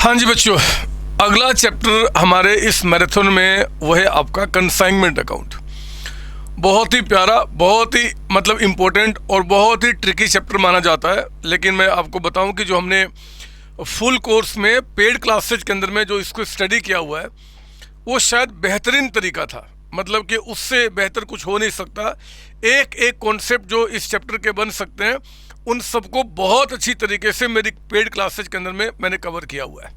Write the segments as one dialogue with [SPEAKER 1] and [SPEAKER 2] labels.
[SPEAKER 1] हाँ जी बच्चों, अगला चैप्टर हमारे इस मैराथन में वो है आपका कंसाइनमेंट अकाउंट। बहुत ही प्यारा, बहुत ही इम्पोर्टेंट और बहुत ही ट्रिकी चैप्टर माना जाता है। लेकिन मैं आपको बताऊं कि जो हमने फुल कोर्स में पेड क्लासेज के अंदर में जो इसको स्टडी किया हुआ है वो शायद बेहतरीन तरीका था। मतलब कि उससे बेहतर कुछ हो नहीं सकता। एक एक कॉन्सेप्ट जो इस चैप्टर के बन सकते हैं उन सबको बहुत अच्छी तरीके से मेरी पेड क्लासेज के अंदर में मैंने कवर किया हुआ है।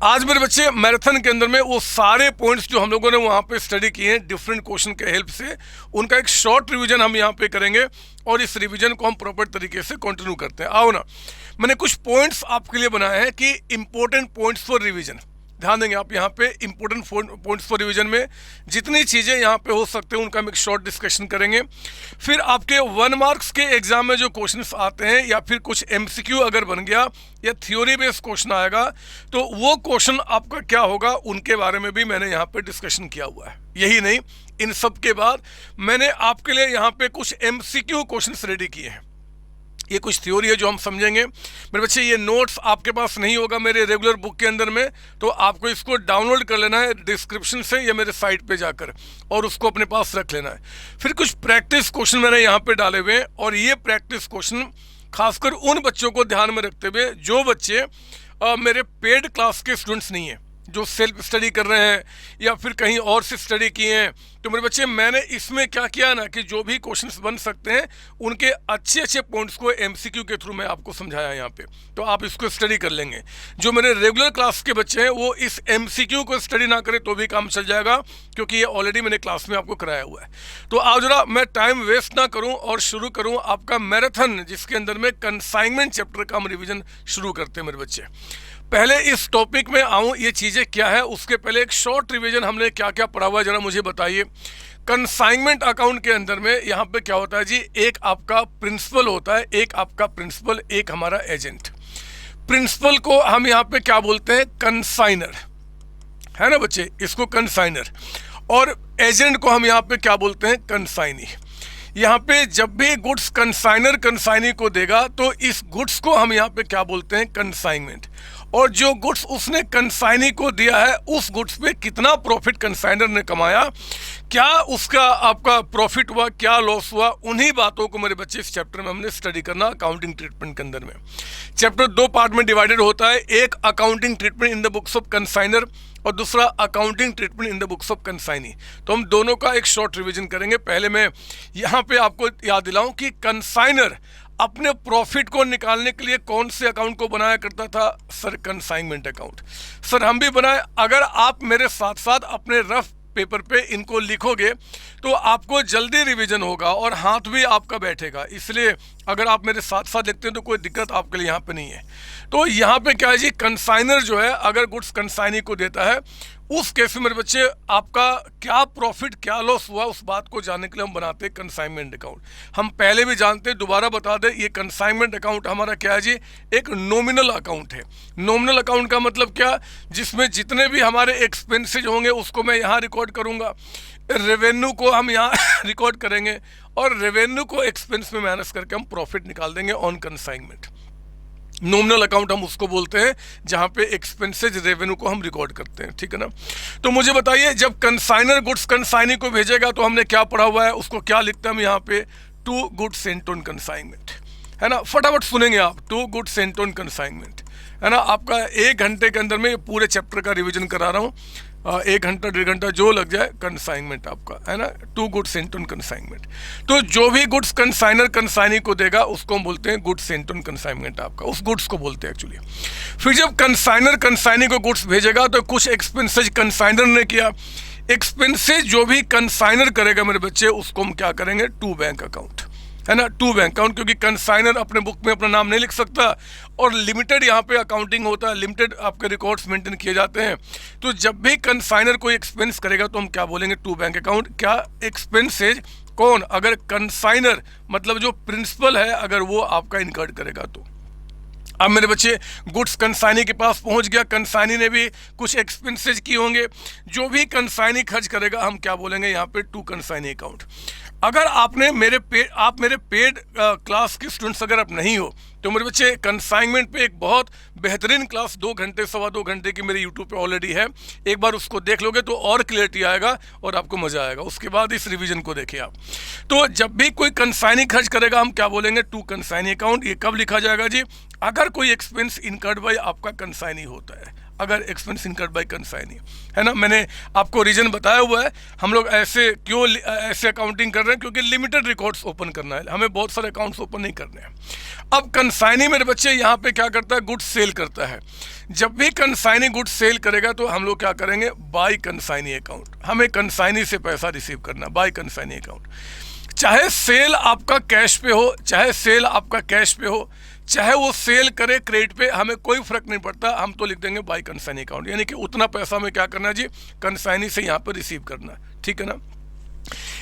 [SPEAKER 1] आज मेरे बच्चे मैराथन के अंदर में वो सारे पॉइंट्स जो हम लोगों ने वहाँ पे स्टडी किए हैं डिफरेंट क्वेश्चन के हेल्प से, उनका एक शॉर्ट रिवीजन हम यहाँ पे करेंगे और इस रिवीजन को हम प्रॉपर तरीके से कंटिन्यू करते हैं। आओ ना, मैंने कुछ पॉइंट्स आपके लिए बनाए हैं कि इंपॉर्टेंट पॉइंट्स फॉर रिवीजन। ध्यान देंगे आप यहाँ पे इंपॉर्टेंट पॉइंट्स फॉर रिवीजन में जितनी चीज़ें यहाँ पे हो सकते हैं उनका हम एक शॉर्ट डिस्कशन करेंगे। फिर आपके 1 मार्क्स के एग्जाम में जो क्वेश्चंस आते हैं या फिर कुछ एमसीक्यू अगर बन गया या थ्योरी बेस्ड क्वेश्चन आएगा तो वो क्वेश्चन आपका क्या होगा उनके बारे में भी मैंने यहाँ पे डिस्कशन किया हुआ है। यही नहीं, इन सब के बाद मैंने आपके लिए यहाँ पे कुछ एमसीक्यू क्वेश्चंस रेडी किए हैं। ये कुछ थ्योरी है जो हम समझेंगे। मेरे बच्चे ये नोट्स आपके पास नहीं होगा मेरे रेगुलर बुक के अंदर में, तो आपको इसको डाउनलोड कर लेना है डिस्क्रिप्शन से या मेरे साइट पे जाकर और उसको अपने पास रख लेना है। फिर कुछ प्रैक्टिस क्वेश्चन मैंने यहाँ पे डाले हुए हैं और ये प्रैक्टिस क्वेश्चन खासकर उन बच्चों को ध्यान में रखते हुए जो बच्चे मेरे पेड क्लास के स्टूडेंट्स नहीं हैं, जो सेल्फ स्टडी कर रहे हैं या फिर कहीं और से स्टडी किए हैं। तो मेरे बच्चे मैंने इसमें क्या किया ना कि जो भी क्वेश्चंस बन सकते हैं उनके अच्छे अच्छे पॉइंट्स को एमसीक्यू के थ्रू मैं आपको समझाया यहाँ पे, तो आप इसको स्टडी कर लेंगे। जो मेरे रेगुलर क्लास के बच्चे हैं वो इस एमसीक्यू को स्टडी ना करें तो भी काम चल जाएगा, क्योंकि ये ऑलरेडी मैंने क्लास में आपको कराया हुआ है। तो आओ जरा मैं टाइम वेस्ट ना करूँ और शुरू करूँ आपका मैराथन, जिसके अंदर में कंसाइनमेंट चैप्टर का हम रिविजन शुरू करते हैं। मेरे बच्चे पहले इस टॉपिक में आऊँ, ये चीज़ें क्या है उसके पहले एक शॉर्ट रिवीजन हमने क्या क्या पढ़ा हुआ है जरा मुझे बताइए। कंसाइनमेंट अकाउंट के अंदर में यहाँ पे क्या होता है जी, एक आपका प्रिंसिपल होता है, एक आपका प्रिंसिपल, एक हमारा एजेंट। प्रिंसिपल को हम यहाँ पे क्या बोलते हैं, कंसाइनर, है ना बच्चे, इसको कंसाइनर। और एजेंट को हम यहाँ पे क्या बोलते हैं, कंसाइनी। यहाँ पे जब भी गुड्स कंसाइनर कंसाइनी को देगा तो इस गुड्स को हम यहाँ पे क्या बोलते हैं, कंसाइनमेंट। और जो गुड्स उसने कंसाइनी को दिया है उस गुड्स पे कितना प्रॉफिट कंसाइनर ने कमाया, क्या उसका आपका प्रॉफिट हुआ, क्या लॉस हुआ, उन्हीं बातों को मेरे बच्चे इस चैप्टर में हमने स्टडी करना अकाउंटिंग ट्रीटमेंट के अंदर में। चैप्टर 2 पार्ट में डिवाइडेड होता है, एक accounting treatment in the books of consignor और दूसरा accounting treatment in the books of consignee. तो हम दोनों का एक शॉर्ट रिवीजन करेंगे। पहले मैं यहाँ पे आपको याद दिलाऊं कि कंसाइनर अपने प्रॉफिट को निकालने के लिए कौन से अकाउंट को बनाया करता था, सर कंसाइनमेंट अकाउंट। सर हम भी बनाए, अगर आप मेरे साथ साथ अपने रफ पेपर पे इनको लिखोगे तो आपको जल्दी रिवीजन होगा और हाथ भी आपका बैठेगा। इसलिए अगर आप मेरे साथ साथ लिखते हैं तो कोई दिक्कत आपके लिए यहाँ पे नहीं है। तो यहाँ पे क्या है जी, कंसाइनर जो है अगर गुड्स कंसाइनी को देता है उस केस में मेरे बच्चे आपका क्या प्रॉफिट क्या लॉस हुआ उस बात को जानने के लिए हम बनाते हैं कंसाइनमेंट अकाउंट। हम पहले भी जानते हैं, दोबारा बता दें, ये कंसाइनमेंट अकाउंट हमारा क्या है जी, एक नॉमिनल अकाउंट है। नॉमिनल अकाउंट का मतलब क्या, जिसमें जितने भी हमारे एक्सपेंसेज होंगे उसको मैं यहाँ रिकॉर्ड करूँगा, रेवेन्यू को हम यहाँ रिकॉर्ड करेंगे और रेवेन्यू को एक्सपेंस में माइनस करके हम प्रॉफिट निकाल देंगे ऑन कंसाइनमेंट। नॉमिनल अकाउंट हम उसको बोलते हैं जहां पे एक्सपेंसेज रेवेन्यू को हम रिकॉर्ड करते हैं, ठीक है ना। तो मुझे बताइए, जब कंसाइनर गुड्स कंसाइनी को भेजेगा तो हमने क्या पढ़ा हुआ है, उसको क्या लिखते हैं हम यहाँ पे, 2 गुड्स सेंट ऑन कंसाइनमेंट, है ना। फटाफट सुनेंगे आप, 2 गुड्स सेंट ऑन कंसाइनमेंट, है ना। आपका 1 घंटे के अंदर में पूरे चैप्टर का रिविजन करा रहा हूँ, 1 घंटा 1.5 घंटा जो लग जाए, कंसाइनमेंट आपका, है ना, 2 गुड्स सेंट ऑन कंसाइनमेंट। तो जो भी गुड्स कंसाइनर कंसाइनी को देगा उसको हम बोलते हैं गुड्स सेंट ऑन कंसाइनमेंट, आपका उस गुड्स को बोलते हैं एक्चुअली। फिर जब कंसाइनर कंसाइनी को गुड्स भेजेगा तो कुछ एक्सपेंसेज कंसाइनर ने किया, एक्सपेंसेज जो भी कंसाइनर करेगा मेरे बच्चे उसको हम क्या करेंगे, टू बैंक अकाउंट, है ना, टू बैंक अकाउंट। क्योंकि कंसाइनर अपने बुक में अपना नाम नहीं लिख सकता और लिमिटेड यहाँ पे अकाउंटिंग होता है, लिमिटेड आपके रिकॉर्ड्स मेंटेन किए जाते हैं। तो जब भी कंसाइनर कोई एक्सपेंस करेगा तो हम क्या बोलेंगे, टू बैंक अकाउंट। क्या एक्सपेंसेज कौन, अगर कंसाइनर मतलब जो प्रिंसिपल है अगर वो आपका इनकर्ड करेगा तो। अब मेरे बच्चे गुड्स कंसाइनी के पास पहुंच गया, कंसाइनी ने भी कुछ एक्सपेंसेज किए होंगे, जो भी कंसाइनी खर्च करेगा हम क्या बोलेंगे यहाँ पे, टू कंसाइनी अकाउंट। अगर आपने आप मेरे पेड क्लास के स्टूडेंट्स अगर आप नहीं हो तो मेरे बच्चे कंसाइनमेंट पे एक बहुत बेहतरीन क्लास 2 घंटे 2.25 घंटे की मेरे यूट्यूब पे ऑलरेडी है। एक बार उसको देख लोगे तो और क्लियरिटी आएगा और आपको मज़ा आएगा। उसके बाद इस रिवीजन को देखिए आप। तो जब भी कोई कंसाइनी खर्च करेगा हम क्या बोलेंगे, टू कंसाइनी अकाउंट। ये कब लिखा जाएगा जी, अगर कोई एक्सपेंस इनकर्ड बाय आपका कंसाइनी होता है, अगर एक्सपेंस इनकर्ड बाय कंसाइनी है ना। मैंने आपको रीजन बताया हुआ है। हम लोग ऐसे अकाउंटिंग कर रहे हैं क्योंकि लिमिटेड रिकॉर्ड्स ओपन करना है, हमें बहुत सारे अकाउंट्स ओपन नहीं करने हैं। अब कंसाइनी मेरे बच्चे यहाँ पे क्या करता है, गुड्स सेल करता है। जब भी कंसाइनी गुड्स सेल करेगा तो हम लोग क्या करेंगे, बाय कंसाइनी अकाउंट। हमें कंसाइनी से पैसा रिसीव करना, बाय कंसाइनी अकाउंट। चाहे सेल आपका कैश पे हो, चाहे सेल आपका कैश पे हो, चाहे वो सेल करे क्रेडिट पे, हमें कोई फर्क नहीं पड़ता। हम तो लिख देंगे बाय कंसाइनी अकाउंट, यानी कि उतना पैसा हमें क्या करना है जी, कंसाइनी से यहाँ पर रिसीव करना है। ठीक है ना।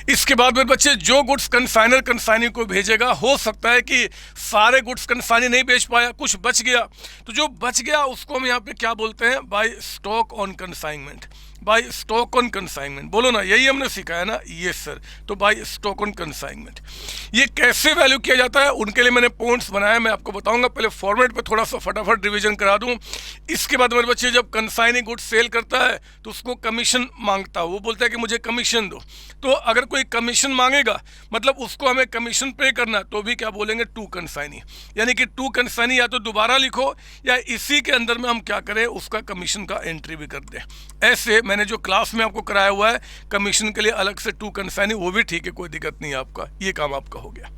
[SPEAKER 1] इसके बाद मेरे बच्चे जो गुड्स कंसाइनर कंसाइनी को भेजेगा, हो सकता है कि सारे गुड्स कंसाइनी नहीं बेच पाया, कुछ बच गया, तो जो बच गया उसको हम यहाँ पे क्या बोलते हैं, by stock on consignment. By stock on consignment, बोलो ना, यही हमने सिखाया ना, यस सर। तो बाय स्टॉक ऑन कंसाइनमेंट ये कैसे वैल्यू किया जाता है, उनके लिए मैंने पॉइंट्स बनाया, मैं आपको बताऊंगा। पहले फॉर्मेट पे थोड़ा सा फटाफट रिवीजन करा दूं। इसके बाद मेरे बच्चे जब कंसाइनी गुड्स सेल करता है तो उसको कमीशन मांगता है, वो बोलता है कि मुझे कमीशन दो। तो अगर कोई कमीशन मांगेगा मतलब उसको हमें कमीशन पे करना है, तो भी क्या बोलेंगे, टू कंसाइनी। यानी कि टू कंसाइनी या तो दोबारा लिखो या इसी के अंदर में हम क्या करें, उसका कमीशन का एंट्री भी कर दें। ऐसे मैंने जो क्लास में आपको कराया हुआ है कमीशन के लिए अलग से टू कंसाइनी, वो भी ठीक है, कोई दिक्कत नहीं है आपका, ये काम आपका हो गया।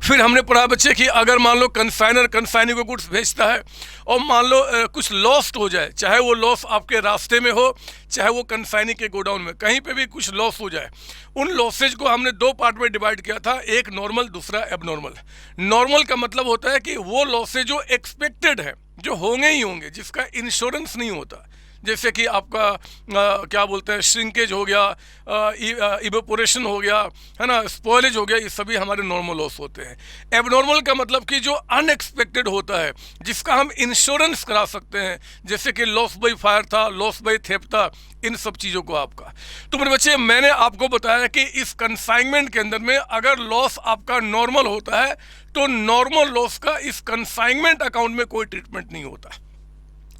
[SPEAKER 1] फिर हमने पढ़ा बच्चे कि अगर मान लो कंसाइनर कंसाइनी को गुड्स भेजता है और मान लो कुछ लॉस्ट हो जाए, चाहे वो लॉस आपके रास्ते में हो, चाहे वो कंसाइनी के गोडाउन में, कहीं पे भी कुछ लॉस हो जाए, उन लॉसेज को हमने 2 पार्ट में डिवाइड किया था, एक नॉर्मल, दूसरा एबनॉर्मल। नॉर्मल का मतलब होता है कि वो लॉसेज जो एक्सपेक्टेड है, जो होंगे ही होंगे, जिसका इंश्योरेंस नहीं होता, जैसे कि आपका क्या बोलते हैं, श्रिंकेज हो गया, इवेपोरेशन हो गया, है ना, स्पॉइलेज हो गया, ये सभी हमारे नॉर्मल लॉस होते हैं। एबनॉर्मल का मतलब कि जो अनएक्सपेक्टेड होता है, जिसका हम इंश्योरेंस करा सकते हैं, जैसे कि लॉस बाय फायर था, लॉस बाय थेफ्ट था, इन सब चीज़ों को आपका। तो मेरे बच्चे मैंने आपको बताया कि इस कंसाइनमेंट के अंदर में अगर लॉस आपका नॉर्मल होता है तो नॉर्मल लॉस का इस कंसाइनमेंट अकाउंट में कोई ट्रीटमेंट नहीं होता।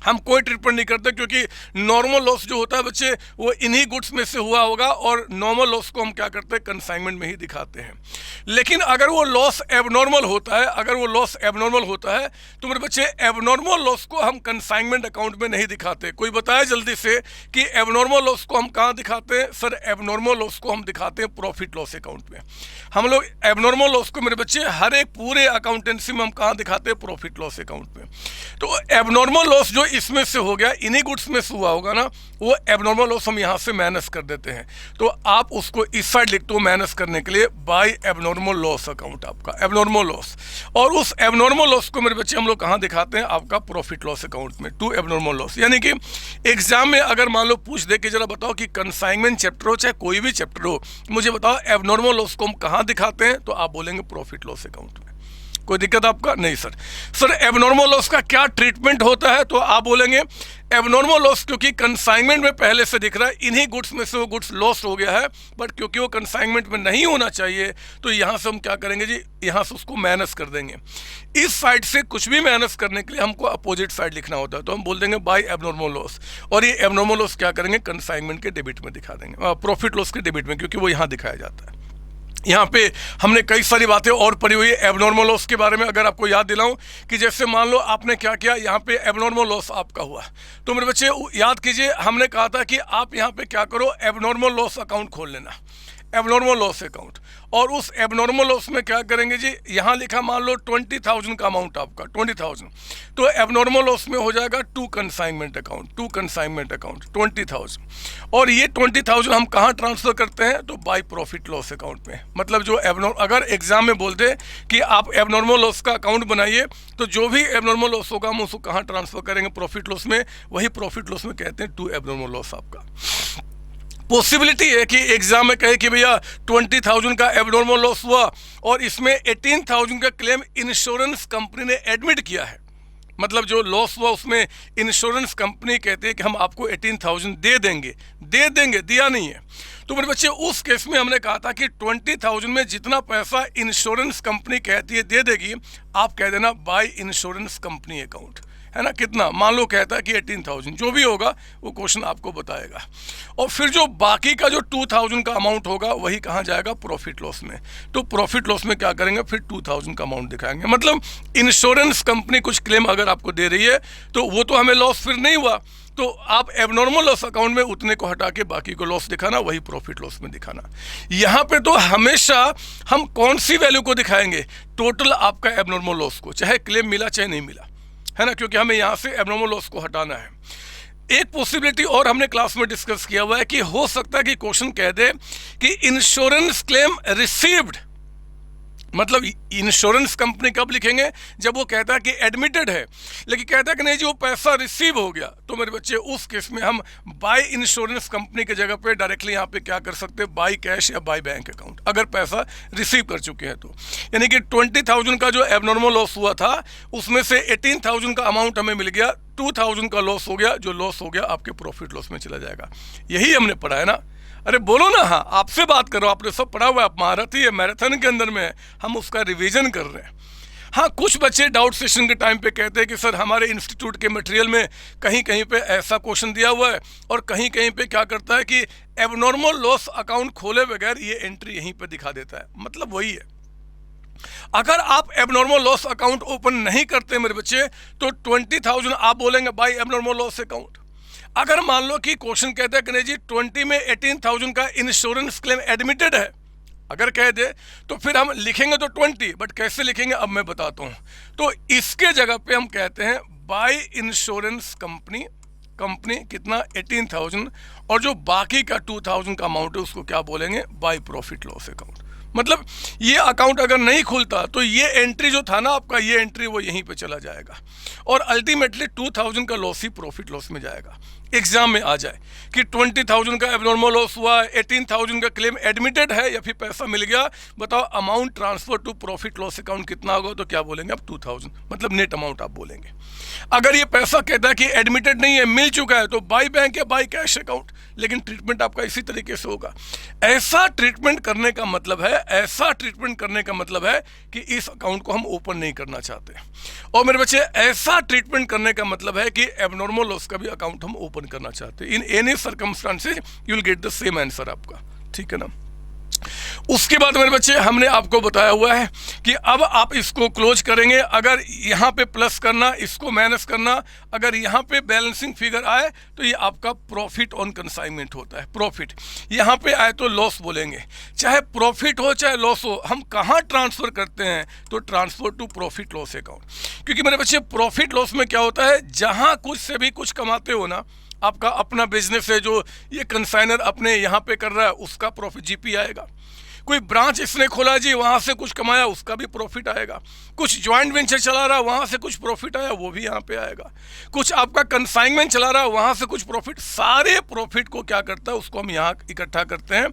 [SPEAKER 1] हम कोई ट्रीटमेंट नहीं करते क्योंकि नॉर्मल लॉस जो होता है बच्चे वो इन्हीं गुड्स में से हुआ होगा और नॉर्मल लॉस को हम क्या करते हैं, कंसाइनमेंट में ही दिखाते हैं। लेकिन अगर वो लॉस एबनॉर्मल होता है, अगर वो लॉस एबनॉर्मल होता है तो मेरे बच्चे एबनॉर्मल लॉस को हम कंसाइनमेंट अकाउंट में नहीं दिखाते। कोई बताए जल्दी से कि एबनॉर्मल लॉस को हम कहाँ दिखाते हैं? सर एबनॉर्मल लॉस को हम दिखाते हैं प्रॉफिट लॉस अकाउंट में। हम लोग एबनॉर्मल लॉस को मेरे बच्चे हर एक पूरे अकाउंटेंसी में हम कहाँ दिखाते हैं? प्रॉफिट लॉस अकाउंट में। तो एबनॉर्मल लॉस जो इसमें से हो गया, इन्हीं गुड्स में से हुआ होगा ना, वो एबनॉर्मल लॉस हम यहाँ से माइनस कर देते हैं। तो आप उसको इस साइड लिखते हो माइनस करने के लिए, बाय एबनॉर्मल लॉस अकाउंट आपका एबनॉर्मल लॉस। और उस एबनॉर्मल लॉस को मेरे बच्चे हम लोग कहाँ दिखाते हैं? आपका प्रॉफिट लॉस अकाउंट में, टू एबनॉर्मल लॉस। यानी कि एग्जाम में अगर मान लो पूछ दे कि जरा बताओ कि कंसाइनमेंट चैप्टर हो चाहे कोई भी चैप्टर हो, मुझे बताओ एबनॉर्मल लॉस को हम कहाँ दिखाते हैं, तो आप बोलेंगे प्रॉफिट लॉस अकाउंट में। कोई दिक्कत आपका? नहीं सर। सर एबनॉर्मल लॉस का क्या ट्रीटमेंट होता है? तो आप बोलेंगे एबनॉर्मल लॉस क्योंकि कंसाइनमेंट में पहले से दिख रहा है, इन्हीं गुड्स में से वो गुड्स लॉस हो गया है, बट क्योंकि वो कंसाइनमेंट में नहीं होना चाहिए तो यहाँ से हम क्या करेंगे जी, यहाँ से उसको माइनस कर देंगे। इस साइड से कुछ भी माइनस करने के लिए हमको अपोजिट साइड लिखना होता है, तो हम बोल देंगे बाय एबनॉर्मल लॉस। और ये एबनॉर्मल लॉस क्या करेंगे? कंसाइनमेंट के डेबिट में दिखा देंगे, प्रॉफिट लॉस के डेबिट में, क्योंकि वो यहाँ दिखाया जाता है। यहाँ पे हमने कई सारी बातें और पढ़ी हुई है एबनॉर्मल लॉस के बारे में। अगर आपको याद दिलाऊं कि जैसे मान लो आपने क्या किया, यहाँ पे एबनॉर्मल लॉस आपका हुआ, तो मेरे बच्चे याद कीजिए हमने कहा था कि आप यहाँ पे क्या करो, एबनॉर्मल लॉस अकाउंट खोल लेना, एबनॉर्मल लॉस अकाउंट। और उस एबनॉर्मल लॉस में क्या करेंगे जी, यहाँ लिखा मान लो 20,000 का अमाउंट आपका 20,000, तो एबनॉर्मल लॉस में हो जाएगा to consignment account, to consignment account 20,000। और ये 20,000 हम कहाँ ट्रांसफर करते हैं? तो बाय प्रॉफिट लॉस अकाउंट में। मतलब जो अगर एग्जाम में बोलते कि आप एबनॉर्मल लॉस का अकाउंट बनाइए, तो जो भी एबनॉर्मल लॉस होगा हम उसको कहाँ ट्रांसफर करेंगे? प्रॉफिट लॉस में। वही प्रॉफिट लॉस में कहते हैं टू एबनॉर्मल लॉस आपका। पॉसिबिलिटी है कि एग्जाम में कहे कि भैया 20,000 का एबनॉर्मल लॉस हुआ और इसमें 18,000 का क्लेम इंश्योरेंस कंपनी ने एडमिट किया है। मतलब जो लॉस हुआ उसमें इंश्योरेंस कंपनी कहती है कि हम आपको 18,000 दे देंगे, दिया नहीं है। तो मेरे बच्चे उस केस में हमने कहा था कि 20,000 में जितना पैसा इंश्योरेंस कंपनी कहती है दे देगी, आप कह देना बाय इंश्योरेंस कंपनी अकाउंट, है ना। कितना, मान लो कहता है कि 18,000, जो भी होगा वो क्वेश्चन आपको बताएगा। और फिर जो बाकी का जो 2,000 का अमाउंट होगा वही कहाँ जाएगा, प्रॉफिट लॉस में। तो प्रॉफिट लॉस में क्या करेंगे, फिर 2,000 का अमाउंट दिखाएंगे। मतलब इंश्योरेंस कंपनी कुछ क्लेम अगर आपको दे रही है तो वो तो हमें लॉस फिर नहीं हुआ, तो आप एबनॉर्मल लॉस अकाउंट में उतने को हटा के बाकी को लॉस दिखाना, वही प्रॉफिट लॉस में दिखाना। यहाँ पे तो हमेशा हम कौन सी वैल्यू को दिखाएंगे, टोटल आपका एबनॉर्मल लॉस को, चाहे क्लेम मिला चाहे नहीं मिला, है ना, क्योंकि हमें यहाँ से एबनॉर्मल लॉस को हटाना है। एक पॉसिबिलिटी और हमने क्लास में डिस्कस किया हुआ है कि हो सकता है कि क्वेश्चन कह दे कि इंश्योरेंस क्लेम रिसीव्ड, मतलब इंश्योरेंस कंपनी कब लिखेंगे, जब वो कहता है कि एडमिटेड है, लेकिन कहता है कि नहीं जी वो पैसा रिसीव हो गया। तो मेरे बच्चे उस केस में हम बाय इंश्योरेंस कंपनी की जगह पे डायरेक्टली यहाँ पे क्या कर सकते हैं, बाय कैश या बाय बैंक अकाउंट, अगर पैसा रिसीव कर चुके हैं तो। यानी कि 20,000 का जो एबनॉर्मल लॉस हुआ था उसमें से 18,000 का अमाउंट हमें मिल गया, 2,000 का लॉस हो गया, जो लॉस हो गया आपके प्रॉफिट लॉस में चला जाएगा। यही हमने पढ़ा है ना। अरे बोलो ना, हाँ आपसे बात करो, आपने सब पढ़ा हुआ है, आप महारथी है, मैराथन के अंदर में हम उसका रिवीजन कर रहे हैं। हाँ कुछ बच्चे डाउट सेशन के टाइम पे कहते हैं कि सर हमारे इंस्टीट्यूट के मटेरियल में कहीं कहीं पे ऐसा क्वेश्चन दिया हुआ है और कहीं कहीं पे क्या करता है कि एबनॉर्मल लॉस अकाउंट खोले बगैर ये एंट्री यहीं पे दिखा देता है। मतलब वही है, अगर आप एबनॉर्मल लॉस अकाउंट ओपन नहीं करते मेरे बच्चे तो 20,000 आप बोलेंगे बाय एबनॉर्मल लॉस अकाउंट। अगर मान लो कि क्वेश्चन कहता है कि नहीं जी 20 में 18,000 का इंश्योरेंस क्लेम एडमिटेड है, अगर कह दे तो फिर हम लिखेंगे तो 20, बट कैसे लिखेंगे अब मैं बताता हूँ। तो इसके जगह पे हम कहते हैं बाय इंश्योरेंस कंपनी, कंपनी कितना 18,000, और जो बाकी का 2,000 का अमाउंट है उसको क्या बोलेंगे, बाय प्रॉफिट लॉस अकाउंट। मतलब ये अकाउंट अगर नहीं खुलता तो ये एंट्री जो था ना आपका, ये एंट्री वो यहीं पे चला जाएगा और अल्टीमेटली 2,000 का लॉस ही प्रॉफिट लॉस में जाएगा। एग्जाम में आ जाए कि 20,000 का एबनॉर्मल लॉस हुआ, 18,000 का क्लेम एडमिटेड है या फिर पैसा मिल गया, बताओ amount transfer to profit loss account कितना होगा, तो क्या बोलेंगे आप 2,000, मतलब नेट अमाउंट आप बोलेंगे। अगर ये पैसा कहता है कि एडमिटेड नहीं है, मिल चुका है, तो बाय बैंक या बाय कैश अकाउंट, लेकिन ट्रीटमेंट आपका इसी तरीके से होगा। ऐसा ट्रीटमेंट करने का मतलब है, ऐसा ट्रीटमेंट करने का मतलब है कि इस अकाउंट को हम ओपन नहीं करना चाहते, और मेरे बच्चे ऐसा ट्रीटमेंट करने का मतलब है कि एबनॉर्मल लॉस का भी अकाउंट हम ओपन करना चाहते हैं। In any circumstances you will get the same answer आपका, ठीक है ना। उसके बाद मेरे बच्चे हमने आपको बताया हुआ है कि अब आप इसको क्लोज करेंगे, अगर यहाँ पे प्लस करना, इसको माइनस करना, अगर यहाँ पे बैलेंसिंग फिगर आए तो ये आपका प्रॉफिट ऑन कंसाइनमेंट होता है। प्रॉफिट यहाँ पे आए तो लॉस बोलेंगे, चाहे प्रॉफिट हो चाहे लॉस हो, हम कहाँ ट्रांसफर करते हैं, तो transfer to profit loss account. क्योंकि मेरे बच्चे प्रॉफिट लॉस में क्या होता है, जहाँ कुछ से भी कुछ कमाते हो ना, आपका अपना बिजनेस है जो ये कंसाइनर अपने यहाँ पे कर रहा है, उसका प्रॉफिट जीपी आएगा। कोई ब्रांच इसने खोला जी, वहाँ से कुछ कमाया, उसका भी प्रॉफिट आएगा। कुछ जॉइंट वेंचर चला रहा, वहाँ से कुछ प्रॉफिट आया, वो भी यहाँ पे आएगा। कुछ आपका कंसाइनमेंट चला रहा, वहाँ से कुछ प्रॉफिट, सारे प्रॉफिट को क्या करता है, उसको हम यहाँ इकट्ठा करते हैं,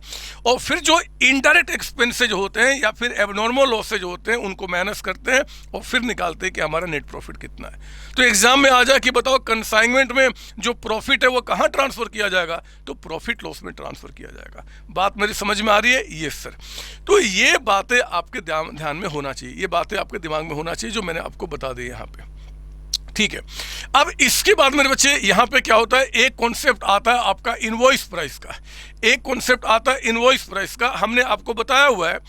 [SPEAKER 1] और फिर जो इनडायरेक्ट एक्सपेंसेज होते हैं या फिर एबनॉर्मल लॉसेज होते हैं उनको माइनस करते हैं और फिर निकालते हैं कि हमारा नेट प्रॉफिट कितना है। तो एग्जाम में आ जाए कि बताओ कंसाइनमेंट में जो प्रॉफिट है वो कहाँ ट्रांसफर किया जाएगा, तो प्रॉफिट लॉस में ट्रांसफर किया जाएगा। बात मेरी समझ में आ रही है? Yes sir. तो ये बातें आपके ध्यान में होना चाहिए, ये बातें आपके दिमाग में होना चाहिए जो मैंने आपको बता दी यहाँ पे, ठीक है। अब इसके बाद मेरे बच्चे यहाँ पे क्या होता है, एक कॉन्सेप्ट आता है आपका इनवॉइस प्राइस का, एक कॉन्सेप्ट आता है इनवॉइस प्राइस का। हमने आपको बताया हुआ है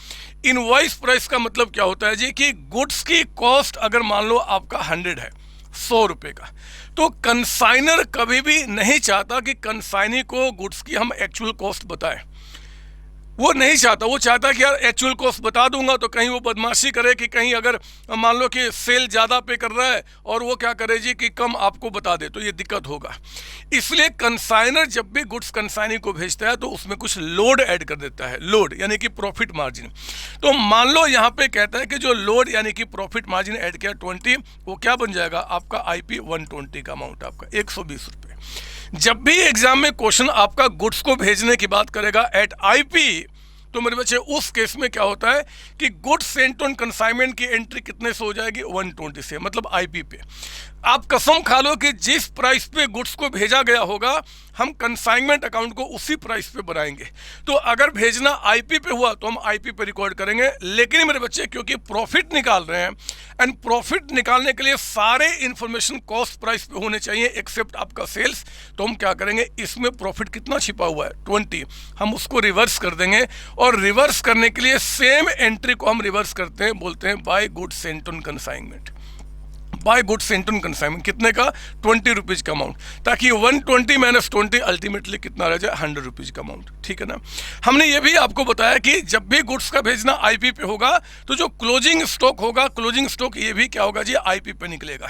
[SPEAKER 1] इनवॉइस प्राइस का मतलब क्या होता है जी, कि गुड्स की कॉस्ट अगर मान लो आपका 100 है, 100 रुपये का, तो कंसाइनर कभी भी नहीं चाहता कि कंसाइनी को गुड्स की हम एक्चुअल कॉस्ट बताएं, वो नहीं चाहता। वो चाहता है कि यार एक्चुअल कॉस्ट बता दूंगा तो कहीं वो बदमाशी करे कि कहीं अगर मान लो कि सेल ज़्यादा पे कर रहा है और वो क्या करे जी कि कम आपको बता दे, तो ये दिक्कत होगा। इसलिए कंसाइनर जब भी गुड्स कंसाइनी को भेजता है तो उसमें कुछ लोड ऐड कर देता है, लोड यानी कि प्रॉफिट मार्जिन। तो मान लो यहाँ पे कहता है कि जो लोड यानी कि प्रॉफिट मार्जिन ऐड किया 20, वो क्या बन जाएगा आपका IP 120 का अमाउंट, आपका 120 रुपये। जब भी एग्जाम में क्वेश्चन आपका गुड्स को भेजने की बात करेगा एट IP, तो मेरे बच्चे उस केस में क्या होता है कि गुड्स सेंट ऑन कंसाइनमेंट की एंट्री कितने से हो जाएगी, 120 से, मतलब IP पे। आप कसम खा लो कि जिस प्राइस पे गुड्स को भेजा गया होगा हम कंसाइनमेंट अकाउंट को उसी प्राइस पे बनाएंगे। तो अगर भेजना आईपी पे हुआ तो हम आईपी पे रिकॉर्ड करेंगे, लेकिन मेरे बच्चे क्योंकि प्रॉफिट निकाल रहे हैं एंड प्रॉफिट निकालने के लिए सारे इंफॉर्मेशन कॉस्ट प्राइस पे होने चाहिए एक्सेप्ट आपका सेल्स, तो हम क्या करेंगे, इसमें प्रॉफिट कितना छिपा हुआ है 20, हम उसको रिवर्स कर देंगे। और रिवर्स करने के लिए सेम एंट्री को हम रिवर्स करते हैं, बोलते हैं by goods sent on consignment. By goods sent on consignment कितने का, 20 रुपीज़ का अमाउंट, ताकि 120 माइनस 20 अल्टीमेटली कितना रह जाए, 100 रुपीज़ का अमाउंट। ठीक है ना। हमने ये भी आपको बताया कि जब भी गुड्स का भेजना आईपी पे होगा तो जो क्लोजिंग स्टॉक होगा, क्लोजिंग स्टॉक ये भी क्या होगा जी, आईपी पे निकलेगा।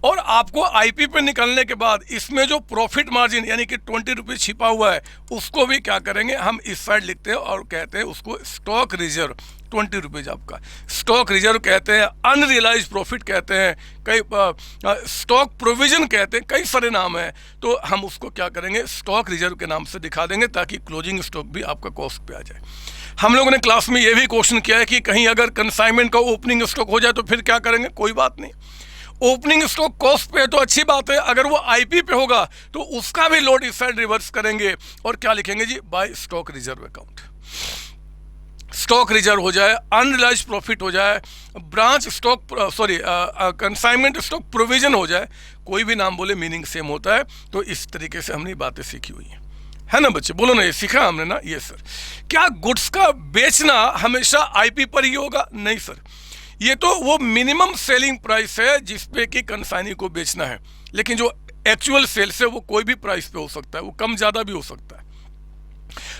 [SPEAKER 1] और आपको आईपी पे निकलने के बाद इसमें जो प्रॉफिट मार्जिन यानी कि 20 रुपीज़ छिपा हुआ है उसको भी क्या करेंगे, हम इस साइड लिखते हैं और कहते हैं उसको स्टॉक रिजर्व, 20 रुपीज़ आपका स्टॉक रिजर्व कहते हैं, अनरियलाइज प्रॉफिट कहते हैं, कई स्टॉक प्रोविजन कहते हैं, कई सारे नाम हैं। तो हम उसको क्या करेंगे, स्टॉक रिजर्व के नाम से दिखा देंगे ताकि क्लोजिंग स्टॉक भी आपका कॉस्ट पे आ जाए। हम लोगों ने क्लास में ये भी क्वेश्चन किया है कि कहीं अगर कंसाइनमेंट का ओपनिंग स्टॉक हो जाए तो फिर क्या करेंगे, कोई बात नहीं, ओपनिंग स्टॉक कॉस्ट पे है तो अच्छी बात है, अगर वो आईपी पे होगा तो उसका भी लोड इस साइड रिवर्स करेंगे और क्या लिखेंगे जी, by stock reserve account. Stock reserve हो जाए, अनरियलाइज्ड प्रॉफिट हो जाए, branch stock consignment stock provision हो जाए, कोई भी नाम बोले मीनिंग सेम होता है। तो इस तरीके से हमने बातें सीखी हुई है ना बच्चे, बोलो ना, ये सीखा हमने ना। ये सर, क्या गुड्स का बेचना हमेशा आईपी पर ही होगा, नहीं सर, ये तो वो मिनिमम सेलिंग प्राइस है जिस पे कि कंसाइनी को बेचना है, लेकिन जो एक्चुअल सेल्स है वो कोई भी प्राइस पे हो सकता है, वो कम ज़्यादा भी हो सकता है।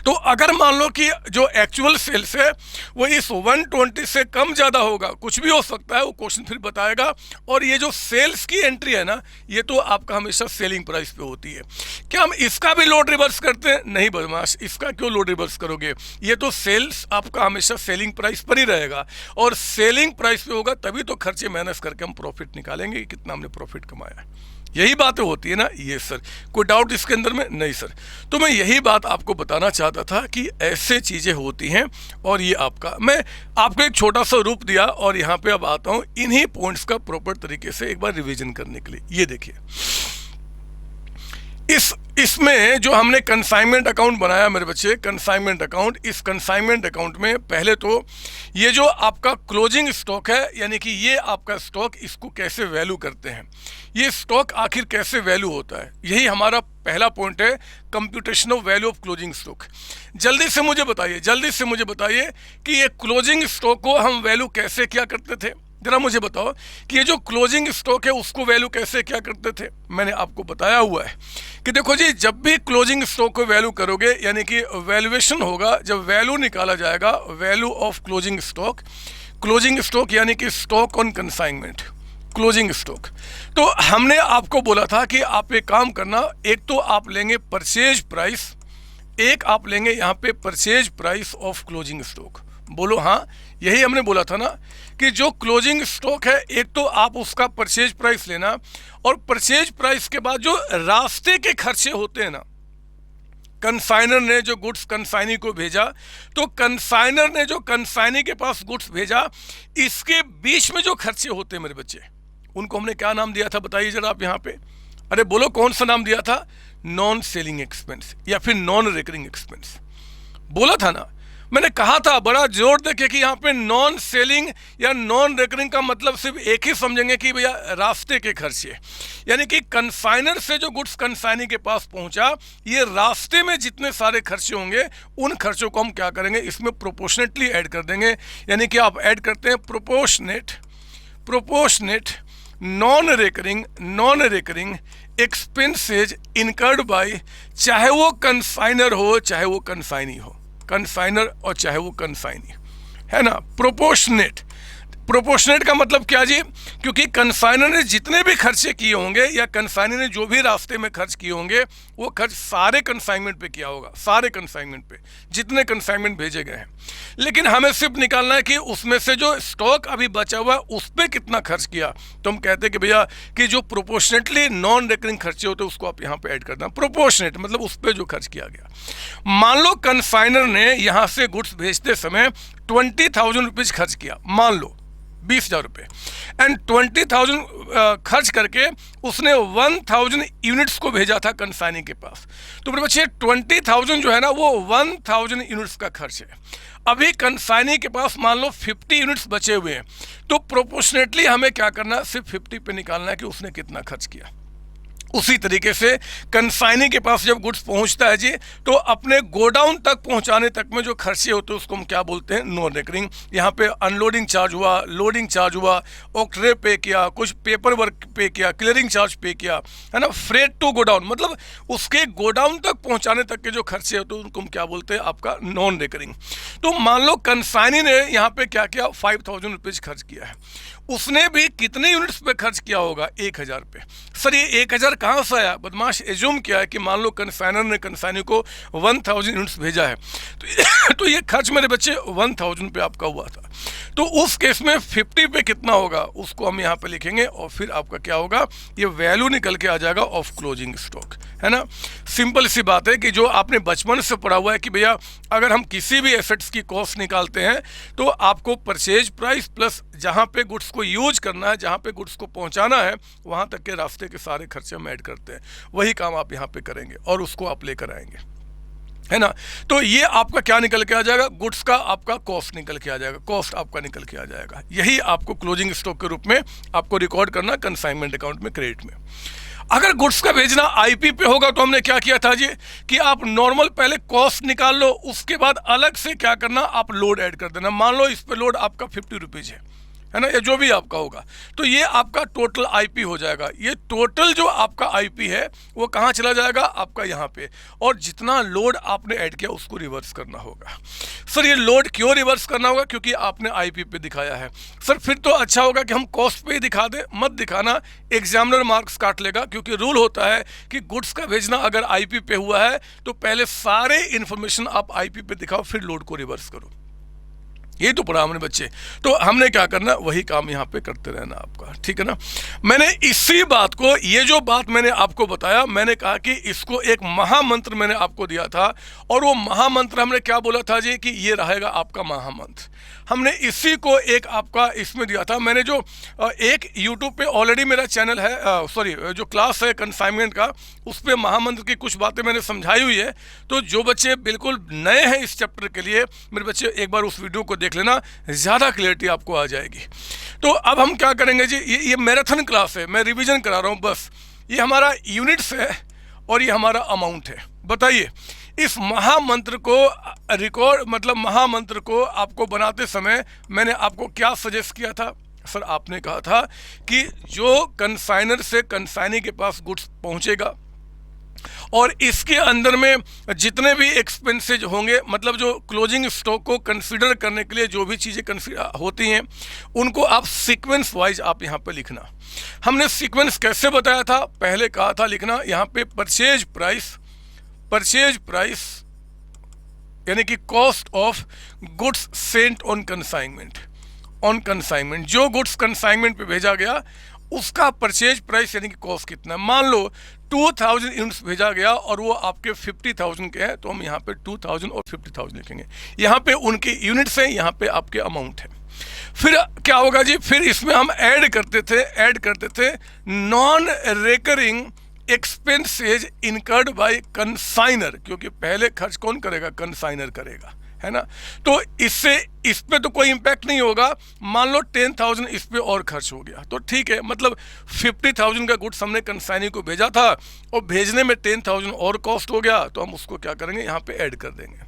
[SPEAKER 1] तो अगर मान लो कि जो एक्चुअल सेल्स है वो इस 120 से कम ज़्यादा होगा, कुछ भी हो सकता है, वो क्वेश्चन फिर बताएगा। और ये जो सेल्स की एंट्री है ना, ये तो आपका हमेशा सेलिंग प्राइस पे होती है। क्या हम इसका भी लोड रिवर्स करते हैं, नहीं बदमाश, इसका क्यों लोड रिवर्स करोगे, ये तो सेल्स आपका हमेशा सेलिंग प्राइस पर ही रहेगा, और सेलिंग प्राइस पे होगा तभी तो खर्चे माइनस करके हम प्रॉफिट निकालेंगे कि कितना हमने प्रॉफिट कमाया है। यही बातें होती है ना। ये सर, कोई डाउट इसके अंदर में, नहीं सर। तो मैं यही बात आपको बताना चाहता था कि ऐसे चीज़ें होती हैं। और ये आपका, मैं आपको एक छोटा सा रूप दिया और यहाँ पे अब आता हूँ इन्हीं पॉइंट्स का प्रॉपर तरीके से एक बार रिवीजन करने के लिए। ये देखिए, इसमें जो हमने कंसाइनमेंट अकाउंट बनाया मेरे बच्चे, कंसाइनमेंट अकाउंट, इस कंसाइनमेंट अकाउंट में पहले तो ये जो आपका क्लोजिंग स्टॉक है, यानी कि ये आपका स्टॉक, इसको कैसे वैल्यू करते हैं, ये स्टॉक आखिर कैसे वैल्यू होता है, यही हमारा पहला पॉइंट है, computation of value of closing stock. जल्दी से मुझे बताइए कि ये क्लोजिंग स्टॉक को हम वैल्यू कैसे क्या करते थे, जरा मुझे बताओ कि ये जो क्लोजिंग स्टॉक है उसको वैल्यू कैसे क्या करते थे। मैंने आपको बताया हुआ है कि देखो जी, जब भी क्लोजिंग स्टॉक को वैल्यू करोगे, यानी कि वैल्यूएशन होगा, जब वैल्यू निकाला जाएगा, वैल्यू ऑफ क्लोजिंग स्टॉक यानी कि stock on consignment, closing stock. तो हमने आपको बोला था कि आप एक काम करना, एक तो आप लेंगे परचेज प्राइस, एक आप लेंगे यहाँ पे purchase price of closing stock. बोलो हाँ, यही हमने बोला था ना कि जो क्लोजिंग स्टॉक है, एक तो आप उसका परचेज प्राइस लेना, और परचेज प्राइस के बाद जो रास्ते के खर्चे होते हैं ना, कंसाइनर ने जो गुड्स कंसाइनी को भेजा, तो कंसाइनर ने जो कंसाइनी के पास गुड्स भेजा, इसके बीच में जो खर्चे होते हैं मेरे बच्चे, उनको हमने क्या नाम दिया था, बताइए जरा आप यहाँ पे। अरे बोलो, कौन सा नाम दिया था, नॉन सेलिंग एक्सपेंस या फिर नॉन रिकरिंग एक्सपेंस, बोला था ना। मैंने कहा था बड़ा जोर देके कि यहाँ पे नॉन सेलिंग या नॉन रिकरिंग का मतलब सिर्फ एक ही समझेंगे कि भैया रास्ते के खर्चे, यानी कि कंसाइनर से जो गुड्स कंसाइनी के पास पहुँचा, ये रास्ते में जितने सारे खर्चे होंगे, उन खर्चों को हम क्या करेंगे, इसमें प्रोपोर्शनेटली ऐड कर देंगे। यानी कि आप ऐड करते हैं proportionate non recurring expenses incurred bye, चाहे वो कंसाइनर हो चाहे वो कंसाइनी हो, कंसाइनर और चाहे वो कंसाइनी, है ना। प्रोपोर्शनेट का मतलब क्या जी, क्योंकि कंसाइनर ने जितने भी खर्चे किए होंगे या कंसाइनर ने जो भी रास्ते में खर्च किए होंगे, वो खर्च सारे कंसाइनमेंट पे किया होगा, सारे कंसाइनमेंट पे जितने कंसाइनमेंट भेजे गए हैं। लेकिन हमें सिर्फ निकालना है कि उसमें से जो स्टॉक अभी बचा हुआ है उस पर कितना खर्च किया। तो हम कहते हैं कि भैया कि जो प्रोपोर्शनेटली नॉन रिकरिंग खर्चे होते हैं उसको आप यहाँ पे ऐड करना। प्रोपोर्शनेट मतलब उस पर जो खर्च किया गया। मान लो कंसाइनर ने यहाँ से गुड्स भेजते समय 20,000 रुपीज़ खर्च किया, मान लो 20,000 रुपये, एंड 20,000 खर्च करके उसने 1,000 यूनिट्स को भेजा था कंसाइनी के पास। तो मेरे बच्चे 20,000 जो है ना वो 1,000 यूनिट्स का खर्च है। अभी कंसाइनी के पास मान लो 50 यूनिट्स बचे हुए हैं, तो प्रोपोर्शनेटली हमें क्या करना है, सिर्फ 50 पे निकालना है कि उसने कितना खर्च किया। उसी तरीके से कंसाइनी के पास जब गुड्स पहुंचता है जी, तो अपने गोडाउन तक पहुंचाने तक में जो खर्चे होते हैं उसको हम क्या बोलते हैं, नॉन रिकरिंग। यहाँ पे अनलोडिंग चार्ज हुआ, लोडिंग चार्ज हुआ, ऑक्ट्रे पे किया, कुछ पेपर वर्क पे किया, क्लियरिंग चार्ज पे किया, है ना, फ्रेट टू गोडाउन, मतलब उसके गोडाउन तक पहुंचाने तक के जो खर्चे होते हैं उनको हम क्या बोलते हैं, आपका नॉन रिकरिंग। तो मान लो कंसाइनी ने यहाँ पे क्या किया, 5,000 रुपीज़ खर्च किया है। उसने भी कितने यूनिट्स पे खर्च किया होगा, 1,000 पे। सर ये 1,000 कहाँ से आया? बदमाश एज्यूम किया है कि मान लो कंसाइनर ने कंसाइनी को 1,000 यूनिट्स भेजा है, तो ये खर्च मेरे बच्चे 1,000 पे आपका हुआ था। तो उस केस में 50 पे कितना होगा उसको हम यहाँ पे लिखेंगे, और फिर आपका क्या होगा, ये वैल्यू निकल के आ जाएगा ऑफ क्लोजिंग स्टॉक, है ना। सिंपल सी बात है कि जो आपने बचपन से पढ़ा हुआ है कि भैया अगर हम किसी भी एसेट्स की कॉस्ट निकालते हैं तो आपको परचेज प्राइस प्लस जहाँ पे गुड्स को यूज करना है, जहाँ पे गुड्स को पहुँचाना है, वहाँ तक के रास्ते के सारे खर्चे हम ऐड करते हैं। वही काम आप यहाँ पे करेंगे और उसको आप लेकर आएंगे, है ना। तो ये आपका क्या निकल के आ जाएगा, गुड्स का आपका कॉस्ट निकल के आ जाएगा, कॉस्ट आपका निकल के आ जाएगा। यही आपको क्लोजिंग स्टॉक के रूप में आपको रिकॉर्ड करना कंसाइनमेंट अकाउंट में, क्रेडिट में। अगर गुड्स का भेजना आईपी पे होगा तो हमने क्या किया था जी, कि आप नॉर्मल पहले कॉस्ट निकाल लो, उसके बाद अलग से क्या करना, आप लोड ऐड कर देना। मान लो इस पे लोड आपका 50 रुपीज़ है ना, या जो भी आपका होगा, तो ये आपका टोटल आईपी हो जाएगा। ये टोटल जो आपका आईपी है वो कहाँ चला जाएगा, आपका यहाँ पे, और जितना लोड आपने ऐड किया उसको रिवर्स करना होगा। सर ये लोड क्यों रिवर्स करना होगा, क्योंकि आपने आईपी पे दिखाया है। सर फिर तो अच्छा होगा कि हम कॉस्ट पे ही दिखा दें, मत दिखाना, एग्जामिनर मार्क्स काट लेगा, क्योंकि रूल होता है कि गुड्स का भेजना अगर आईपी पे हुआ है तो पहले सारे इन्फॉर्मेशन आप आईपी पे दिखाओ, फिर लोड को रिवर्स करो। ये तो पढ़ा हमने बच्चे, तो हमने क्या करना, वही काम यहाँ पे करते रहना आपका, ठीक है ना। मैंने इसी बात को, ये जो बात मैंने आपको बताया, मैंने कहा कि इसको एक महामंत्र मैंने आपको दिया था, और वो महामंत्र हमने क्या बोला था जी, कि ये रहेगा आपका महामंत्र। हमने इसी को एक आपका इसमें दिया था। मैंने जो एक यूट्यूब पे ऑलरेडी मेरा चैनल है, सॉरी जो क्लास है कंसाइनमेंट का, उस पर महामंत्र की कुछ बातें मैंने समझाई हुई है। तो जो बच्चे बिल्कुल नए हैं इस चैप्टर के लिए, मेरे बच्चे एक बार उस वीडियो को देख लेना, ज़्यादा क्लियरिटी आपको आ जाएगी। तो अब हम क्या करेंगे जी, ये मैराथन क्लास है, मैं रिवीजन करा रहा हूँ बस। ये हमारा यूनिट्स है और ये हमारा अमाउंट है। बताइए इस महामंत्र को रिकॉर्ड, मतलब महामंत्र को आपको बनाते समय मैंने आपको क्या सजेस्ट किया था। सर आपने कहा था कि जो कंसाइनर से कंसाइनी के पास गुड्स पहुंचेगा और इसके अंदर में जितने भी एक्सपेंसेज होंगे, मतलब जो क्लोजिंग स्टॉक को कंसीडर करने के लिए जो भी चीज़ें होती हैं, उनको आप सीक्वेंस वाइज आप यहाँ पे लिखना। हमने सीक्वेंस कैसे बताया था, पहले कहा था लिखना यहाँ पे परचेज प्राइस यानी कि cost of goods sent on consignment, जो गुड्स कंसाइनमेंट पे भेजा गया उसका परचेज प्राइस यानी कि कॉस्ट कितना है। मान लो 2000 यूनिट्स भेजा गया और वो आपके 50,000 के हैं, तो हम यहाँ पे 2000 और 50,000 लिखेंगे। यहाँ पे उनके यूनिट्स हैं, यहाँ पे आपके अमाउंट है। फिर क्या होगा जी, फिर इसमें हम ऐड करते थे non recurring expenses incurred by consignor, क्योंकि पहले खर्च कौन करेगा, कंसाइनर करेगा, है ना। तो इससे इस पे तो कोई इम्पैक्ट नहीं होगा। मान लो 10,000 इस पे और खर्च हो गया तो ठीक है, मतलब 50,000 का गुड्स हमने कंसाइनी को भेजा था और भेजने में 10,000 और कॉस्ट हो गया, तो हम उसको क्या करेंगे, यहाँ पे ऐड कर देंगे।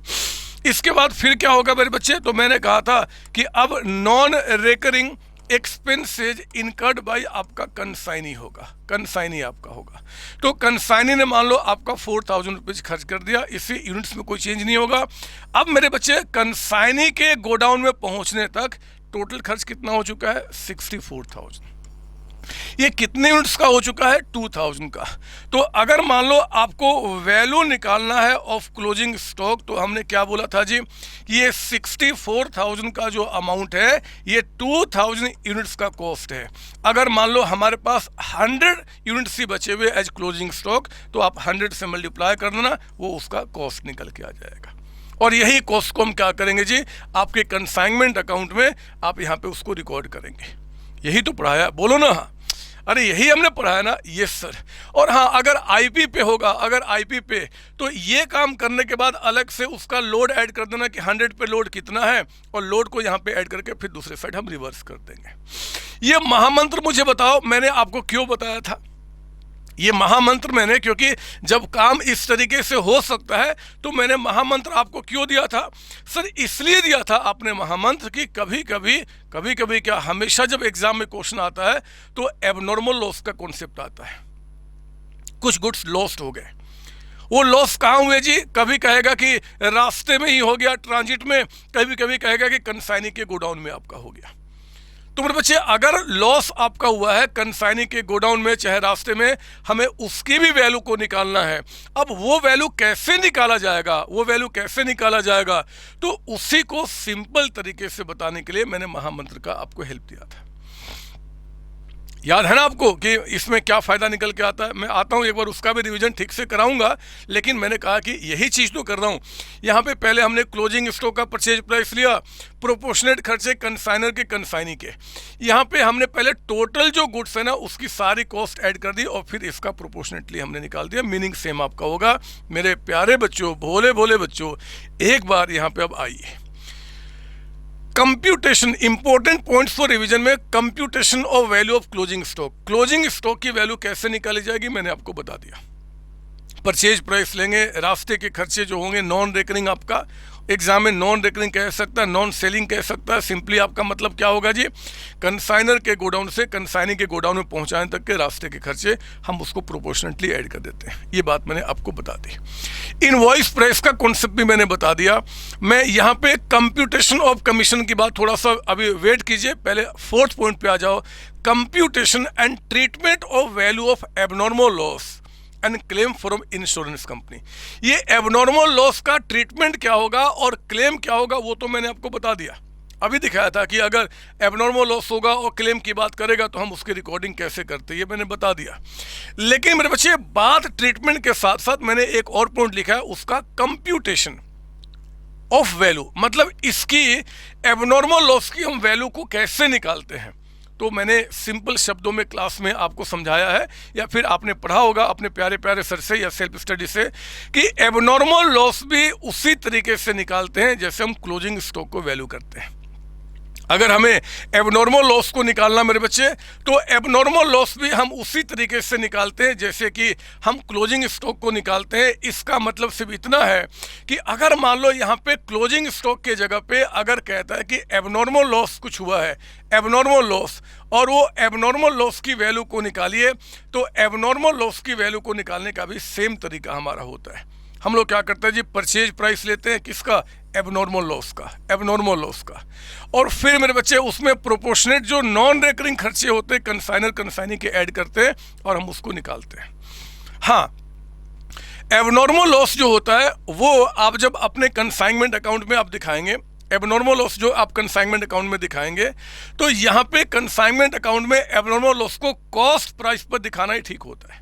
[SPEAKER 1] इसके बाद फिर क्या होगा मेरे बच्चे, तो मैंने कहा था कि अब non recurring expenses incurred bye आपका कंसाइनी होगा, कंसाइनी आपका होगा। तो कंसाइनी ने मान लो आपका 4,000 रुपीज़ खर्च कर दिया, इससे यूनिट्स में कोई चेंज नहीं होगा। अब मेरे बच्चे कंसाइनी के गोडाउन में पहुंचने तक टोटल खर्च कितना हो चुका है, 64,000। ये कितने यूनिट्स का हो चुका है, 2000 का। तो अगर मान लो आपको वैल्यू निकालना है ऑफ क्लोजिंग स्टॉक, तो हमने क्या बोला था जी, ये 64,000 का जो अमाउंट है ये 2000 यूनिट्स का कॉस्ट है। अगर मान लो हमारे पास 100 यूनिट्स ही बचे हुए एज क्लोजिंग स्टॉक, तो आप 100 से मल्टीप्लाई कर देना, वो उसका कॉस्ट निकल के आ जाएगा। और यही कॉस्ट को हम क्या करेंगे जी, आपके कंसाइनमेंट अकाउंट में आप यहाँ पे उसको रिकॉर्ड करेंगे। यही तो पढ़ाया, बोलो ना हाँ, अरे यही हमने पढ़ाया ना, यस सर। और हाँ, अगर आईपी पे होगा, अगर आईपी पे, तो ये काम करने के बाद अलग से उसका लोड ऐड कर देना कि 100 पे लोड कितना है, और लोड को यहाँ पे ऐड करके फिर दूसरे साइड हम रिवर्स कर देंगे। ये महामंत्र मुझे बताओ मैंने आपको क्यों बताया था? ये महामंत्र मैंने, क्योंकि जब काम इस तरीके से हो सकता है तो मैंने महामंत्र आपको क्यों दिया था सर? इसलिए दिया था आपने महामंत्र कि कभी कभी क्या, हमेशा जब एग्जाम में क्वेश्चन आता है तो एबनॉर्मल लॉस का कॉन्सेप्ट आता है। कुछ गुड्स लॉस्ट हो गए, वो लॉस कहाँ हुए जी? कभी कहेगा कि रास्ते में ही हो गया, ट्रांजिट में, कभी कहेगा कि कंसाइनी के गोडाउन में आपका हो गया। तो मेरे बच्चे, अगर लॉस आपका हुआ है कंसाइनी के गोडाउन में चाहे रास्ते में, हमें उसकी भी वैल्यू को निकालना है। अब वो वैल्यू कैसे निकाला जाएगा, वो वैल्यू कैसे निकाला जाएगा, तो उसी को सिंपल तरीके से बताने के लिए मैंने महामंत्र का आपको हेल्प दिया था। याद है ना आपको कि इसमें क्या फ़ायदा निकल के आता है? मैं आता हूँ, एक बार उसका भी रिवीजन ठीक से कराऊंगा, लेकिन मैंने कहा कि यही चीज़ तो कर रहा हूँ। यहाँ पे पहले हमने क्लोजिंग स्टॉक का परचेज प्राइस लिया, प्रोपोर्शनेट खर्चे कंसाइनर के कंसाइनी के। यहाँ पे हमने पहले टोटल जो गुड्स है ना उसकी सारी कॉस्ट ऐड कर दी और फिर इसका प्रोपोर्शनेटली हमने निकाल दिया। मीनिंग सेम आपका होगा। मेरे प्यारे बच्चों, भोले भोले बच्चों, एक बार यहाँ पे अब आइए, computation, important points for revision में, computation of value of closing stock. Closing stock की वैल्यू कैसे निकाली जाएगी मैंने आपको बता दिया। परचेज प्राइस लेंगे, रास्ते के खर्चे जो होंगे, नॉन रेकरिंग, आपका एग्जाम में नॉन रेकरिंग कह सकता है, नॉन सेलिंग कह सकता है। सिंपली आपका मतलब क्या होगा जी, कंसाइनर के गोडाउन से कंसाइनी के गोडाउन में पहुंचाने तक के रास्ते के खर्चे हम उसको प्रोपोर्शनेटली ऐड कर देते हैं। ये बात मैंने आपको बता दी। इनवॉइस प्राइस का कॉन्सेप्ट भी मैंने बता दिया। मैं यहाँ पे कंप्यूटेशन ऑफ कमीशन की बात थोड़ा सा अभी वेट कीजिए, पहले 4th पॉइंट पे आ जाओ। Computation and treatment of value of abnormal loss and claim from insurance company. ये एबनॉर्मल लॉस का ट्रीटमेंट क्या होगा और क्लेम क्या होगा वो तो मैंने आपको बता दिया। अभी दिखाया था कि अगर एबनॉर्मल लॉस होगा और क्लेम की बात करेगा तो हम उसकी रिकॉर्डिंग कैसे करते हैं, ये मैंने बता दिया। लेकिन मेरे बच्चे, बात ट्रीटमेंट के साथ साथ मैंने एक और पॉइंट लिखा है, उसका कंप्यूटेशन ऑफ वैल्यू, मतलब इसकी एबनॉर्मल लॉस की हम वैल्यू को कैसे निकालते हैं। तो मैंने सिंपल शब्दों में क्लास में आपको समझाया है, या फिर आपने पढ़ा होगा अपने प्यारे प्यारे सर से या सेल्फ स्टडी से, कि एबनॉर्मल लॉस भी उसी तरीके से निकालते हैं जैसे हम क्लोजिंग स्टॉक को वैल्यू करते हैं। अगर हमें एबनॉर्मल लॉस को निकालना मेरे बच्चे, तो एबनॉर्मल लॉस भी हम उसी तरीके से निकालते हैं जैसे कि हम क्लोजिंग स्टॉक को निकालते हैं। इसका मतलब सिर्फ इतना है कि अगर मान लो यहाँ पे क्लोजिंग स्टॉक के जगह पे अगर कहता है कि एबनॉर्मल लॉस कुछ हुआ है, एबनॉर्मल लॉस, और वो एबनॉर्मल लॉस की वैल्यू को निकालिए, तो एबनॉर्मल लॉस की वैल्यू को निकालने का भी सेम तरीका हमारा होता है। हम लोग क्या करते हैं जी, परचेज प्राइस लेते हैं, किसका? एबनॉर्मल लॉस का, एबनॉर्मल लॉस का, और फिर मेरे बच्चे उसमें प्रोपोर्शनेट जो नॉन रेकरिंग खर्चे होते हैं कंसाइनर कंसाइनी के ऐड करते हैं और हम उसको निकालते हैं। हाँ, एबनॉर्मल लॉस जो होता है वो आप जब अपने कंसाइनमेंट अकाउंट में आप दिखाएंगे, एबनॉर्मल लॉस जो आप कंसाइनमेंट अकाउंट में दिखाएंगे, तो यहाँ पे कंसाइनमेंट अकाउंट में एबनॉर्मल लॉस को कॉस्ट प्राइस पर दिखाना ही ठीक होता है,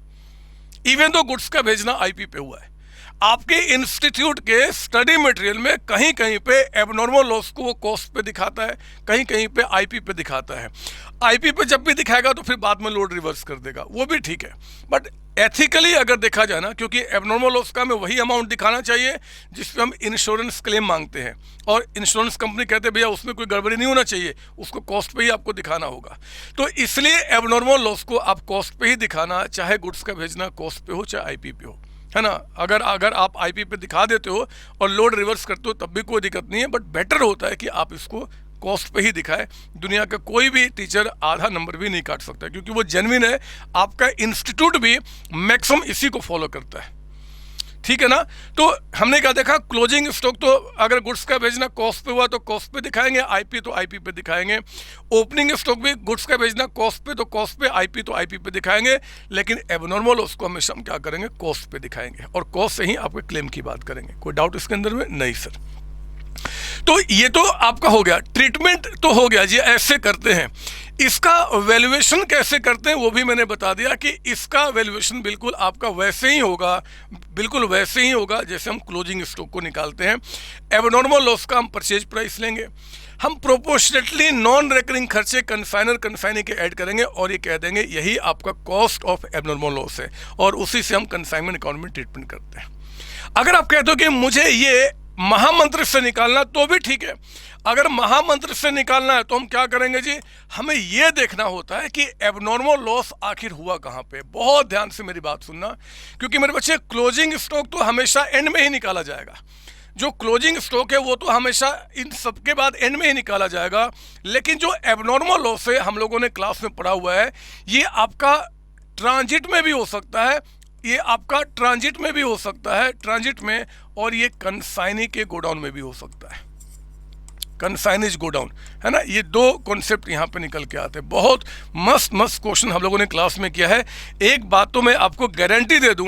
[SPEAKER 1] इवन तो गुड्स का भेजना आईपी पे हुआ है। आपके इंस्टीट्यूट के स्टडी मटेरियल में कहीं कहीं पे एबनॉर्मल लॉस को वो कॉस्ट पे दिखाता है, कहीं कहीं पे आईपी पे दिखाता है। आईपी पे जब भी दिखाएगा तो फिर बाद में लोड रिवर्स कर देगा, वो भी ठीक है। बट एथिकली अगर देखा जाए ना, क्योंकि एबनॉर्मल लॉस का हमें वही अमाउंट दिखाना चाहिए जिस पे हम इंश्योरेंस क्लेम मांगते हैं, और इंश्योरेंस कंपनी कहते हैं भैया उसमें कोई गड़बड़ी नहीं होना चाहिए, उसको कॉस्ट पे ही आपको दिखाना होगा। तो इसलिए एबनॉर्मल लॉस को आप कॉस्ट पे ही दिखाना, चाहे गुड्स का भेजना कॉस्ट पे हो चाहे आईपी पे हो, है ना। अगर आप आईपी पे दिखा देते हो और लोड रिवर्स करते हो तब भी कोई दिक्कत नहीं है, बट बेटर होता है कि आप इसको कॉस्ट पे ही दिखाए। दुनिया का कोई भी टीचर आधा नंबर भी नहीं काट सकता, क्योंकि वो जेन्युइन है। आपका इंस्टीट्यूट भी मैक्सिमम इसी को फॉलो करता है, ठीक है ना। तो हमने क्या देखा, क्लोजिंग स्टॉक तो अगर गुड्स का भेजना कॉस्ट पे हुआ तो कॉस्ट पे दिखाएंगे, आईपी तो आईपी पे दिखाएंगे। ओपनिंग स्टॉक भी गुड्स का भेजना कॉस्ट पे तो कॉस्ट पे, आईपी तो आईपी पे दिखाएंगे। लेकिन एबनॉर्मल उसको हमेशा हम क्या करेंगे, कॉस्ट पे दिखाएंगे, और कॉस्ट से ही आपके क्लेम की बात करेंगे। कोई डाउट इसके अंदर में? नहीं सर। तो ये तो आपका हो गया, ट्रीटमेंट तो हो गया जी, ऐसे करते हैं। इसका वैल्यूएशन कैसे करते हैं वो भी मैंने बता दिया कि इसका वैल्यूएशन बिल्कुल आपका वैसे ही होगा, बिल्कुल वैसे ही होगा जैसे हम क्लोजिंग स्टॉक को निकालते हैं। एबनॉर्मल लॉस का हम परचेज प्राइस लेंगे, हम प्रोपोर्शनेटली नॉन रिकरिंग खर्चे कन्फाइनर कन्फाइनी के ऐड करेंगे और ये कह देंगे यही आपका कॉस्ट ऑफ एबनॉर्मल लॉस है, और उसी से हम कन्साइनमेंट अकाउंट में ट्रीटमेंट करते हैं। अगर आप कहते हो कि मुझे ये महामंत्र से निकालना तो भी ठीक है। अगर महामंत्र से निकालना है तो हम क्या करेंगे जी, हमें यह देखना होता है कि एबनॉर्मल लॉस आखिर हुआ कहाँ पे। बहुत ध्यान से मेरी बात सुनना, क्योंकि मेरे बच्चे क्लोजिंग स्टॉक तो हमेशा एंड में ही निकाला जाएगा। जो क्लोजिंग स्टॉक है वो तो हमेशा इन सबके बाद एंड में ही निकाला जाएगा, लेकिन जो एबनॉर्मल लॉस है हम लोगों ने क्लास में पढ़ा हुआ है, ये आपका ट्रांजिट में भी हो सकता है, ये आपका ट्रांजिट में भी हो सकता है, ट्रांजिट में, और ये कंसाइनी के गोडाउन में भी हो सकता है, कंसाइनेज गोडाउन, है ना। ये दो कॉन्सेप्ट यहाँ पे निकल के आते हैं। बहुत मस्त मस्त क्वेश्चन हम लोगों ने क्लास में किया है। एक बात तो मैं आपको गारंटी दे दूं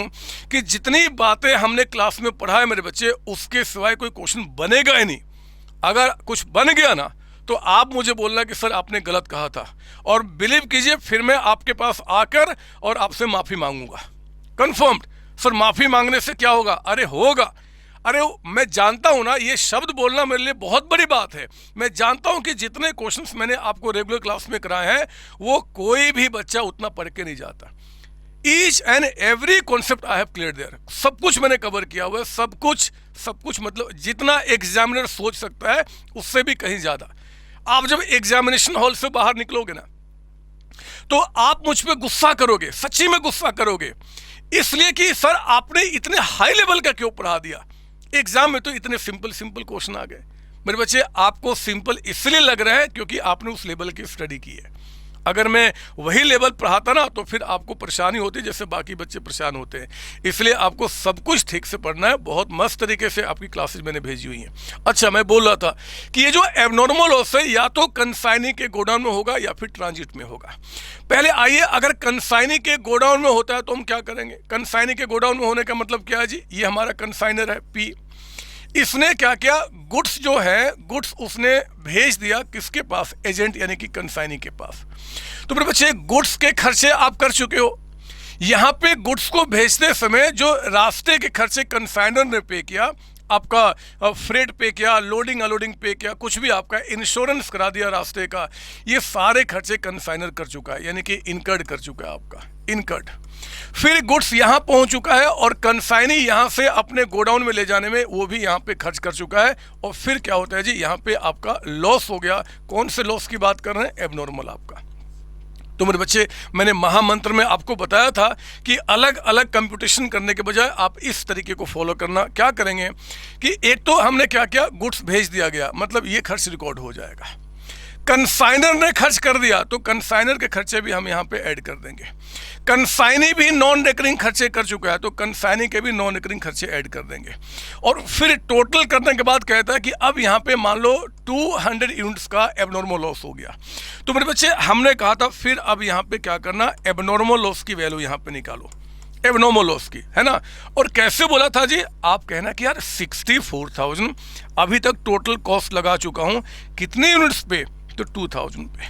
[SPEAKER 1] कि जितनी बातें हमने क्लास में पढ़ा है मेरे बच्चे, उसके सिवाय कोई क्वेश्चन बनेगा ही नहीं। अगर कुछ बन गया ना तो आप मुझे बोलना कि सर आपने गलत कहा था, और बिलीव कीजिए फिर मैं आपके पास आकर और आपसे माफ़ी मांगूंगा, कंफर्म्ड। सर माफ़ी मांगने से क्या होगा? अरे होगा, अरे मैं जानता हूं ना, ये शब्द बोलना मेरे लिए बहुत बड़ी बात है। मैं जानता हूं कि जितने क्वेश्चंस मैंने आपको रेगुलर क्लास में कराए हैं वो कोई भी बच्चा उतना पढ़ के नहीं जाता। Each and every concept I have clear there, सब कुछ मैंने कवर किया हुआ है, सब कुछ मतलब जितना एग्जामिनर सोच सकता है उससे भी कहीं ज़्यादा। आप जब एग्जामिनेशन हॉल से बाहर निकलोगे ना तो आप मुझ पर गुस्सा करोगे, सच्ची में गुस्सा करोगे, इसलिए कि सर आपने इतने हाई लेवल का क्यों पढ़ा दिया। एग्जाम में तो इतने सिंपल क्वेश्चन आ गए मेरे बच्चे। आपको सिंपल इसलिए लग रहा है क्योंकि आपने उस लेवल की स्टडी की है। अगर मैं वही लेवल पढ़ाता ना तो फिर आपको परेशानी होती जैसे बाकी बच्चे परेशान होते हैं। इसलिए आपको सब कुछ ठीक से पढ़ना है। बहुत मस्त तरीके से आपकी क्लासेज मैंने भेजी हुई हैं। अच्छा, मैं बोल रहा था कि ये जो एबनॉर्मल लॉस है या तो कंसाइनी के गोडाउन में होगा या फिर ट्रांजिट में होगा। पहले आइए, अगर कंसाइनी के गोडाउन में होता है तो हम क्या करेंगे? कंसाइनी के गोडाउन में होने का मतलब क्या है जी? ये हमारा कंसाइनर है पी, इसने क्या किया, गुड्स जो है गुड्स उसने भेज दिया किसके पास? एजेंट यानी कि कंसाइनी के पास। तो मेरे बच्चे गुड्स के खर्चे आप कर चुके हो। यहाँ पे गुड्स को भेजते समय जो रास्ते के खर्चे कंसाइनर ने पे किया, आपका फ्रेट पे किया, लोडिंग अनलोडिंग पे किया, कुछ भी आपका इंश्योरेंस करा दिया रास्ते का, ये सारे खर्चे कंसाइनर कर चुका है, यानी कि इनकर्ड कर चुका है आपका, इनकर्ड। फिर गुड्स यहाँ पहुँच चुका है और कंसाइनी यहाँ से अपने गोडाउन में ले जाने में वो भी यहाँ पे खर्च कर चुका है। और फिर क्या होता है जी, यहाँ पे आपका लॉस हो गया। कौन से लॉस की बात कर रहे हैं? एबनॉर्मल आपका। तो मेरे बच्चे, मैंने महामंत्र में आपको बताया था कि अलग अलग कंप्यूटेशन करने के बजाय आप इस तरीके को फॉलो करना। क्या करेंगे कि एक तो हमने क्या किया, गुड्स भेज दिया गया, मतलब ये खर्च रिकॉर्ड हो जाएगा। कंसाइनर ने खर्च कर दिया तो कंसाइनर के खर्चे भी हम यहाँ पे ऐड कर देंगे। कंसाइनी भी नॉन रिकरिंग खर्चे कर चुका है तो कंसाइनी के भी नॉन रिकरिंग खर्चे ऐड कर देंगे। और फिर टोटल करने के बाद कहता है कि अब यहाँ पे मान लो 200 यूनिट्स का एबनॉर्मल लॉस हो गया। तो मेरे बच्चे, हमने कहा था फिर अब यहाँ पे क्या करना, एबनॉर्मल लॉस की वैल्यू यहाँ पे निकालो, एबनॉर्मल लॉस की, है ना। और कैसे बोला था जी? आप कहना कि यार 64,000 अभी तक टोटल कॉस्ट लगा चुका हूँ, कितने यूनिट्स पे? तो 2000 पे।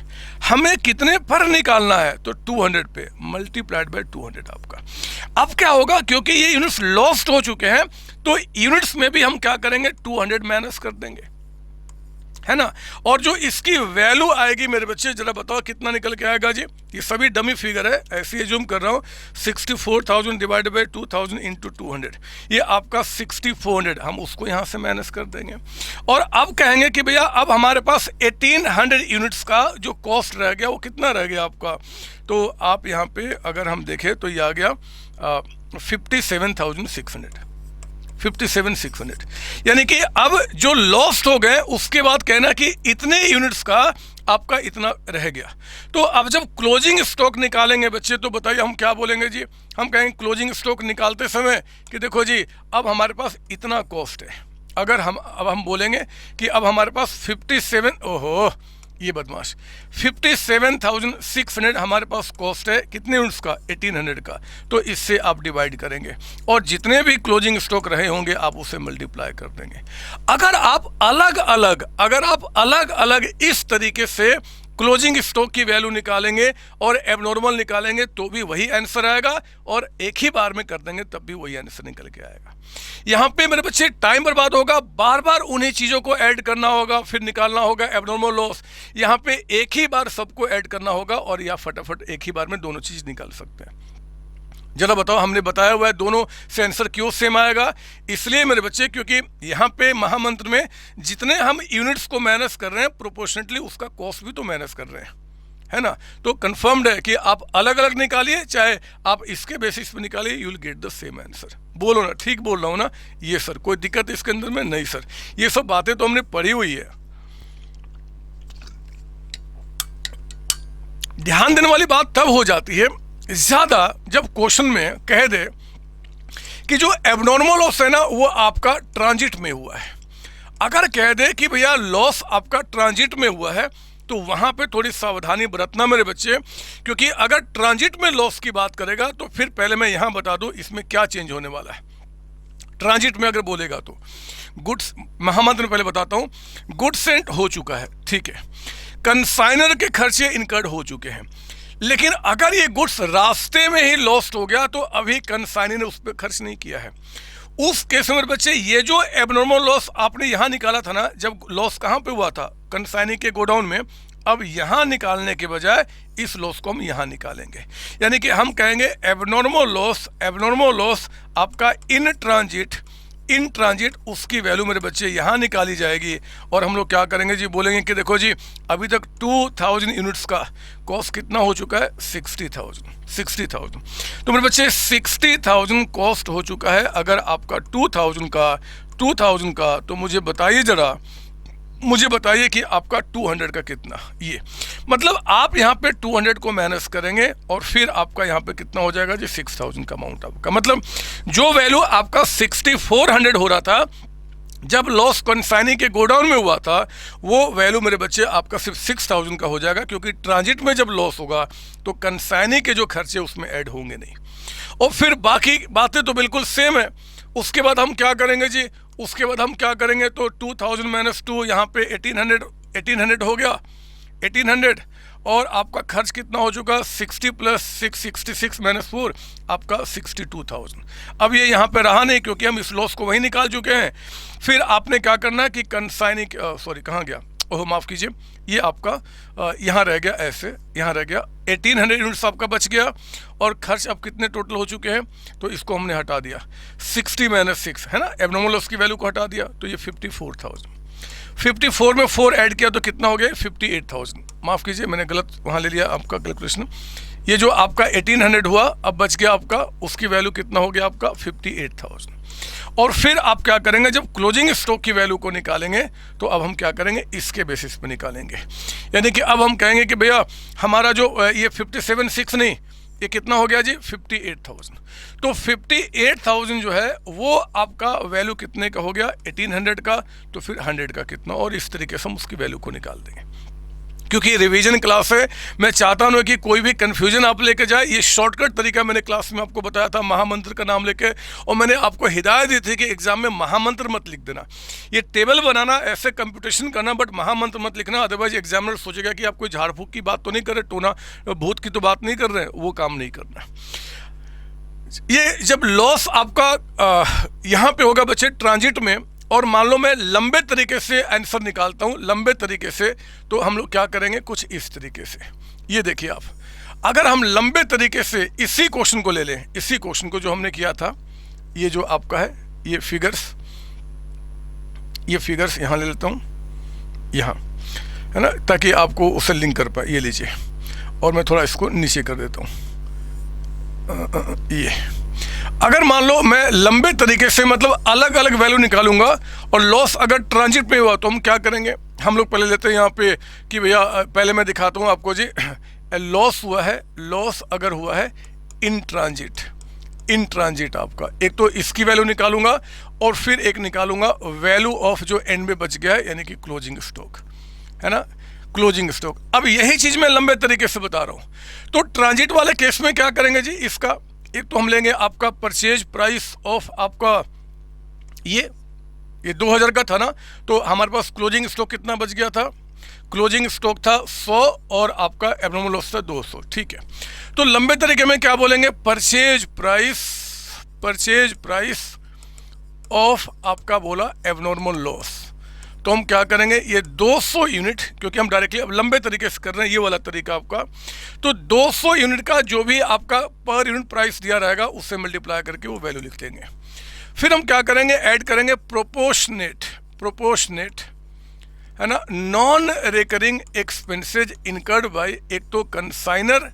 [SPEAKER 1] हमें कितने पर निकालना है? तो 200 पे, मल्टीप्लाइड बाय 200 आपका। अब क्या होगा, क्योंकि ये यूनिट्स लॉस्ट हो चुके हैं तो यूनिट्स में भी हम क्या करेंगे, 200 माइनस कर देंगे, है ना। और जो इसकी वैल्यू आएगी मेरे बच्चे, जरा बताओ कितना निकल के आएगा जी? ये सभी डमी फिगर है, ऐसे ही जूम कर रहा हूँ। 64,000 डिवाइडेड बाई 2000 इंटू 200, ये आपका 6400, हम उसको यहाँ से माइनस कर देंगे। और अब कहेंगे कि भैया अब हमारे पास 1800 यूनिट्स का जो कॉस्ट रह गया वो कितना रह गया आपका? तो आप यहाँ पे अगर हम देखें तो ये आ गया 57,600, 57,600। यानी कि अब जो लॉस्ट हो गए उसके बाद कहना कि इतने यूनिट्स का आपका इतना रह गया। तो अब जब क्लोजिंग स्टॉक निकालेंगे बच्चे तो बताइए हम क्या बोलेंगे जी? हम कहेंगे क्लोजिंग स्टॉक निकालते समय कि देखो जी अब हमारे पास इतना कॉस्ट है। अगर हम बोलेंगे कि अब हमारे पास 57, ओहो ये बदमाश, 57,600 हमारे पास कॉस्ट है, कितने यूनिट्स का? 1800 का। तो इससे आप डिवाइड करेंगे और जितने भी क्लोजिंग स्टॉक रहे होंगे आप उसे मल्टीप्लाई कर देंगे। अगर आप अलग अलग इस तरीके से क्लोजिंग स्टॉक की वैल्यू निकालेंगे और एबनॉर्मल निकालेंगे तो भी वही आंसर आएगा, और एक ही बार में कर देंगे तब भी वही आंसर निकल के आएगा। यहाँ पे मेरे बच्चे टाइम बर्बाद होगा, बार बार उन्हीं चीज़ों को ऐड करना होगा, फिर निकालना होगा एबनॉर्मल लॉस। यहाँ पे एक ही बार सबको ऐड करना होगा और या फटाफट एक ही बार में दोनों चीज़ निकाल सकते हैं। जरा बताओ, हमने बताया हुआ है दोनों से आंसर क्यों सेम आएगा? इसलिए मेरे बच्चे क्योंकि यहाँ पे महामंत्र में जितने हम यूनिट्स को माइनस कर रहे हैं प्रोपोर्शनेटली उसका कॉस्ट भी तो माइनस कर रहे हैं, है ना। तो कंफर्म्ड है कि आप अलग अलग निकालिए चाहे आप इसके बेसिस पे निकालिए, you will get the same answer. बोलो ना, ठीक बोल रहा हूँ ना? ये सर कोई दिक्कत इसके अंदर में नहीं सर, ये सब बातें तो हमने पढ़ी हुई है। ध्यान देने वाली बात तब हो जाती है ज्यादा जब क्वेश्चन में कह दे कि जो एबनॉर्मल लॉस है ना वो आपका ट्रांजिट में हुआ है। अगर कह दे कि भैया लॉस आपका ट्रांजिट में हुआ है तो वहां पे थोड़ी सावधानी बरतना मेरे बच्चे, क्योंकि अगर ट्रांजिट में लॉस की बात करेगा तो फिर पहले मैं यहां बता दूं इसमें क्या चेंज होने वाला है। ट्रांजिट में अगर बोलेगा तो गुड्स, महामंत्र में पहले बताता हूं, गुड्स सेंट हो चुका है, ठीक है, कंसाइनर के खर्चे इनकर्ड हो चुके हैं, लेकिन अगर ये गुड्स रास्ते में ही लॉस्ट हो गया तो अभी कंसाइनर ने उस पर खर्च नहीं किया है, उस केस में बच्चे ये जो एबनॉर्मल लॉस आपने यहां निकाला था ना, जब लॉस कहां पे हुआ था? कंसाइनी के गोडाउन में। अब यहां निकालने के बजाय इस लॉस को हम यहां निकालेंगे, यानी कि हम कहेंगे एबनॉर्मल लॉस आपका इन ट्रांजिट उसकी वैल्यू मेरे बच्चे यहाँ निकाली जाएगी। और हम लोग क्या करेंगे जी, बोलेंगे कि देखो जी अभी तक 2000 यूनिट्स का कॉस्ट कितना हो चुका है? 60,000। तो मेरे बच्चे 60,000 कॉस्ट हो चुका है। अगर आपका 2000 का तो मुझे बताइए कि आपका 200 का कितना? ये मतलब आप यहाँ पे 200 को माइनस करेंगे और फिर आपका यहाँ पे कितना हो जाएगा जी? 6000 का अमाउंट आपका, मतलब जो वैल्यू आपका 6400 हो रहा था जब लॉस कंसाइनी के गोडाउन में हुआ था, वो वैल्यू मेरे बच्चे आपका सिर्फ 6000 का हो जाएगा, क्योंकि ट्रांजिट में जब लॉस होगा तो कंसाइनी के जो खर्चे उसमें ऐड होंगे नहीं। और फिर बाकी बातें तो बिल्कुल सेम है। उसके बाद हम क्या करेंगे जी? उसके बाद हम क्या करेंगे? तो 2000 माइनस 2 यहाँ पे 1800 हो गया, 1800, और आपका खर्च कितना हो चुका? 60 प्लस 6 66 माइनस 4 आपका 62,000। अब ये यहाँ पे रहा नहीं क्योंकि हम इस लॉस को वहीं निकाल चुके हैं। फिर आपने क्या करना है कि कंसाइनी, सॉरी कहाँ गया, ओह माफ़ कीजिए, ये आपका यहाँ रह गया, ऐसे यहाँ रह गया, 1800 यूनिट्स आपका बच गया। और खर्च अब कितने टोटल हो चुके हैं? तो इसको हमने हटा दिया, 60 माइनस 6 है ना, एबनॉर्मल लॉस की वैल्यू को हटा दिया, तो ये 54,000। 54 में 4 ऐड किया तो कितना हो गया? 58,000। माफ़ कीजिए मैंने गलत वहाँ ले लिया आपका कैलकुलेशन। ये जो आपका 1800 हुआ अब बच गया आपका, उसकी वैल्यू कितना हो गया आपका? 58,000। और फिर आप क्या करेंगे? जब क्लोजिंग स्टॉक की वैल्यू को निकालेंगे तो अब हम क्या करेंगे? इसके बेसिस पे निकालेंगे, यानी कि अब हम कहेंगे कि भैया हमारा जो ये 57,600 नहीं, ये कितना हो गया जी? 58,000। तो 58,000 जो है वो आपका वैल्यू कितने का हो गया? 1800 का, तो फिर 100 का कितना, और इस तरीके से हम उसकी वैल्यू को निकाल देंगे। क्योंकि रिवीजन क्लास है, मैं चाहता हूँ कि कोई भी कन्फ्यूजन आप लेके जाए। ये शॉर्टकट तरीका मैंने क्लास में आपको बताया था महामंत्र का नाम लेके, और मैंने आपको हिदायत दी थी कि एग्जाम में महामंत्र मत लिख देना, ये टेबल बनाना, ऐसे कंप्यूटेशन करना, बट महामंत्र मत लिखना, अदरवाइज एग्जामिनर सोचेगा कि आप कोई झाड़ फूक की बात तो नहीं कर रहे, टोना भूत की तो बात नहीं कर रहे, वो काम नहीं करना। ये जब लॉस आपका यहाँ पे होगा बच्चे ट्रांजिट में, और मान लो मैं लंबे तरीके से आंसर निकालता हूँ, लंबे तरीके से, तो हम लोग क्या करेंगे? कुछ इस तरीके से। ये देखिए आप, अगर हम लंबे तरीके से इसी क्वेश्चन को ले लें, इसी क्वेश्चन को जो हमने किया था, ये जो आपका है, ये फिगर्स यहाँ ले लेता हूँ, यहाँ है ना, ताकि आपको उसे लिंक कर पाए। ये लीजिए, और मैं थोड़ा इसको नीचे कर देता हूँ। ये अगर मान लो मैं लंबे तरीके से मतलब अलग अलग वैल्यू निकालूंगा, और लॉस अगर ट्रांजिट पे हुआ तो हम क्या करेंगे? हम लोग पहले लेते हैं यहाँ पे कि भैया पहले मैं दिखाता हूँ आपको जी, लॉस हुआ है, लॉस अगर हुआ है इन ट्रांजिट आपका, एक तो इसकी वैल्यू निकालूंगा और फिर एक निकालूंगा वैल्यू ऑफ जो एंड में बच गया है, यानी कि क्लोजिंग स्टॉक, है ना, क्लोजिंग स्टॉक। अब यही चीज़ मैं लंबे तरीके से बता रहा हूँ। तो ट्रांजिट वाले केस में क्या करेंगे जी? इसका एक तो हम लेंगे आपका परचेज प्राइस ऑफ आपका ये 2000 का था ना, तो हमारे पास क्लोजिंग स्टॉक कितना बच गया था? क्लोजिंग स्टॉक था 100 और आपका एब्नॉर्मल लॉस था 200, ठीक है। तो लंबे तरीके में क्या बोलेंगे, परचेज प्राइस ऑफ आपका बोला एब्नॉर्मल लॉस। तो हम क्या करेंगे, ये 200 यूनिट, क्योंकि हम डायरेक्टली अब लंबे तरीके से कर रहे हैं, ये वाला तरीका आपका, तो 200 यूनिट का जो भी आपका पर यूनिट प्राइस दिया रहेगा उससे मल्टीप्लाई करके वो वैल्यू लिख देंगे। फिर हम क्या करेंगे, ऐड करेंगे प्रोपोर्शनेट है ना, non recurring expenses incurred bye, एक तो कंसाइनर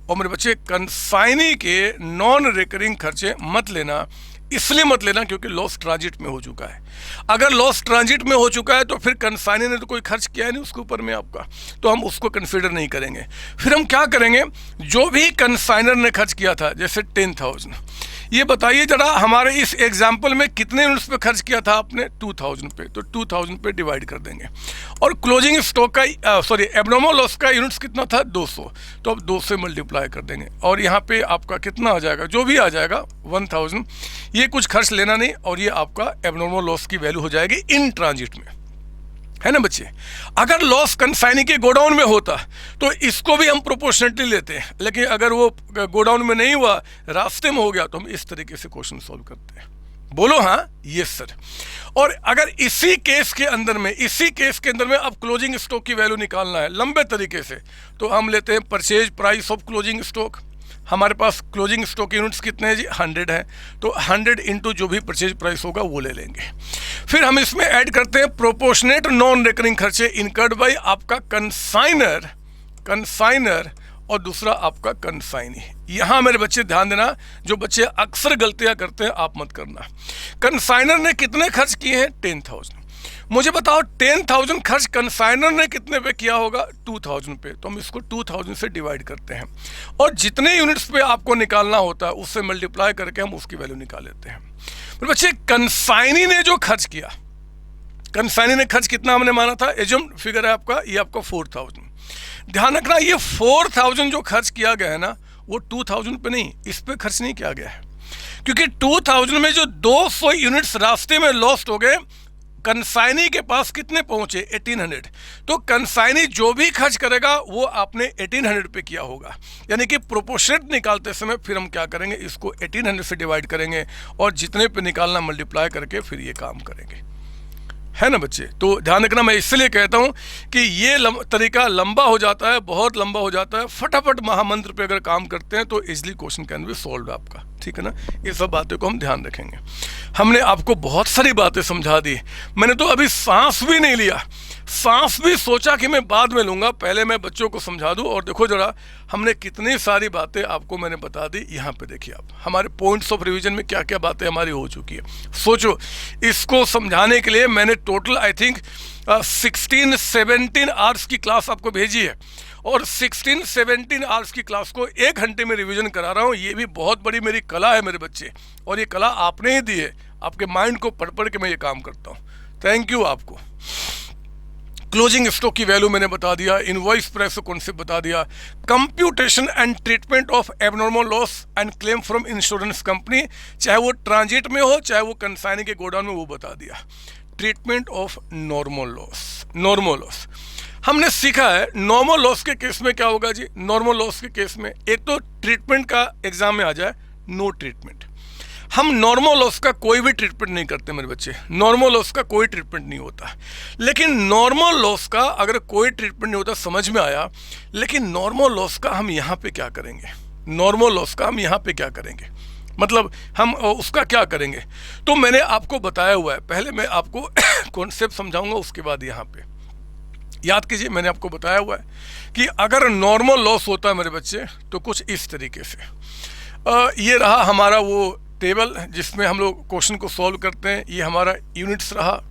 [SPEAKER 1] और मेरे बच्चे कंसाइनी के नॉन रिकरिंग खर्चे मत लेना, इसलिए मत लेना क्योंकि लॉस ट्रांजिट में हो चुका है। अगर लॉस ट्रांजिट में हो चुका है तो फिर कंसाइनर ने तो कोई खर्च किया है नहीं उसके ऊपर में आपका, तो हम उसको कंसीडर नहीं करेंगे। फिर हम क्या करेंगे, जो भी कंसाइनर ने खर्च किया था, जैसे 10,000, ये बताइए जरा हमारे इस एग्जाम्पल में कितने यूनिट्स पे खर्च किया था आपने, 2000 पे, तो 2000 पे डिवाइड कर देंगे। और क्लोजिंग स्टॉक का एब्नॉर्मल लॉस का यूनिट्स कितना था, 200, तो अब 2 से मल्टीप्लाई कर देंगे और यहाँ पे आपका कितना आ जाएगा, जो भी आ जाएगा 1000, ये कुछ खर्च लेना नहीं और ये आपका एब्नॉर्मल लॉस की वैल्यू हो जाएगी इन ट्रांजिट में, है ना बच्चे। अगर लॉस कंसाइनी के गोडाउन में होता तो इसको भी हम प्रोपोर्शनेटली लेते हैं, लेकिन अगर वो गोडाउन में नहीं हुआ, रास्ते में हो गया, तो हम इस तरीके से क्वेश्चन सॉल्व करते हैं। बोलो हाँ, यस सर। और अगर इसी केस के अंदर में अब क्लोजिंग स्टॉक की वैल्यू निकालना है लंबे तरीके से, तो हम लेते हैं purchase price of closing stock. हमारे पास क्लोजिंग स्टॉक यूनिट्स कितने हैं जी, 100 है, तो 100 इंटू जो भी परचेज प्राइस होगा वो ले लेंगे। फिर हम इसमें ऐड करते हैं प्रोपोर्शनेट नॉन रिकरिंग खर्चे इनकर्ड बाय आपका कंसाइनर और दूसरा आपका कंसाइनी। यहाँ मेरे बच्चे ध्यान देना, जो बच्चे अक्सर गलतियाँ करते हैं आप मत करना। कंसाइनर ने कितने खर्च किए हैं, 10,000। मुझे बताओ 10,000 खर्च कंसाइनर ने कितने पे किया होगा, 2000 पे, तो हम इसको 2000 से डिवाइड करते हैं और जितने यूनिट्स पे आपको निकालना होता है उससे मल्टीप्लाई करके हम उसकी वैल्यू निकाल लेते हैं। तो बच्चे कंसाइनी ने जो खर्च किया, कंसाइनी ने खर्च कितना हमने माना था, एजम फिगर है आपका, ये आपका 4000। ध्यान रखना, ये 4000 जो खर्च किया गया है ना, वो 2000 पे नहीं, इस पे खर्च नहीं किया गया है, क्योंकि 2000 में जो 200 यूनिट्स रास्ते में लॉस्ट हो गए, कंसाइनी के पास कितने पहुंचे, 1800, तो कंसाइनी जो भी खर्च करेगा वो आपने 1800 पे किया होगा। यानी कि प्रोपोर्शनेट निकालते समय फिर हम क्या करेंगे, इसको 1800 से डिवाइड करेंगे और जितने पे निकालना मल्टीप्लाई करके फिर ये काम करेंगे, है ना बच्चे। तो ध्यान रखना, मैं इसलिए कहता हूँ कि ये तरीका लंबा हो जाता है, बहुत लंबा हो जाता है। फटाफट महामंत्र पे अगर काम करते हैं तो easily question can be solve आपका, ठीक है ना। ये सब बातें को हम ध्यान रखेंगे। हमने आपको बहुत सारी बातें समझा दी, मैंने तो अभी सांस भी नहीं लिया, सांस भी सोचा कि मैं बाद में लूँगा, पहले मैं बच्चों को समझा दूँ। और देखो जरा हमने कितनी सारी बातें आपको मैंने बता दी। यहाँ पे देखिए आप, हमारे पॉइंट्स ऑफ रिवीजन में क्या क्या बातें हमारी हो चुकी है। सोचो, इसको समझाने के लिए मैंने टोटल आई थिंक 16-17 आवर्स की क्लास आपको भेजी है और 16-17 आवर्स की क्लास को 1 घंटे में रिवीजन करा रहा हूँ। ये भी बहुत बड़ी मेरी कला है मेरे बच्चे, और ये कला आपने ही दी है, आपके माइंड को पढ़ पढ़ के मैं ये काम करता हूँ। थैंक यू आपको। क्लोजिंग स्टॉक की वैल्यू मैंने बता दिया, इनवॉइस प्राइस का कॉन्सेप्ट बता दिया, computation and treatment of abnormal loss and claim from insurance company, चाहे वो ट्रांजिट में हो चाहे वो कंसाइनी के गोडाउन में, वो बता दिया। ट्रीटमेंट ऑफ नॉर्मल लॉस हमने सीखा है। नॉर्मल लॉस के केस में क्या होगा जी, नॉर्मल लॉस के केस में एक तो ट्रीटमेंट का एग्जाम में आ जाए, नो ट्रीटमेंट। हम नॉर्मल लॉस का कोई भी ट्रीटमेंट नहीं करते मेरे बच्चे, नॉर्मल लॉस का कोई ट्रीटमेंट नहीं होता। लेकिन नॉर्मल लॉस का अगर कोई ट्रीटमेंट नहीं होता, समझ में आया। लेकिन नॉर्मल लॉस का हम यहाँ पे क्या करेंगे, नॉर्मल लॉस का हम यहाँ पे क्या करेंगे, मतलब हम उसका क्या करेंगे। तो मैंने आपको बताया हुआ है, पहले मैं आपको कॉन्सेप्ट समझाऊंगा, उसके बाद यहाँ पे याद कीजिए। मैंने आपको बताया हुआ है कि अगर नॉर्मल लॉस होता है मेरे बच्चे तो कुछ इस तरीके से, ये रहा हमारा वो टेबल जिसमें हम लोग क्वेश्चन को सॉल्व करते हैं। ये हमारा यूनिट्स रहा,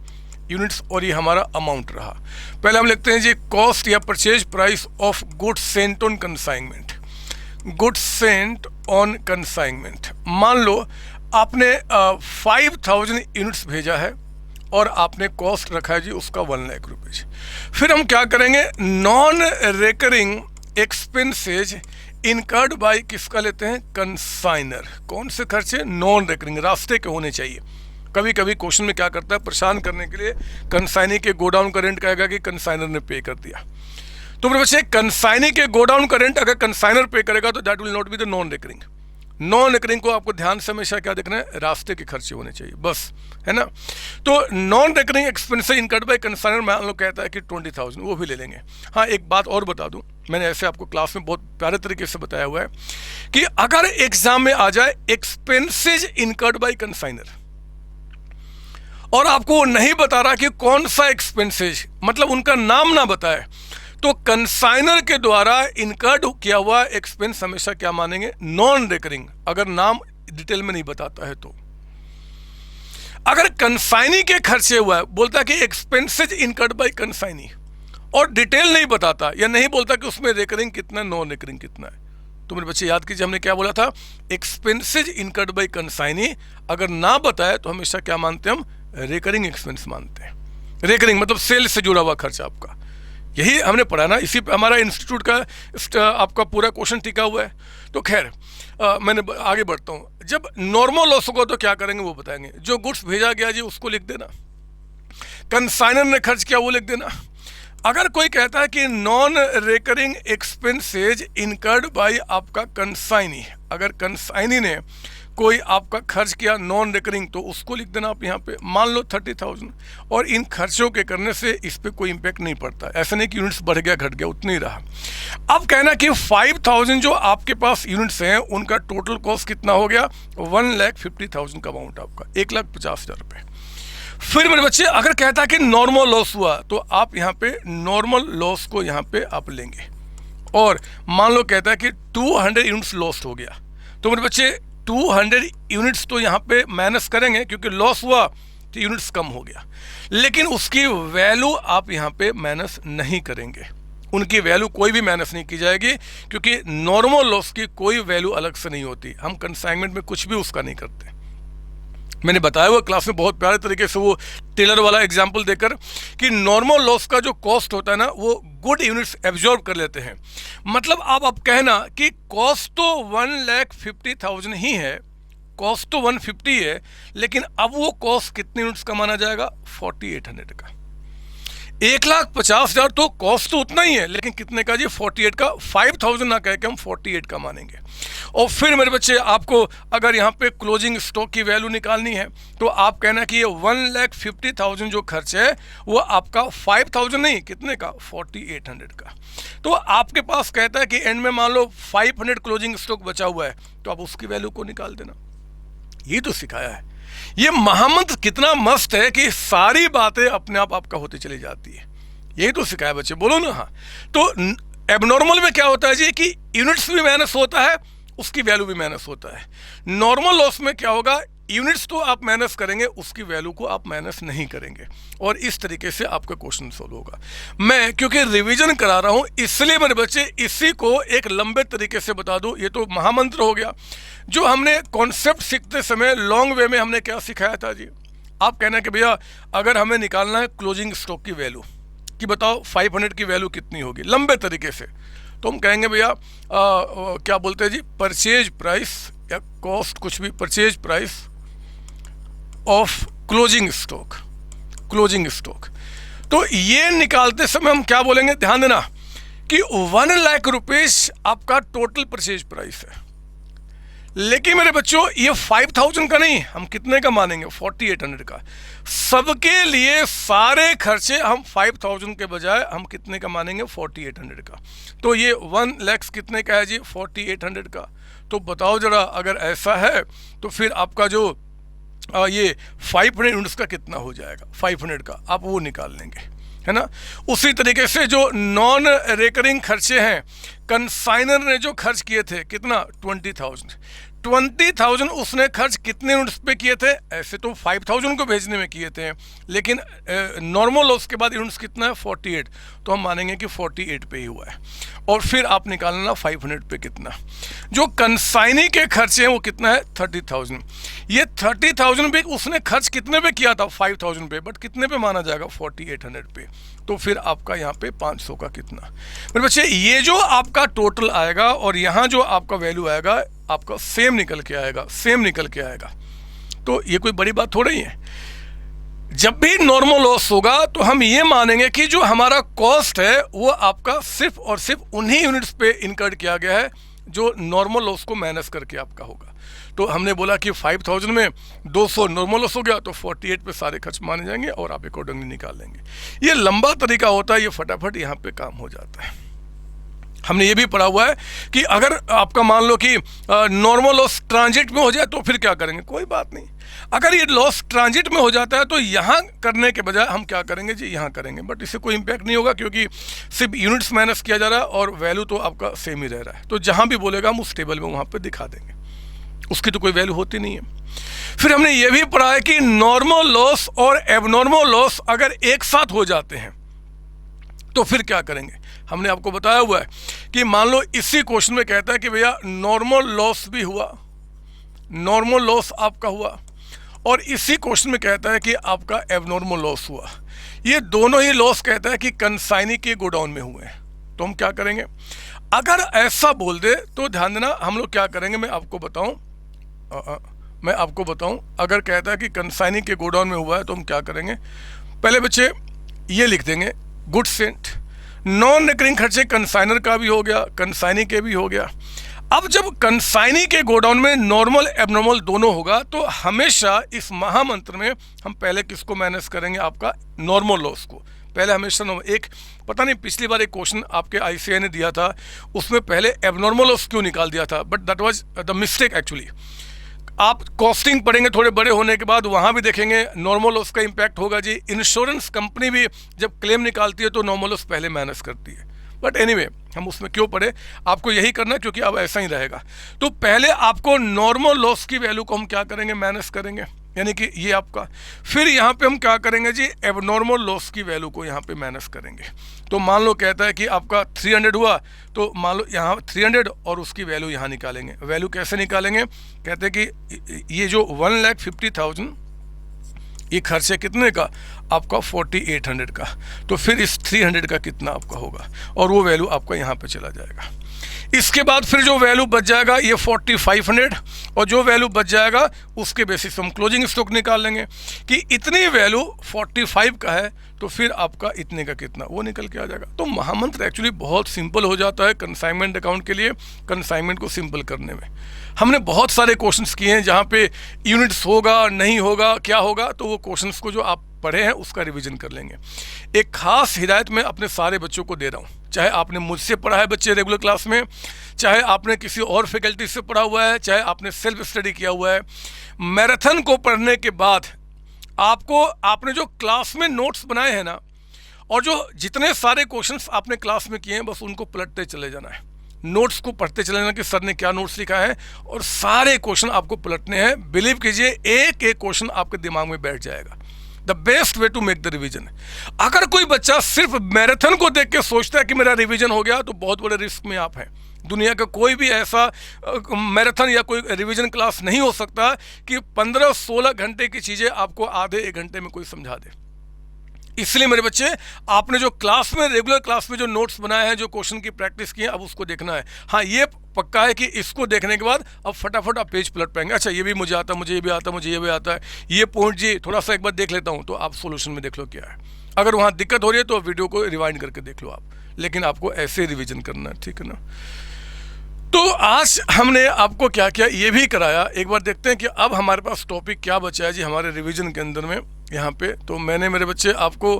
[SPEAKER 1] यूनिट्स, और ये हमारा अमाउंट रहा। पहले हम लिखते हैं जी कॉस्ट या purchase price of goods sent on consignment. Goods sent on consignment, मान लो आपने 5000 यूनिट्स भेजा है और आपने कॉस्ट रखा है जी उसका 1 लाख रुपये। फिर हम क्या करेंगे, non recurring expenses incurred bye, किसका लेते हैं, कंसाइनर। कौन से खर्चे, नॉन रिकरिंग, रास्ते के होने चाहिए, कभी कभी क्वेश्चन में क्या करता है, परेशान करने के लिए कंसाइनी के गोडाउन का रेंट कहेगा कि कंसाइनर ने पे कर दिया। तो मेरे बच्चे कंसाइनी के गोडाउन का रेंट अगर कंसाइनर पे करेगा तो that will not be the non recurring. Non recurring को आपको ध्यान से हमेशा क्या देखना है, रास्ते के खर्चे होने चाहिए बस, है ना। तो non recurring expenses incurred by consignor मान लो कहता है कि 20,000, वो भी ले लेंगे। हाँ, एक बात और बता दूं, मैंने ऐसे आपको क्लास में बहुत प्यारे तरीके से बताया हुआ है कि अगर एग्जाम में आ जाए एक्सपेंसेस इनकर्ड बाय कंसाइनर और आपको वो नहीं बता रहा कि कौन सा एक्सपेंसेस, मतलब उनका नाम ना बताए, तो कंसाइनर के द्वारा इनकर्ड किया हुआ एक्सपेंस हमेशा क्या मानेंगे, नॉन रिकरिंग, अगर नाम डिटेल में नहीं बताता है तो। अगर कंसाइनी के खर्चे हुआ है, बोलता है कि एक्सपेंसेस इनकर्ड बाय कंसाइनी, और डिटेल नहीं बताता या नहीं बोलता कि उसमें रिकरिंग कितना, नॉन रिकरिंग कितना है, तो मेरे बच्चे याद कीजिए हमने क्या बोला था, एक्सपेंसेस इनकर्ड बाय कंसाइनी अगर ना बताए तो हमेशा क्या मानते हैं हम, रिकरिंग एक्सपेंस मानते हैं। रिकरिंग मतलब सेल से जुड़ा हुआ खर्चा आपका, यही हमने पढ़ा ना, इसी पे हमारा इंस्टीट्यूट का आपका पूरा क्वेश्चन टिका हुआ है। तो खैर मैंने आगे बढ़ता हूँ। जब नॉर्मल लॉस होगा तो क्या करेंगे वो बताएंगे। जो गुड्स भेजा गया जी उसको लिख देना, कंसाइनर ने खर्च किया वो लिख देना। अगर कोई कहता है कि non recurring expenses incurred bye आपका कंसाइनी, अगर कंसाइनी ने कोई आपका खर्च किया नॉन रिकरिंग तो उसको लिख देना आप यहाँ पे, मान लो 30,000, और इन खर्चों के करने से इस पे कोई इम्पैक्ट नहीं पड़ता, ऐसा नहीं कि यूनिट्स बढ़ गया घट गया, उतना ही रहा। अब कहना कि 5,000 जो आपके पास यूनिट्स हैं उनका टोटल कॉस्ट कितना हो गया, 1,50,000 का अमाउंट आपका, 1,50,000 रुपये। फिर मेरे बच्चे अगर कहता है कि नॉर्मल लॉस हुआ तो आप यहाँ पे नॉर्मल लॉस को यहाँ पे आप लेंगे, और मान लो कहता है कि 200 यूनिट्स लॉस्ट हो गया, तो मेरे बच्चे 200 यूनिट्स तो यहाँ पे माइनस करेंगे क्योंकि लॉस हुआ तो यूनिट्स कम हो गया, लेकिन उसकी वैल्यू आप यहाँ पे माइनस नहीं करेंगे, उनकी वैल्यू कोई भी माइनस नहीं की जाएगी, क्योंकि नॉर्मल लॉस की कोई वैल्यू अलग से नहीं होती। हम कंसाइनमेंट में कुछ भी उसका नहीं करते। मैंने बताया हुआ क्लास में बहुत प्यारे तरीके से वो टेलर वाला एग्जाम्पल देकर कि नॉर्मल लॉस का जो कॉस्ट होता है ना वो गुड यूनिट्स एब्जॉर्ब कर लेते हैं। मतलब आप अब कहना कि कॉस्ट तो 1,50,000 ही है, कॉस्ट तो 150 है, लेकिन अब वो कॉस्ट कितने यूनिट्स का माना जाएगा, 4800 का। 1,50,000 तो कॉस्ट तो उतना ही है, लेकिन कितने का जी, 48 का। 5,000 ना कह के हम 48 का मानेंगे। और फिर मेरे बच्चे आपको अगर यहाँ पे क्लोजिंग स्टॉक की वैल्यू निकालनी है तो आप कहना कि ये 1,50,000 जो खर्च है वो आपका 5,000 नहीं, कितने का, 4,800 का। तो आपके पास कहता है कि एंड में मान लो 500 क्लोजिंग स्टॉक बचा हुआ है, तो आप उसकी वैल्यू को निकाल देना। ये तो सिखाया है। ये महामंत्र कितना मस्त है कि सारी बातें अपने आप आपका होती चली जाती है। यही तो सिखाया बच्चे, बोलो ना। हाँ, तो एबनॉर्मल में क्या होता है जी कि यूनिट्स भी माइनस होता है, उसकी वैल्यू भी माइनस होता है। नॉर्मल लॉस में क्या होगा, यूनिट्स तो आप माइनस करेंगे, उसकी वैल्यू को आप माइनस नहीं करेंगे, और इस तरीके से आपका क्वेश्चन सोल्व होगा। मैं क्योंकि रिवीजन करा रहा हूं इसलिए मेरे बच्चे इसी को एक लंबे तरीके से बता दूं। ये तो महामंत्र हो गया जो हमने कॉन्सेप्ट सीखते समय लॉन्ग वे में हमने क्या सिखाया था जी। आप कहना कि भैया अगर हमें निकालना है क्लोजिंग स्टॉक की वैल्यू कि बताओ 500 की वैल्यू कितनी होगी, लंबे तरीके से, तो हम कहेंगे भैया क्या बोलते हैं जी, परचेज प्राइस या कॉस्ट कुछ भी, purchase price of closing stock, closing stock. तो ये निकालते समय हम क्या बोलेंगे, ध्यान देना कि 1 लाख रुपीस आपका टोटल परचेज प्राइस है, लेकिन मेरे बच्चों ये 5,000 का नहीं, हम कितने का मानेंगे, 4,800 का। सबके लिए सारे खर्चे हम 5,000 के बजाय हम कितने का मानेंगे, 4,800 का। तो ये 1 लाख कितने का है जी, 4,800 का। तो बताओ जरा, अगर ऐसा है तो फिर आपका जो ये 500 यूनिट्स का कितना हो जाएगा, 500 का आप वो निकाल लेंगे, है ना। उसी तरीके से जो नॉन रिकरिंग खर्चे हैं, कंसाइनर ने जो खर्च किए थे कितना, 20,000 उसने खर्च कितने यूनिट्स पे किए थे, ऐसे तो 5,000 को भेजने में किए थे, लेकिन नॉर्मल लॉस के बाद यूनिट्स कितना है, 48, तो हम मानेंगे कि 48 पे ही हुआ है। और फिर आप निकालना 500 पे कितना। जो कंसाइनी के खर्चे हैं वो कितना है, 30,000। ये 30,000 भी उसने खर्च कितने पे किया था, 5,000 पे, बट कितने पे माना जाएगा, 4,800 पे। तो फिर आपका यहाँ पे 500 का कितना। मेरे बच्चे ये जो आपका टोटल आएगा और यहाँ जो आपका वैल्यू आएगा आपका सेम निकल के आएगा, सेम निकल के आएगा। तो ये कोई बड़ी बात थोड़ी है। जब भी नॉर्मल लॉस होगा तो हम ये मानेंगे कि जो हमारा कॉस्ट है वो आपका सिर्फ और सिर्फ उन्हीं यूनिट्स पे इनकर्ड किया गया है जो नॉर्मल लॉस को माइनस करके आपका होगा। तो हमने बोला कि 5000 में 200 नॉर्मल लॉस हो गया तो 48 पे सारे खर्च माने जाएंगे और आप अकॉर्डिंगली निकाल लेंगे। ये लंबा तरीका होता है, ये फटाफट यहाँ पे काम हो जाता है। हमने ये भी पढ़ा हुआ है कि अगर आपका मान लो कि नॉर्मल लॉस ट्रांजिट में हो जाए तो फिर क्या करेंगे, कोई बात नहीं। अगर ये लॉस ट्रांजिट में हो जाता है तो यहाँ करने के बजाय हम क्या करेंगे जी, यहाँ करेंगे, बट इससे कोई इम्पैक्ट नहीं होगा क्योंकि सिर्फ यूनिट्स माइनस किया जा रहा है और वैल्यू तो आपका सेम ही रह रहा है। तो जहाँ भी बोलेगा हम उस टेबल में वहाँ पे दिखा देंगे, उसकी तो कोई वैल्यू होती नहीं है। फिर हमने ये भी पढ़ा है कि नॉर्मल लॉस और एबनॉर्मल लॉस अगर एक साथ हो जाते हैं तो फिर क्या करेंगे। हमने आपको बताया हुआ है कि मान लो इसी क्वेश्चन में कहता है कि भैया नॉर्मल लॉस भी हुआ, नॉर्मल लॉस आपका हुआ, और इसी क्वेश्चन में कहता है कि आपका एबनॉर्मल लॉस हुआ। ये दोनों ही लॉस कहता है कि कंसाइनी के गोडाउन में हुए हैं। तो हम क्या करेंगे, अगर ऐसा बोल दे तो ध्यान देना हम लोग क्या करेंगे, मैं आपको बताऊं अगर कहता है कि कंसाइनी के गोडाउन में हुआ है तो हम क्या करेंगे। पहले बच्चे ये लिख देंगे गुड सेंट, नॉन रिकरिंग खर्चे कंसाइनर का भी हो गया, कंसाइनी के भी हो गया। अब जब कंसाइनी के गोडाउन में नॉर्मल एबनॉर्मल दोनों होगा तो हमेशा इस महामंत्र में हम पहले किसको माइनस करेंगे, आपका नॉर्मल लॉस को। पहले हमेशा एक पता नहीं पिछली बार एक क्वेश्चन आपके आईसीआई ने दिया था, उसमें पहले एबनॉर्मल लॉस क्यों निकाल दिया था, but that was the mistake actually. आप कॉस्टिंग पढ़ेंगे थोड़े बड़े होने के बाद, वहाँ भी देखेंगे नॉर्मल लॉस का इम्पैक्ट होगा जी। इंश्योरेंस कंपनी भी जब क्लेम निकालती है तो नॉर्मल लॉस पहले माइनस करती है, बट एनीवे हम उसमें क्यों पढ़े, आपको यही करना है क्योंकि अब ऐसा ही रहेगा। तो पहले आपको नॉर्मल लॉस की वैल्यू को हम क्या करेंगे, माइनस करेंगे, यानी कि ये आपका। फिर यहाँ पे हम क्या करेंगे जी, एबनॉर्मल लॉस की वैल्यू को यहाँ पे माइनस करेंगे। तो मान लो कहता है कि आपका 300 हुआ तो मान लो यहाँ 300 और उसकी वैल्यू यहाँ निकालेंगे। वैल्यू कैसे निकालेंगे, कहते हैं कि ये जो 1,50,000 ये खर्च है कितने का, आपका 4800 का, तो फिर इस 300 का कितना आपका होगा और वो वैल्यू आपका यहाँ पे चला जाएगा। इसके बाद फिर जो वैल्यू बच जाएगा ये 4500 और जो वैल्यू बच जाएगा उसके बेसिस हम क्लोजिंग स्टॉक निकाल लेंगे कि इतनी वैल्यू 45 का है तो फिर आपका इतने का कितना वो निकल के आ जाएगा। तो महामंत्र एक्चुअली बहुत सिंपल हो जाता है कंसाइनमेंट अकाउंट के लिए। कंसाइनमेंट को सिंपल करने में हमने बहुत सारे क्वेश्चंस किए हैं जहाँ पे यूनिट्स होगा नहीं होगा क्या होगा, तो वो क्वेश्चंस को जो आप पढ़े हैं उसका रिवीजन कर लेंगे। एक खास हिदायत मैं अपने सारे बच्चों को दे रहा हूँ, चाहे आपने मुझसे पढ़ा है बच्चे रेगुलर क्लास में, चाहे आपने किसी और फैकल्टी से पढ़ा हुआ है, चाहे आपने सेल्फ स्टडी किया हुआ है। मैराथन को पढ़ने के बाद आपने जो क्लास में नोट्स बनाए हैं ना, और जो जितने सारे क्वेश्चंस आपने क्लास में किए हैं बस उनको पलटते चले जाना है। नोट्स को पढ़ते चले जाना कि सर ने क्या नोट्स लिखा है, और सारे क्वेश्चन आपको पलटने हैं। बिलीव कीजिए एक एक क्वेश्चन आपके दिमाग में बैठ जाएगा। The best way to make the revision. अगर कोई बच्चा सिर्फ मैराथन को देख के सोचता है कि मेरा रिवीजन हो गया तो बहुत बड़े रिस्क में आप हैं। दुनिया का कोई भी ऐसा मैराथन या कोई रिवीजन क्लास नहीं हो सकता कि 15-16 घंटे की चीज़ें आपको आधे एक घंटे में कोई समझा दे। इसलिए मेरे बच्चे आपने जो क्लास में रेगुलर क्लास में जो नोट्स बनाए हैं, जो क्वेश्चन की प्रैक्टिस की है, अब उसको देखना है। हाँ, ये पक्का है कि इसको देखने के बाद अब फटाफट आप पेज पलट पाएंगे। अच्छा ये भी मुझे आता, मुझे ये भी आता, मुझे ये भी आता है, ये पॉइंट जी थोड़ा सा एक बार देख लेता हूँ, तो आप सोल्यूशन में देख लो क्या है। अगर वहाँ दिक्कत हो रही है तो वीडियो को रिवाइंड करके देख लो आप, लेकिन आपको ऐसे रिविजन करना है, ठीक है ना। तो आज हमने आपको क्या क्या ये भी कराया। एक बार देखते हैं कि अब हमारे पास टॉपिक क्या बचा है जी हमारे रिवीजन के अंदर में यहाँ पे। तो मैंने मेरे बच्चे आपको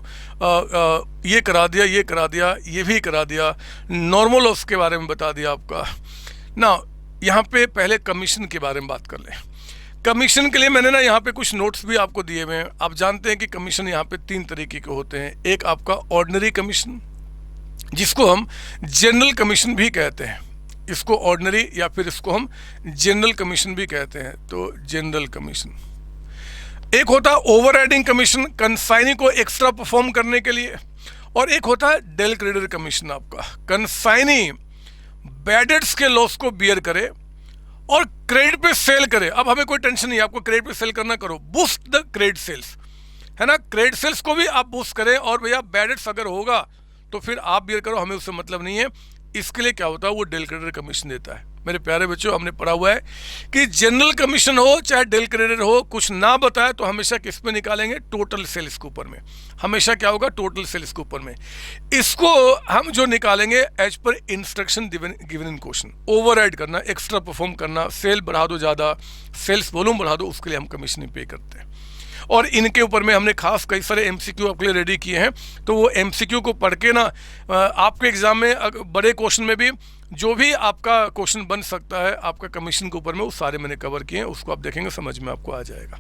[SPEAKER 1] ये करा दिया, ये करा दिया, ये भी करा दिया, नॉर्मल लॉस के बारे में बता दिया आपका ना। यहाँ पे पहले कमीशन के बारे में बात कर लें। कमीशन के लिए मैंने ना यहाँ पे कुछ नोट्स भी आपको दिए हुए हैं। आप जानते हैं कि कमीशन यहाँ पे 3 तरीके के होते हैं। एक आपका ऑर्डिनरी कमीशन, जिसको हम जनरल कमीशन भी कहते हैं, इसको ऑर्डिनरी या फिर इसको हम जनरल कमीशन भी कहते हैं। तो जनरल कमीशन एक होता है ओवरराइडिंग कमीशन, कंसाइनी को एक्स्ट्रा परफॉर्म करने के लिए, और एक होता है डेल क्रेडिटर कमीशन। आपका कंसाइनी बैड डेट्स के लॉस को बियर करे और क्रेडिट पे सेल करे। अब हमें कोई टेंशन नहीं, आपको क्रेडिट पे सेल करना, करो, बूस्ट द क्रेडिट सेल्स, है ना। क्रेडिट सेल्स को भी आप बूस्ट करें, और भैया बैड डेट्स अगर होगा तो फिर आप बियर करो, हमें उससे मतलब नहीं है। इसके लिए क्या होता है, वो डेल क्रेडिटर कमीशन देता है। मेरे प्यारे बच्चों, हमने पढ़ा हुआ है कि जनरल कमीशन हो चाहे डेल क्रेडिट हो, कुछ ना बताए तो हमेशा किस पे निकालेंगे? टोटल सेल्स के ऊपर में। हमेशा क्या होगा? टोटल सेल्स के ऊपर में। इसको हम जो निकालेंगे as per instruction given in question. Override करना, एक्स्ट्रा परफॉर्म करना, सेल बढ़ा दो ज़्यादा, सेल्स वॉल्यूम बढ़ा दो, उसके लिए हम कमीशन पे करते हैं। और इनके ऊपर में हमने खास कई सारे एमसीक्यू आपके लिए रेडी किए हैं, तो वो एमसीक्यू को पढ़ के ना आपके एग्जाम में बड़े क्वेश्चन में भी जो भी आपका क्वेश्चन बन सकता है आपका कमीशन के ऊपर में, वो सारे मैंने कवर किए हैं। उसको आप देखेंगे, समझ में आपको आ जाएगा।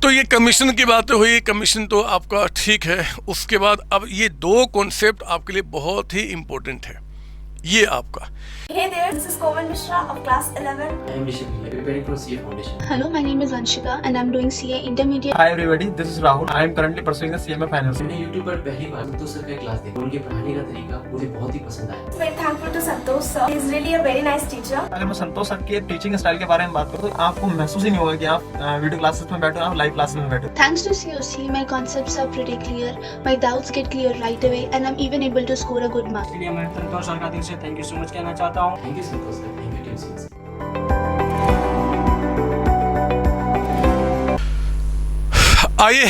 [SPEAKER 1] तो ये कमीशन की बातें हुई, कमीशन तो आपका ठीक है। उसके बाद अब ये दो कॉन्सेप्ट आपके लिए बहुत ही इंपॉर्टेंट है। ये आपका
[SPEAKER 2] Hey there, this is Komal Mishra of class 11.
[SPEAKER 3] I am Rishi, preparing for CA Foundation.
[SPEAKER 4] Hello, my name is Vanshika and I'm doing CA Intermediate.
[SPEAKER 5] Hi everybody, this is Rahul. I am currently pursuing the CMA Finance.
[SPEAKER 3] मैंने YouTube पर पहली बार संतोष sir का class देखा। उनके पढ़ाने का तरीका मुझे बहुत ही पसंद आया।
[SPEAKER 2] Very thankful to Santosh sir. He is really a very nice teacher.
[SPEAKER 5] अगर मैं संतोष सर के टीचिंग स्टाइल के बारे में बात करूँ तो आपको महसूस ही नहीं होगा कि आप वीडियो क्लासेस में बैठे हो, आप लाइव क्लासेस में बैठे हो।
[SPEAKER 4] Thanks to COC, my concepts are pretty clear, my doubts get clear right away and I'm even able to score a good mark.
[SPEAKER 6] इसलिए मैं संतोष सर का दिल से थैंक यू सो मच कहना चाहता हूँ।
[SPEAKER 3] Thank you Santosh sir, thank you team Singh.
[SPEAKER 1] आइए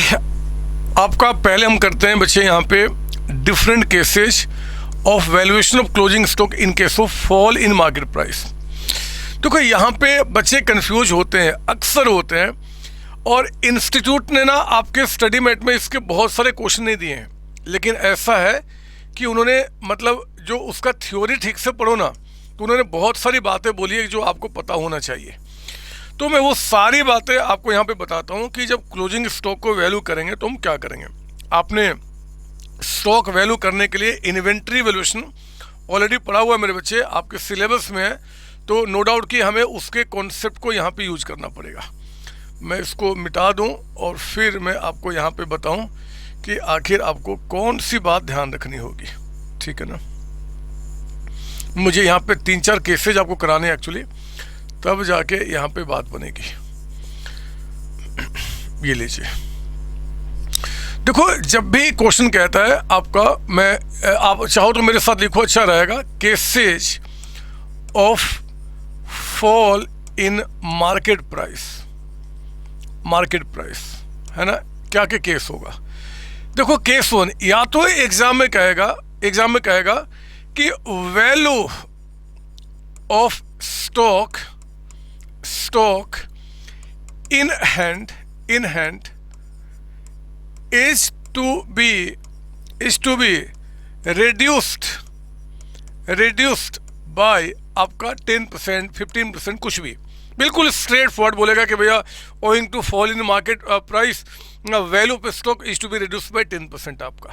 [SPEAKER 1] आपका पहले हम करते हैं बच्चे यहाँ पे different cases of valuation of closing stock in case of fall in market price. देखो यहाँ पे बच्चे कंफ्यूज होते हैं, अक्सर होते हैं, और इंस्टीट्यूट ने ना आपके स्टडी मेट में इसके बहुत सारे क्वेश्चन नहीं दिए हैं, लेकिन ऐसा है कि उन्होंने मतलब जो उसका थ्योरी ठीक से पढ़ो ना, तो उन्होंने बहुत सारी बातें बोली है जो आपको पता होना चाहिए। तो मैं वो सारी बातें आपको यहाँ पे बताता हूँ कि जब क्लोजिंग स्टॉक को वैल्यू करेंगे तो हम क्या करेंगे। आपने स्टॉक वैल्यू करने के लिए इन्वेंट्री वैल्यूएशन ऑलरेडी पढ़ा हुआ है मेरे बच्चे, आपके सिलेबस में है, तो नो डाउट कि हमें उसके कॉन्सेप्ट को यहाँ पे यूज करना पड़ेगा। मैं इसको मिटा दूँ और फिर मैं आपको यहाँ पे बताऊँ कि आखिर आपको कौन सी बात ध्यान रखनी होगी, ठीक है ना। मुझे यहाँ पे 3-4 केसेज आपको कराने एक्चुअली, तब जाके यहाँ पे बात बनेगी। ये लीजिए, देखो जब भी क्वेश्चन कहता है आपका, मैं आप चाहो तो मेरे साथ लिखो, अच्छा रहेगा। Cases of fall in market price, market price है ना, क्या क्या केस होगा। देखो केस 1, या तो एग्जाम में कहेगा कि value of stock in hand is to be reduced by आपका 10%, 15%, कुछ भी बिल्कुल स्ट्रेट फॉरवर्ड बोलेगा कि भैया owing to fall in market price value पे stock is to be reduced by 10% आपका।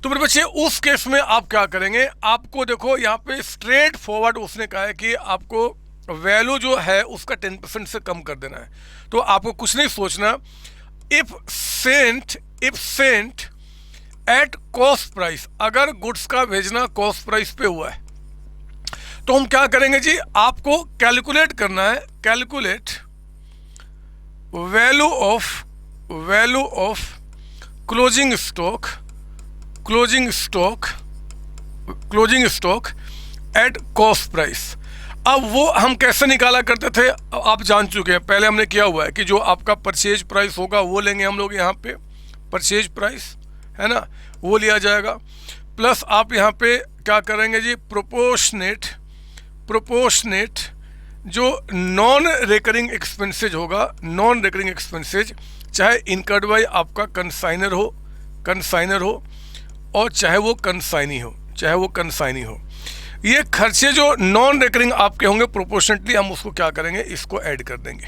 [SPEAKER 1] तो मेरे बच्चे उस केस में आप क्या करेंगे, आपको देखो यहाँ पे स्ट्रेट फॉरवर्ड उसने कहा है कि आपको वैल्यू जो है उसका 10% से कम कर देना है। तो आपको कुछ नहीं सोचना, if sent at cost price, अगर गुड्स का भेजना कॉस्ट प्राइस पे हुआ है तो हम क्या करेंगे जी, आपको कैलकुलेट करना है, calculate value of closing stock at cost price. अब वो हम कैसे निकाला करते थे आप जान चुके हैं, पहले हमने किया हुआ है कि जो आपका परचेज प्राइस होगा वो लेंगे हम लोग, यहाँ पे परचेज प्राइस है ना, वो लिया जाएगा, प्लस आप यहाँ पे क्या करेंगे जी, प्रोपोर्शनेट जो नॉन रिकरिंग एक्सपेंसेज होगा, नॉन रिकरिंग एक्सपेंसेज चाहे इनकर्ड बाय आपका कंसाइनर हो और चाहे वो कंसाइनी हो, ये खर्चे जो नॉन रिकरिंग आपके होंगे प्रोपोर्शनेटली हम उसको क्या करेंगे, इसको ऐड कर देंगे।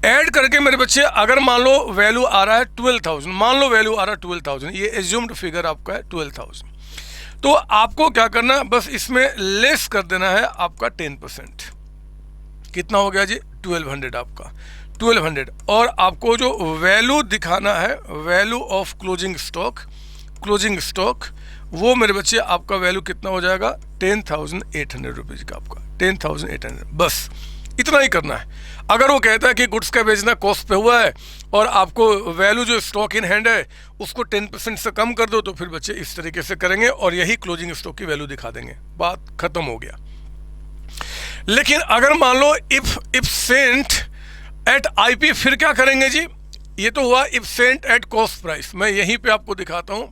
[SPEAKER 1] ऐड करके मेरे बच्चे अगर मान लो वैल्यू आ रहा है 12,000, ये एज्यूम्ड फिगर आपका है 12,000, तो आपको क्या करना है, बस इसमें लेस कर देना है आपका 10%। कितना हो गया जी, 1200 आपका 1200। और आपको जो वैल्यू दिखाना है, वैल्यू ऑफ क्लोजिंग स्टॉक वो मेरे बच्चे आपका वैल्यू कितना हो जाएगा, 10,800 रुपीज़ का आपका 10,800, बस इतना ही करना है। अगर वो कहता है कि गुड्स का बेचना कॉस्ट पे हुआ है और आपको वैल्यू जो स्टॉक इन हैंड है उसको 10% से कम कर दो, तो फिर बच्चे इस तरीके से करेंगे और यही क्लोजिंग स्टॉक की वैल्यू दिखा देंगे, बात खत्म हो गया। लेकिन अगर मान लो इफ सेंट एट आईपी, फिर क्या करेंगे जी? ये तो हुआ if sent at cost price. मैं यहीं पे आपको दिखाता हूं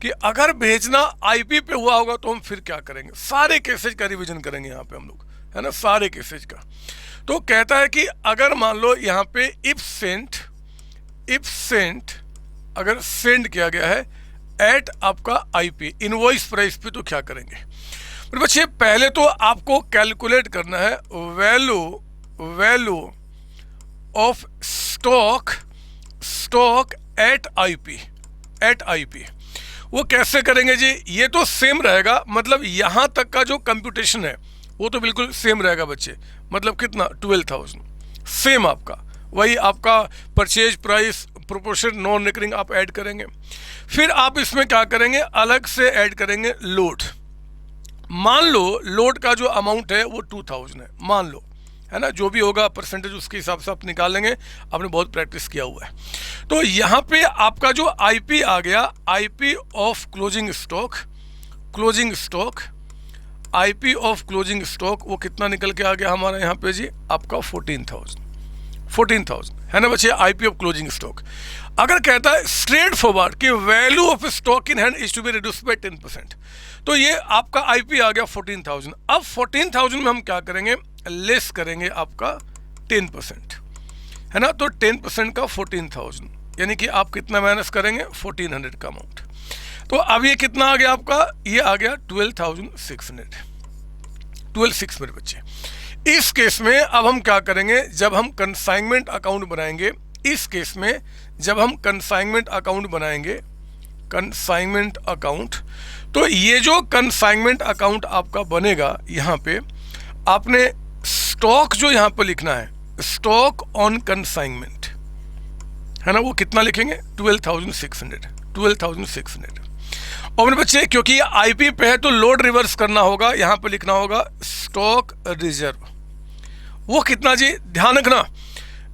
[SPEAKER 1] कि अगर भेजना आईपी पे हुआ होगा तो हम फिर क्या करेंगे। सारे केसेज का रिवीजन करेंगे यहाँ पे हम लोग, है ना, सारे केसेज का। तो कहता है कि अगर मान लो यहाँ पे इफ सेंट अगर सेंड किया गया है एट आपका आईपी इनवॉइस प्राइस पे, तो क्या करेंगे? मेरे बच्चे पहले तो आपको कैलकुलेट करना है value of stock at IP. वो कैसे करेंगे जी? ये तो सेम रहेगा, मतलब यहाँ तक का जो कंप्यूटेशन है वो तो बिल्कुल सेम रहेगा बच्चे। मतलब कितना? 12,000 सेम आपका, वही आपका purchase price proportion non recurring आप ऐड करेंगे। फिर आप इसमें क्या करेंगे? अलग से ऐड करेंगे लोड। मान लो लोड का जो अमाउंट है वो 2000 है, मान लो, है ना, जो भी होगा परसेंटेज उसके हिसाब से आप निकाल लेंगे, आपने बहुत प्रैक्टिस किया हुआ है। तो यहाँ पे आपका जो आईपी आ गया, IP of closing stock, IP of closing stock वो कितना निकल के आ गया हमारा यहाँ पे जी? आपका 14,000 है ना बच्चे, आईपी ऑफ क्लोजिंग स्टॉक। अगर कहता है स्ट्रेट फॉरवर्ड कि value of stock in hand is to be reduced by 10%, तो ये आपका आईपी आ गया 14,000। अब 14,000 में हम क्या करेंगे? लेस करेंगे आपका 10%, है ना। तो 10% का 14,000, यानी कि आप कितना माइनस करेंगे? 1400 का अमाउंट। तो अब ये कितना आ गया आपका? ये आ गया 12,600 मेरे बच्चे। इस केस में अब हम क्या करेंगे? जब हम कंसाइनमेंट अकाउंट बनाएंगे, इस केस में जब हम कंसाइनमेंट अकाउंट बनाएंगे, कंसाइनमेंट अकाउंट, तो ये जो कंसाइनमेंट अकाउंट आपका बनेगा, यहाँ पे आपने स्टॉक जो यहाँ पर लिखना है, स्टॉक ऑन कंसाइनमेंट, है ना, वो कितना लिखेंगे? 12,600। और मेरे बच्चे क्योंकि ये आईपी पे है तो लोड रिवर्स करना होगा, यहाँ पे लिखना होगा स्टॉक रिजर्व। वो कितना जी? ध्यान रखना,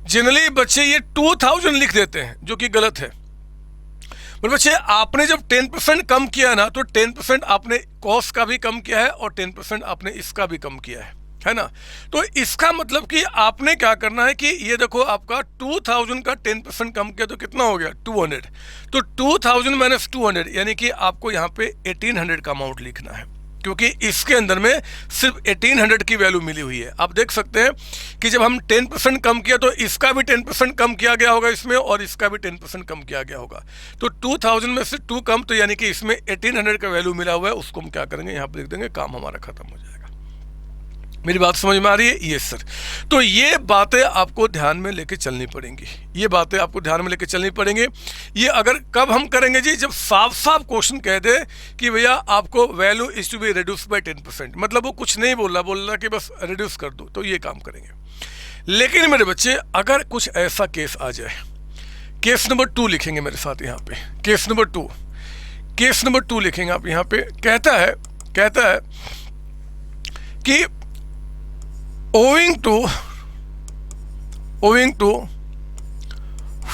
[SPEAKER 1] जनरली बच्चे ये 2000 लिख देते हैं, जो कि गलत है। मेरे बच्चे आपने जब 10% कम किया ना, तो 10% आपने कॉस्ट का भी कम किया है और 10% आपने इसका भी कम किया है ना। तो इसका मतलब कि आपने क्या करना है कि ये देखो आपका 2000 का 10% कम किया तो कितना हो गया? 200। तो 2000 माइनस 200, यानी कि आपको यहाँ पे 1800 का अमाउंट लिखना है, क्योंकि इसके अंदर में सिर्फ 1800 की वैल्यू मिली हुई है। आप देख सकते हैं कि जब हम 10% कम किया तो इसका भी 10% कम किया गया होगा इसमें, और इसका भी 10% कम किया गया होगा। तो 2000 में से 2 कम, तो यानी कि इसमें 1800 का वैल्यू मिला हुआ है, उसको हम क्या करेंगे? यहाँ पर लिख देंगे, काम हमारा खत्म हो जाएगा। मेरी बात समझ में आ रही है? Yes sir. तो ये बातें आपको ध्यान में लेके चलनी पड़ेंगी, ये बातें आपको ध्यान में लेके चलनी पड़ेंगी। ये अगर कब हम करेंगे जी? जब साफ साफ क्वेश्चन कह दे कि भैया आपको value is to be reduce by 10%, मतलब वो कुछ नहीं बोल रहा कि बस रिड्यूस कर दो, तो ये काम करेंगे। लेकिन मेरे बच्चे अगर कुछ ऐसा केस आ जाए, केस नंबर 2 लिखेंगे मेरे साथ यहाँ पे, केस नंबर 2 लिखेंगे आप यहाँ पे। कहता है कि owing to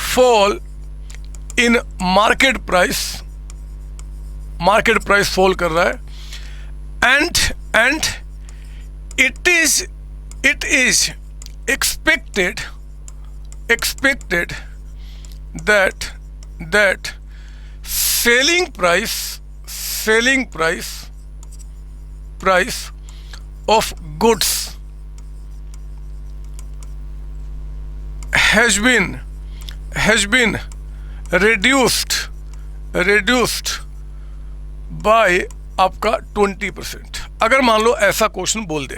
[SPEAKER 1] fall in market price fall कर रहा है, and it is expected that selling price of goods has been reduced by आपका 20%। अगर मान लो ऐसा क्वेश्चन बोल दे,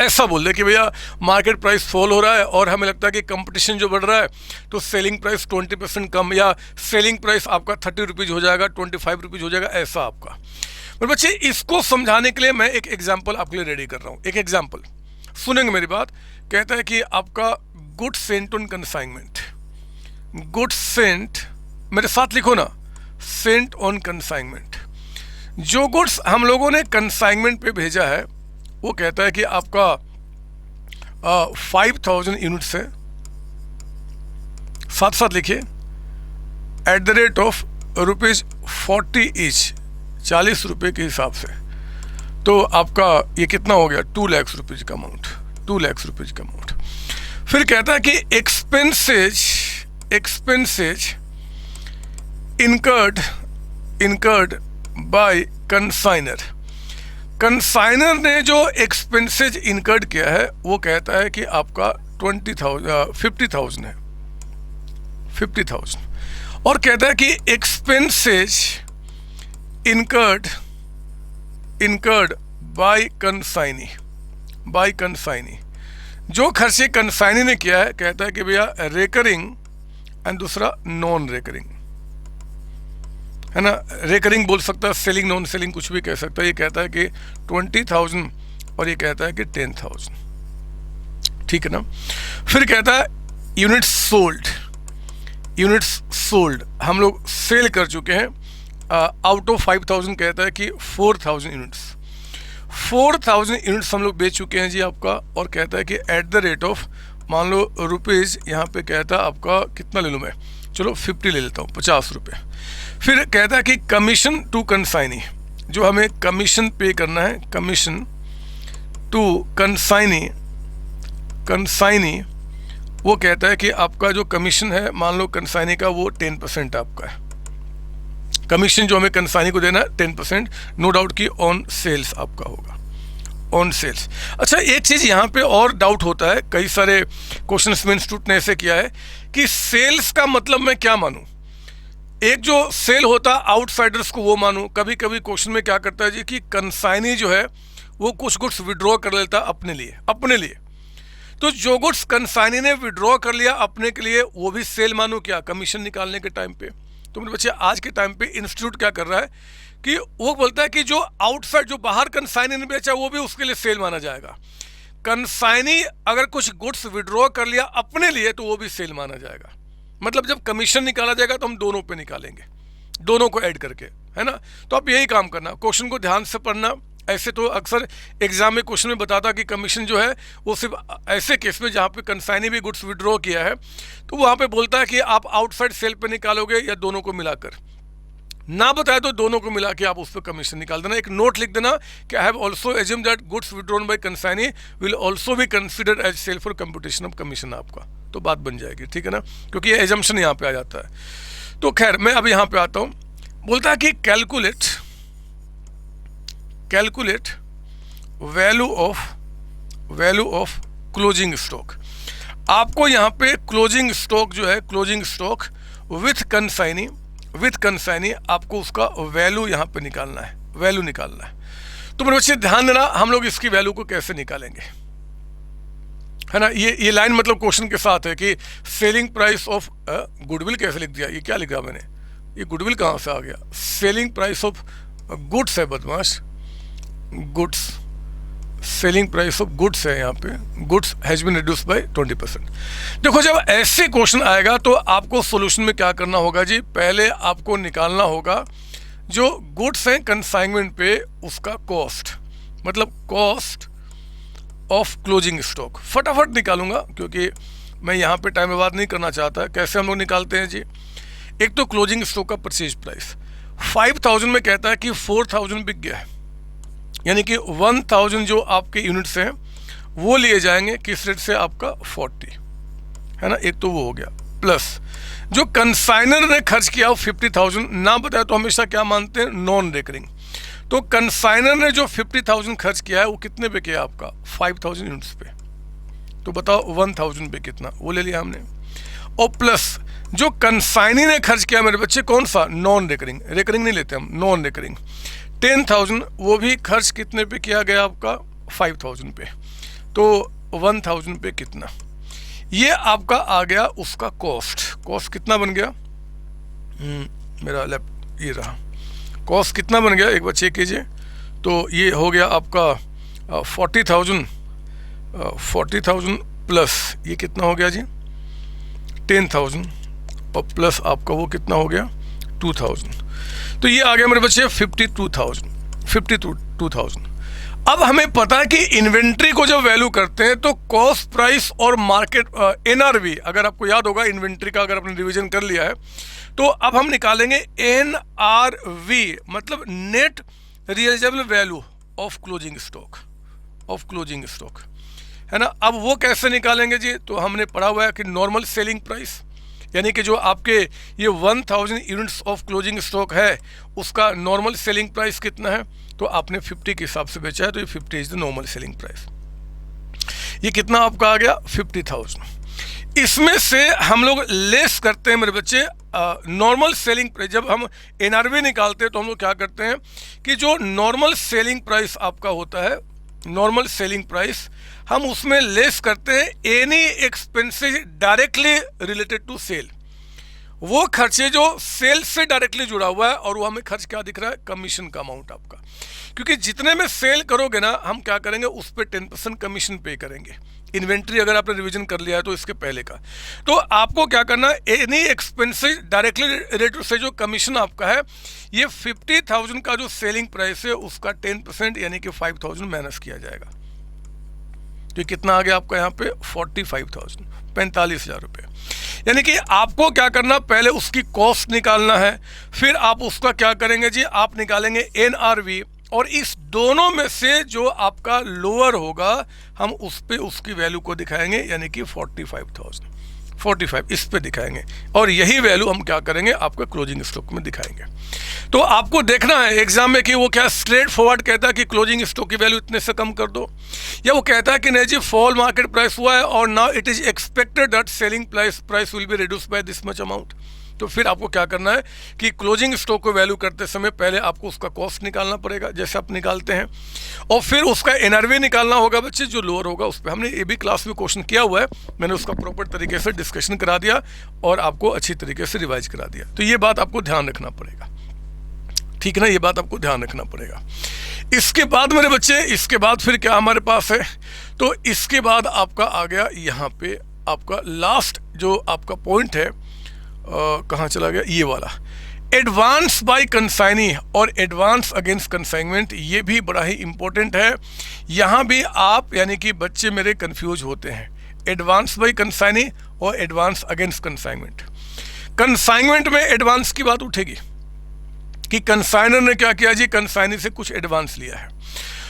[SPEAKER 1] ऐसा बोल दे कि भैया मार्केट प्राइस फॉल हो रहा है और हमें लगता है कि कंपटीशन जो बढ़ रहा है तो सेलिंग प्राइस 20% कम, या सेलिंग प्राइस आपका 30 रुपीज़ हो जाएगा, 25 रुपीज़ हो जाएगा, ऐसा आपका। मेरे बच्चे इसको समझाने के लिए मैं एक एग्जाम्पल आपके लिए रेडी कर रहा हूँ। एक एग्जाम्पल सुनेंगे मेरी बात। कहता है कि आपका good sent on consignment, good sent, मेरे साथ लिखो ना, सेंट ऑन कंसाइनमेंट। जो गुड्स हम लोगों ने कंसाइनमेंट पे भेजा है वो कहता है कि आपका 5000 यूनिट्स है, साथ लिखिए at the rate of ₹40 each, 40 रुपये के हिसाब से। तो आपका ये कितना हो गया, 2 लाख रुपीज़ का अमाउंट, 2 लाख रुपीज़ का अमाउंट। फिर कहता है कि expenses incurred by consignor. Consignor ने जो एक्सपेंसेज इनकर्ड किया है वो कहता है कि आपका 50,000 है, 50,000। और कहता है कि एक्सपेंसेज इनकर्ड बाय कंसाइनी, जो खर्चे कंसाइनी ने किया है कहता है कि भैया रेकरिंग एंड दूसरा नॉन रेकरिंग, है ना। रेकरिंग बोल सकता है, सेलिंग नॉन सेलिंग कुछ भी कह सकता है। ये कहता है कि 20,000 और ये कहता है कि 10,000, ठीक है ना। फिर कहता है यूनिट्स सोल्ड, हम लोग सेल कर चुके हैं आउट ऑफ 5,000, कहता है कि 4,000 यूनिट्स हम लोग बेच चुके हैं जी आपका। और कहता है कि एट द रेट ऑफ, मान लो रुपीज़, यहाँ पे कहता है आपका कितना ले लूँ मैं, चलो 50 ले लेता हूँ, 50 रुपये। फिर कहता है कि कमीशन टू कंसाइनी, जो हमें कमीशन पे करना है, कमीशन टू कंसाइनी, वो कहता है कि आपका जो कमीशन है, मान लो कंसाइनी का वो 10% आपका है। कमीशन जो हमें कंसाइनी को देना है 10%, नो डाउट कि ऑन सेल्स आपका होगा, ऑन सेल्स। अच्छा, एक चीज़ यहाँ पे और डाउट होता है, कई सारे क्वेश्चंस में इंस्टीट्यूट ने ऐसे किया है कि सेल्स का मतलब मैं क्या मानूँ। एक जो सेल होता है आउटसाइडर्स को वो मानूँ। कभी कभी क्वेश्चन में क्या करता है जी कि कंसाइनी जो है वो कुछ गुड्स विड्रॉ कर लेता है अपने लिए। तो जो गुड्स कंसाइनी ने विड्रॉ कर लिया अपने के लिए, वो भी सेल मानो क्या, कमीशन निकालने के टाइम पे। तो मेरे बच्चे, आज के टाइम पे इंस्टीट्यूट क्या कर रहा है कि वो बोलता है कि जो आउटसाइड, जो बाहर कंसाइनी ने बेचा, वो भी उसके लिए सेल माना जाएगा। कंसाइनी अगर कुछ गुड्स विड्रॉ कर लिया अपने लिए तो वो भी सेल माना जाएगा। मतलब जब कमीशन निकाला जाएगा तो हम दोनों पे निकालेंगे, दोनों को ऐड करके, है ना। तो आप यही काम करना, क्वेश्चन को ध्यान से पढ़ना। ऐसे तो अक्सर एग्जाम में क्वेश्चन में बताता कि कमीशन जो है वो सिर्फ ऐसे केस में जहाँ पे कंसाइनी भी गुड्स विड्रॉ किया है, तो वहाँ पे बोलता है कि आप आउटसाइड सेल पे निकालोगे या दोनों को मिलाकर। ना बताए तो दोनों को मिला के आप उस पर कमीशन निकाल देना। एक नोट लिख देना कि I have also assume that goods withdrawn by consignee will also be considered as sale for computation of commission आपका, तो बात बन जाएगी, ठीक है ना, क्योंकि ये एजम्पशन यहाँ पे आ जाता है। तो खैर, मैं अब यहाँ पे आता हूँ। बोलता है कि calculate value of closing stock. आपको यहाँ पे क्लोजिंग स्टॉक जो है, क्लोजिंग स्टॉक विथ कंसाइनी आपको उसका वैल्यू यहाँ पे निकालना है, वैल्यू निकालना है। तो मेरे बच्चे ध्यान देना, हम लोग इसकी वैल्यू को कैसे निकालेंगे, है ना। ये लाइन मतलब क्वेश्चन के साथ है कि सेलिंग प्राइस ऑफ गुडविल कैसे लिख दिया, ये क्या लिखा मैंने, ये गुडविल कहाँ से आ गया। सेलिंग प्राइस ऑफ गुड्स है बदमाश, goods, selling price of goods है यहाँ पे, goods has been reduced by 20%। देखो, जब ऐसे क्वेश्चन आएगा तो आपको सॉल्यूशन में क्या करना होगा जी, पहले आपको निकालना होगा जो गुड्स हैं कंसाइनमेंट पे उसका कॉस्ट, मतलब कॉस्ट ऑफ क्लोजिंग स्टॉक। फटाफट निकालूंगा क्योंकि मैं यहाँ पे टाइम बर्बाद नहीं करना चाहता। कैसे हम लोग निकालते हैं जी, एक तो क्लोजिंग स्टॉक का परचेज प्राइस 5,000 में कहता है कि 4,000 बिक गया है, यानी कि 1,000 जो आपके यूनिट्स हैं वो लिए जाएंगे किस रेट से, आपका 40, है ना। एक तो वो हो गया, प्लस जो कंसाइनर ने खर्च किया वो 50,000, ना बताया तो हमेशा क्या मानते हैं, नॉन रेकरिंग। तो कंसाइनर ने जो 50,000 खर्च किया है वो कितने पे किया, आपका 5,000 यूनिट्स पे। तो बताओ 1,000 पे कितना, वो ले लिया हमने। और प्लस जो कंसाइनी ने खर्च किया मेरे बच्चे, कौन सा, नॉन रेकरिंग, रेकरिंग नहीं लेते हम, नॉन रेकरिंग, 10,000, वो भी खर्च कितने पे किया गया, आपका 5,000 पे। तो 1,000 पे कितना, ये आपका आ गया उसका कॉस्ट। कॉस्ट कितना बन गया, मेरा लैप ये रहा, कॉस्ट कितना बन गया, एक बार चेक कीजिए। तो ये हो गया आपका 40,000 प्लस ये कितना हो गया जी, 10,000, और प्लस आपका वो कितना हो गया, 2,000। तो ये आ गया मेरे बच्चे 52,000। अब हमें पता है कि इन्वेंट्री को जब वैल्यू करते हैं तो कॉस्ट प्राइस और मार्केट NRV, अगर आपको याद होगा इन्वेंट्री का अगर आपने रिवीजन कर लिया है, तो अब हम निकालेंगे NRV, मतलब net realisable value of closing stock, है ना। अब वो कैसे निकालेंगे जी, तो हमने पढ़ा हुआ है कि नॉर्मल सेलिंग प्राइस, यानी कि जो आपके ये 1000 यूनिट्स ऑफ क्लोजिंग स्टॉक है उसका नॉर्मल सेलिंग प्राइस कितना है, तो आपने 50 के हिसाब से बेचा है, तो ये 50 is the normal selling price. ये कितना आपका आ गया 50,000। इसमें से हम लोग लेस करते हैं मेरे बच्चे नॉर्मल सेलिंग प्राइस। जब हम NRV निकालते हैं तो हम लोग क्या करते हैं कि जो नॉर्मल सेलिंग प्राइस आपका होता है, नॉर्मल सेलिंग प्राइस, हम उसमें लेस करते हैं any expenses directly related to sale, वो खर्चे जो सेल से डायरेक्टली जुड़ा हुआ है, और वो हमें खर्च क्या दिख रहा है, कमीशन का अमाउंट आपका। क्योंकि जितने में सेल करोगे ना, हम क्या करेंगे उस पर 10% कमीशन पे करेंगे। इन्वेंट्री अगर आपने रिवीजन कर लिया है तो इसके पहले का, तो आपको क्या करना है, एनी एक्सपेंसेस डायरेक्टली रिलेटेड से जो कमीशन आपका है, ये 50,000 का जो सेलिंग प्राइस है उसका 10% यानी कि 5,000 माइनस किया जाएगा। तो कितना आ गया आपका यहाँ पे 45,000, 45,000 रुपये। यानी कि आपको क्या करना, पहले उसकी कॉस्ट निकालना है, फिर आप उसका क्या करेंगे जी, आप निकालेंगे NRV, और इस दोनों में से जो आपका लोअर होगा हम उस पे उसकी वैल्यू को दिखाएंगे, यानी कि 45 इस पे दिखाएंगे, और यही वैल्यू हम क्या करेंगे आपका क्लोजिंग स्टॉक में दिखाएंगे। तो आपको देखना है एग्जाम में कि वो क्या स्ट्रेट फॉरवर्ड कहता है कि क्लोजिंग स्टॉक की वैल्यू इतने से कम कर दो, या वो कहता है कि नहीं जी फॉल मार्केट प्राइस हुआ है और now it is expected that selling price will be reduce by this much amount. तो फिर आपको क्या करना है कि क्लोजिंग स्टॉक को वैल्यू करते समय पहले आपको उसका कॉस्ट निकालना पड़ेगा, जैसे आप निकालते हैं, और फिर उसका NRV निकालना होगा बच्चे, जो लोअर होगा उस पर। हमने ये भी क्लास में क्वेश्चन किया हुआ है, मैंने उसका प्रॉपर तरीके से डिस्कशन करा दिया और आपको अच्छी तरीके से रिवाइज करा दिया। तो ये बात आपको ध्यान रखना पड़ेगा, ठीक है ना, ये बात आपको ध्यान रखना पड़ेगा। इसके बाद मेरे बच्चे, इसके बाद फिर क्या हमारे पास है, तो इसके बाद आपका आ गया यहाँ पे आपका लास्ट जो आपका पॉइंट है, कहाँ चला गया, ये वाला एडवांस बाय कंसाइनी और एडवांस अगेंस्ट कंसाइनमेंट। ये भी बड़ा ही इंपॉर्टेंट है, यहाँ भी आप यानी कि बच्चे मेरे कंफ्यूज होते हैं, एडवांस बाय कंसाइनी और एडवांस अगेंस्ट कंसाइनमेंट। कंसाइनमेंट में एडवांस की बात उठेगी कि कंसाइनर ने क्या किया जी, कंसाइनी से कुछ एडवांस लिया है।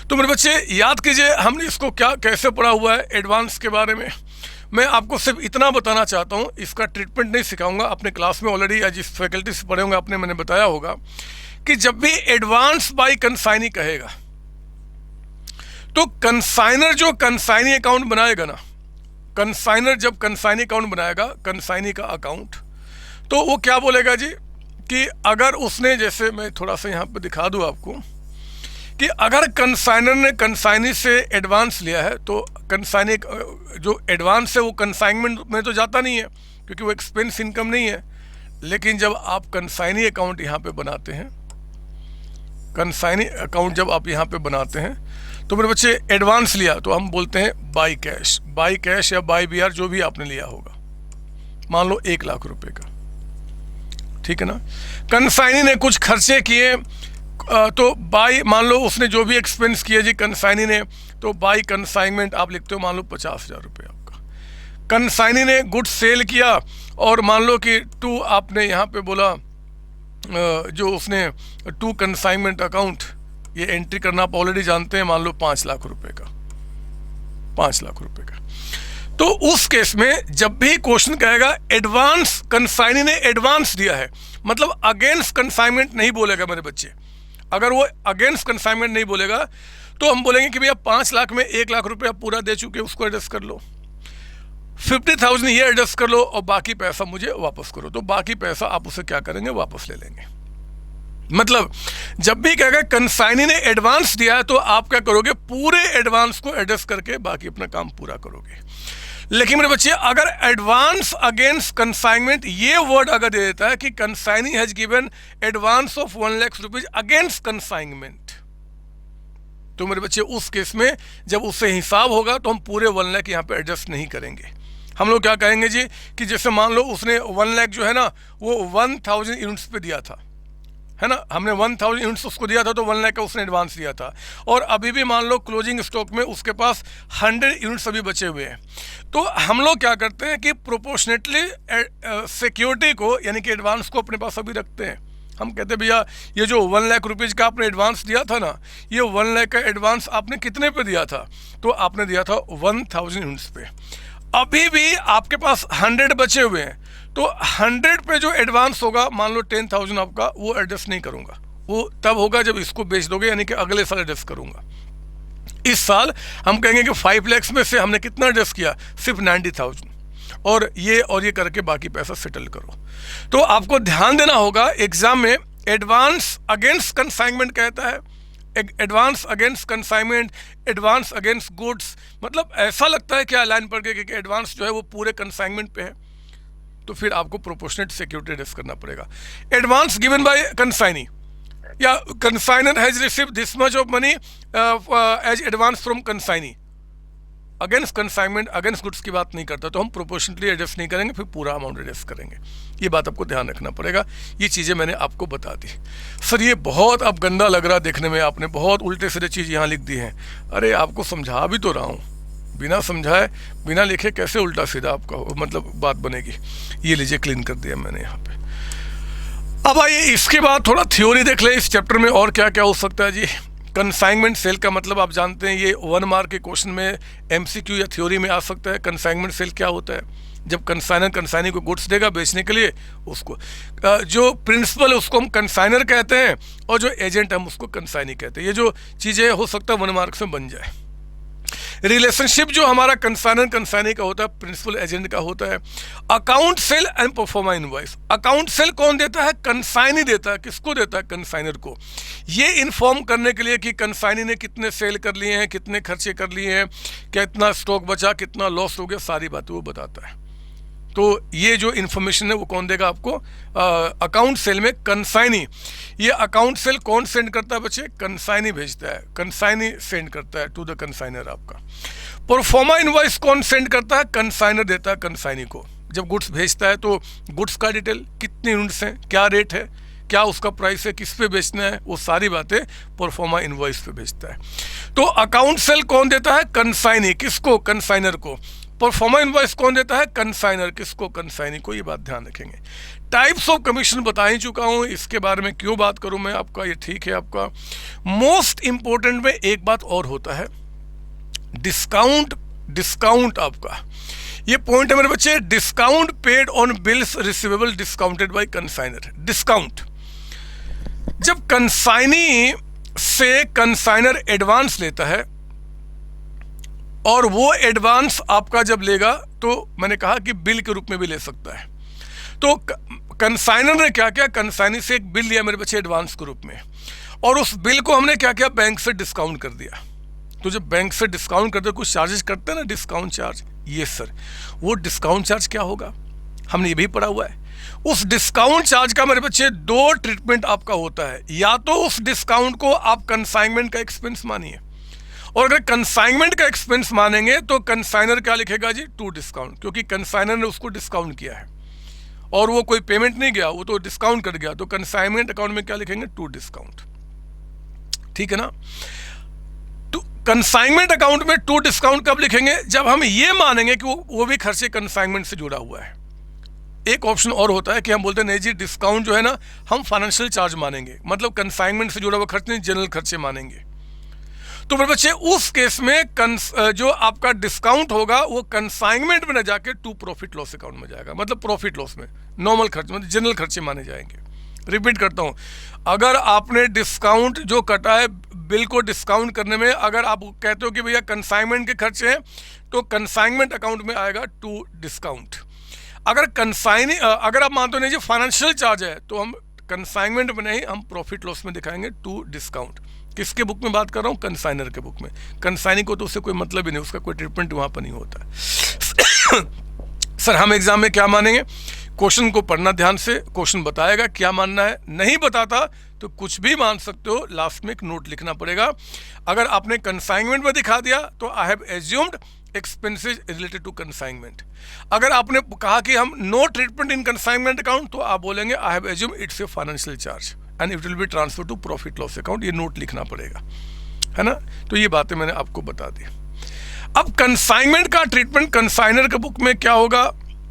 [SPEAKER 1] तो मेरे बच्चे याद कीजिए हमने इसको क्या कैसे पढ़ा हुआ है एडवांस के बारे में। मैं आपको सिर्फ इतना बताना चाहता हूँ, इसका ट्रीटमेंट नहीं सिखाऊंगा, अपने क्लास में ऑलरेडी या जिस फैकल्टी से पढ़े होंगे आपने मैंने बताया होगा कि जब भी एडवांस बाय कंसाइनी कहेगा तो कंसाइनर जो कंसाइनी अकाउंट बनाएगा ना, कंसाइनर जब कंसाइनी अकाउंट बनाएगा, कंसाइनी का अकाउंट, तो वो क्या बोलेगा जी कि अगर उसने, जैसे मैं थोड़ा सा यहाँ पे दिखा दूँ आपको कि अगर कंसाइनर ने कंसाइनी से एडवांस लिया है तो कंसाइनी जो एडवांस है वो कंसाइनमेंट में तो जाता नहीं है क्योंकि वो एक्सपेंस इनकम नहीं है। लेकिन जब आप कंसाइनी अकाउंट यहाँ पे बनाते हैं, कंसाइनी अकाउंट जब आप यहाँ पे बनाते हैं तो मेरे बच्चे एडवांस लिया तो हम बोलते हैं बाई कैश या बाई BR जो भी आपने लिया होगा, मान लो 1 लाख रुपए का, ठीक है ना। कंसाइनी ने कुछ खर्चे किए तो बाई, मान लो उसने जो भी एक्सपेंस किया जी कंसाइनी ने, तो बाई कंसाइनमेंट आप लिखते हो मान लो 50,000 रुपये आपका। कंसाइनी ने गुड सेल किया और मान लो कि टू आपने यहाँ पे बोला जो उसने टू कंसाइनमेंट अकाउंट ये एंट्री करना आप ऑलरेडी जानते हैं, मान लो 5 लाख रुपए का, 5 लाख रुपए का। तो उस केस में जब भी क्वेश्चन कहेगा एडवांस, कंसाइनी ने एडवांस दिया है, मतलब अगेंस्ट कंसाइनमेंट नहीं बोलेगा मेरे बच्चे। अगर वो अगेंस्ट कंसाइनमेंट नहीं बोलेगा तो हम बोलेंगे कि भैया 5 लाख में 1 लाख रुपये आप पूरा दे चुके, उसको एडजस्ट कर लो, 50,000 ये एडजस्ट कर लो और बाकी पैसा मुझे वापस करो। तो बाकी पैसा आप उसे क्या करेंगे, वापस ले लेंगे। मतलब जब भी कहेगा कंसाइनी ने एडवांस दिया है तो आप क्या करोगे, पूरे एडवांस को एडजस्ट करके बाकी अपना काम पूरा करोगे। लेकिन मेरे बच्चे अगर एडवांस अगेंस्ट कंसाइनमेंट ये वर्ड अगर दे देता है कि consignee has given advance of 1 lakh rupees against consignment, तो मेरे बच्चे उस केस में जब उससे हिसाब होगा तो हम पूरे 1 लाख यहाँ पे एडजस्ट नहीं करेंगे। हम लोग क्या कहेंगे जी कि जैसे मान लो उसने 1 लाख जो है ना वो 1000 यूनिट्स पे दिया था, है ना, हमने 1000 यूनिट्स उसको दिया था तो 1 लाख का उसने एडवांस दिया था, और अभी भी मान लो क्लोजिंग स्टॉक में उसके पास 100 यूनिट्स अभी बचे हुए हैं। तो हम लोग क्या करते हैं कि प्रोपोर्शनेटली सिक्योरिटी को यानी कि एडवांस को अपने पास अभी रखते हैं। हम कहते हैं भैया ये जो 1 लाख रुपीज़ का आपने एडवांस दिया था ना, ये 1 लाख का एडवांस आपने कितने पे दिया था? तो आपने दिया था 1000 यूनिट्स पे। अभी भी आपके पास 100 बचे हुए हैं, तो 100 पे जो एडवांस होगा, मान लो 10,000 आपका, वो एडजस्ट नहीं करूँगा, वो तब होगा जब इसको बेच दोगे, यानी कि अगले साल एडजस्ट करूँगा। इस साल हम कहेंगे कि 5 लाख में से हमने कितना एडजस्ट किया? सिर्फ 90,000, और ये करके बाकी पैसा सेटल करो। तो आपको ध्यान देना होगा, एग्जाम में एडवांस अगेंस्ट कंसाइनमेंट कहता है, advance against consignment, advance against goods, मतलब ऐसा लगता है क्या लाइन पढ़ के कि एडवांस जो है वो पूरे कंसाइनमेंट पे है, तो फिर आपको प्रोपोर्शनेट सिक्योरिटी एडजस्ट करना पड़ेगा। एडवांस गिवन बाय कंसाइनी, या consignor has received this much of money as advance from consignee, against consignment, against goods की बात नहीं करता, तो हम प्रोपोर्शनली एडजस्ट नहीं करेंगे, फिर पूरा अमाउंट एडजस्ट करेंगे। ये बात आपको ध्यान रखना पड़ेगा। ये चीज़ें मैंने आपको बता दी। सर ये बहुत अब गंदा लग रहा देखने में, आपने बहुत उल्टे सीधे चीज़ यहाँ लिख दी हैं। अरे आपको समझा भी तो रहा हूँ, बिना समझाए बिना लिखे कैसे उल्टा सीधा आपका मतलब बात बनेगी। ये लीजिए क्लीन कर दिया मैंने यहाँ पे। अब आइए इसके बाद थोड़ा थ्योरी देख ले इस चैप्टर में और क्या क्या हो सकता है जी। कंसाइनमेंट सेल का मतलब आप जानते हैं, ये 1 मार्क के क्वेश्चन में एमसीक्यू या थ्योरी में आ सकता है। कंसाइनमेंट सेल क्या होता है? जब कंसाइनर कंसाइनी को गुड्स देगा बेचने के लिए, उसको जो प्रिंसिपल है उसको हम कंसाइनर कहते हैं, और जो एजेंट हम उसको कंसाइनी कहते हैं। ये जो चीज़ें हो सकता है 1 मार्क में बन जाए। रिलेशनशिप जो हमारा कंसाइनर कंसाइनी का होता है, प्रिंसिपल एजेंट का होता है। Account cell and proforma invoice, account cell कौन देता है? कंसाइनी देता है। किसको देता है? कंसाइनर को। ये इन्फॉर्म करने के लिए कि कंसाइनी ने कितने सेल कर लिए हैं, कितने खर्चे कर लिए हैं, कितना स्टॉक बचा, कितना लॉस हो गया, सारी बातें वो बताता है। तो ये जो इन्फॉर्मेशन है वो कौन देगा आपको? अकाउंट सेल में कंसाइनी। ये अकाउंट सेल कौन सेंड करता है बच्चे? कंसाइनी भेजता है, कंसाइनी सेंड करता है टू द कंसाइनर आपका। परफॉर्मा इनवॉइस कौन सेंड करता है? कंसाइनर देता है कंसाइनी को। जब गुड्स भेजता है तो गुड्स का डिटेल, कितने यूनिट्स हैं, क्या रेट है, क्या उसका प्राइस है, किस पे बेचना है, वो सारी बातें परफॉर्मा इनवॉइस पे भेजता है। तो अकाउंट सेल कौन देता है? कंसाइनी। किसको? कंसाइनर को। परफॉर्मा इनवॉइस कौन देता है? कंसाइनर। किसको? कंसाइनी को। ये बात ध्यान रखेंगे। टाइप्स ऑफ कमीशन बता ही चुका हूँ, इसके बारे में क्यों बात करूँ मैं आपका, ये ठीक है आपका। मोस्ट इंपॉर्टेंट में एक बात और होता है, डिस्काउंट। डिस्काउंट आपका ये पॉइंट है मेरे बच्चे, discount paid on bills receivable discounted by consignor. Discount, जब कंसाइनी से कंसाइनर एडवांस लेता है और वो एडवांस आपका जब लेगा तो मैंने कहा कि बिल के रूप में भी ले सकता है। तो कंसाइनर ने क्या किया? कंसाइनी से एक बिल लिया मेरे बच्चे एडवांस के रूप में, और उस बिल को हमने क्या किया? बैंक से डिस्काउंट कर दिया। तो जब बैंक से डिस्काउंट करते कुछ चार्जेस करते हैं ना, डिस्काउंट चार्ज। यस सर, वो डिस्काउंट चार्ज क्या होगा? हमने ये भी पढ़ा हुआ है। उस डिस्काउंट चार्ज का मेरे बच्चे 2 ट्रीटमेंट आपका होता है। या तो उस डिस्काउंट को आप कंसाइनमेंट का एक्सपेंस मानिए, और अगर कंसाइनमेंट का एक्सपेंस मानेंगे तो कंसाइनर क्या लिखेगा जी? टू डिस्काउंट, क्योंकि कंसाइनर ने उसको डिस्काउंट किया है और वो कोई पेमेंट नहीं गया, वो तो डिस्काउंट कर गया। तो कंसाइनमेंट अकाउंट में क्या लिखेंगे? To discount. ठीक है ना? तो कंसाइनमेंट अकाउंट में टू डिस्काउंट कब लिखेंगे? जब हम ये मानेंगे कि वो भी खर्चे कंसाइनमेंट से जुड़ा हुआ है। एक ऑप्शन और होता है कि हम बोलते हैं नहीं जी, डिस्काउंट जो है ना हम फाइनेंशियल चार्ज मानेंगे, मतलब कंसाइनमेंट से जुड़ा हुआ खर्च नहीं, जनरल खर्चे मानेंगे। तो मेरे बच्चे उस केस में जो आपका डिस्काउंट होगा वो कंसाइनमेंट में न जाके टू प्रॉफिट लॉस अकाउंट में जाएगा, मतलब प्रॉफिट लॉस में नॉर्मल खर्च, मतलब जनरल खर्चे माने जाएंगे। रिपीट करता हूँ, अगर आपने डिस्काउंट जो कटा है बिल को डिस्काउंट करने में, अगर आप कहते हो कि भैया कंसाइनमेंट के खर्चे हैं तो कंसाइनमेंट अकाउंट में आएगा टू डिस्काउंट। अगर आप मानते हो नहीं जी फाइनेंशियल चार्ज है, तो हम कंसाइनमेंट में नहीं, हम प्रॉफिट लॉस में दिखाएंगे टू डिस्काउंट। किसके बुक में बात कर रहा हूँ? कंसाइनर के बुक में। कंसाइनी को तो उससे कोई मतलब ही नहीं, उसका कोई ट्रीटमेंट वहाँ पर नहीं होता है। सर हम एग्जाम में क्या मानेंगे? क्वेश्चन को पढ़ना ध्यान से, क्वेश्चन बताएगा क्या मानना है। नहीं बताता तो कुछ भी मान सकते हो, लास्ट में एक नोट लिखना पड़ेगा। अगर आपने कंसाइनमेंट में दिखा दिया तो I have assumed expenses related to consignment. अगर आपने कहा कि हम no treatment in consignment account, तो आप बोलेंगे I have assumed it's a financial charge and it will be transfer to profit loss account. ये नोट लिखना पड़ेगा, है ना? तो ये बातें मैंने आपको बता दी। अब कंसाइनमेंट का ट्रीटमेंट कंसाइनर के बुक में क्या होगा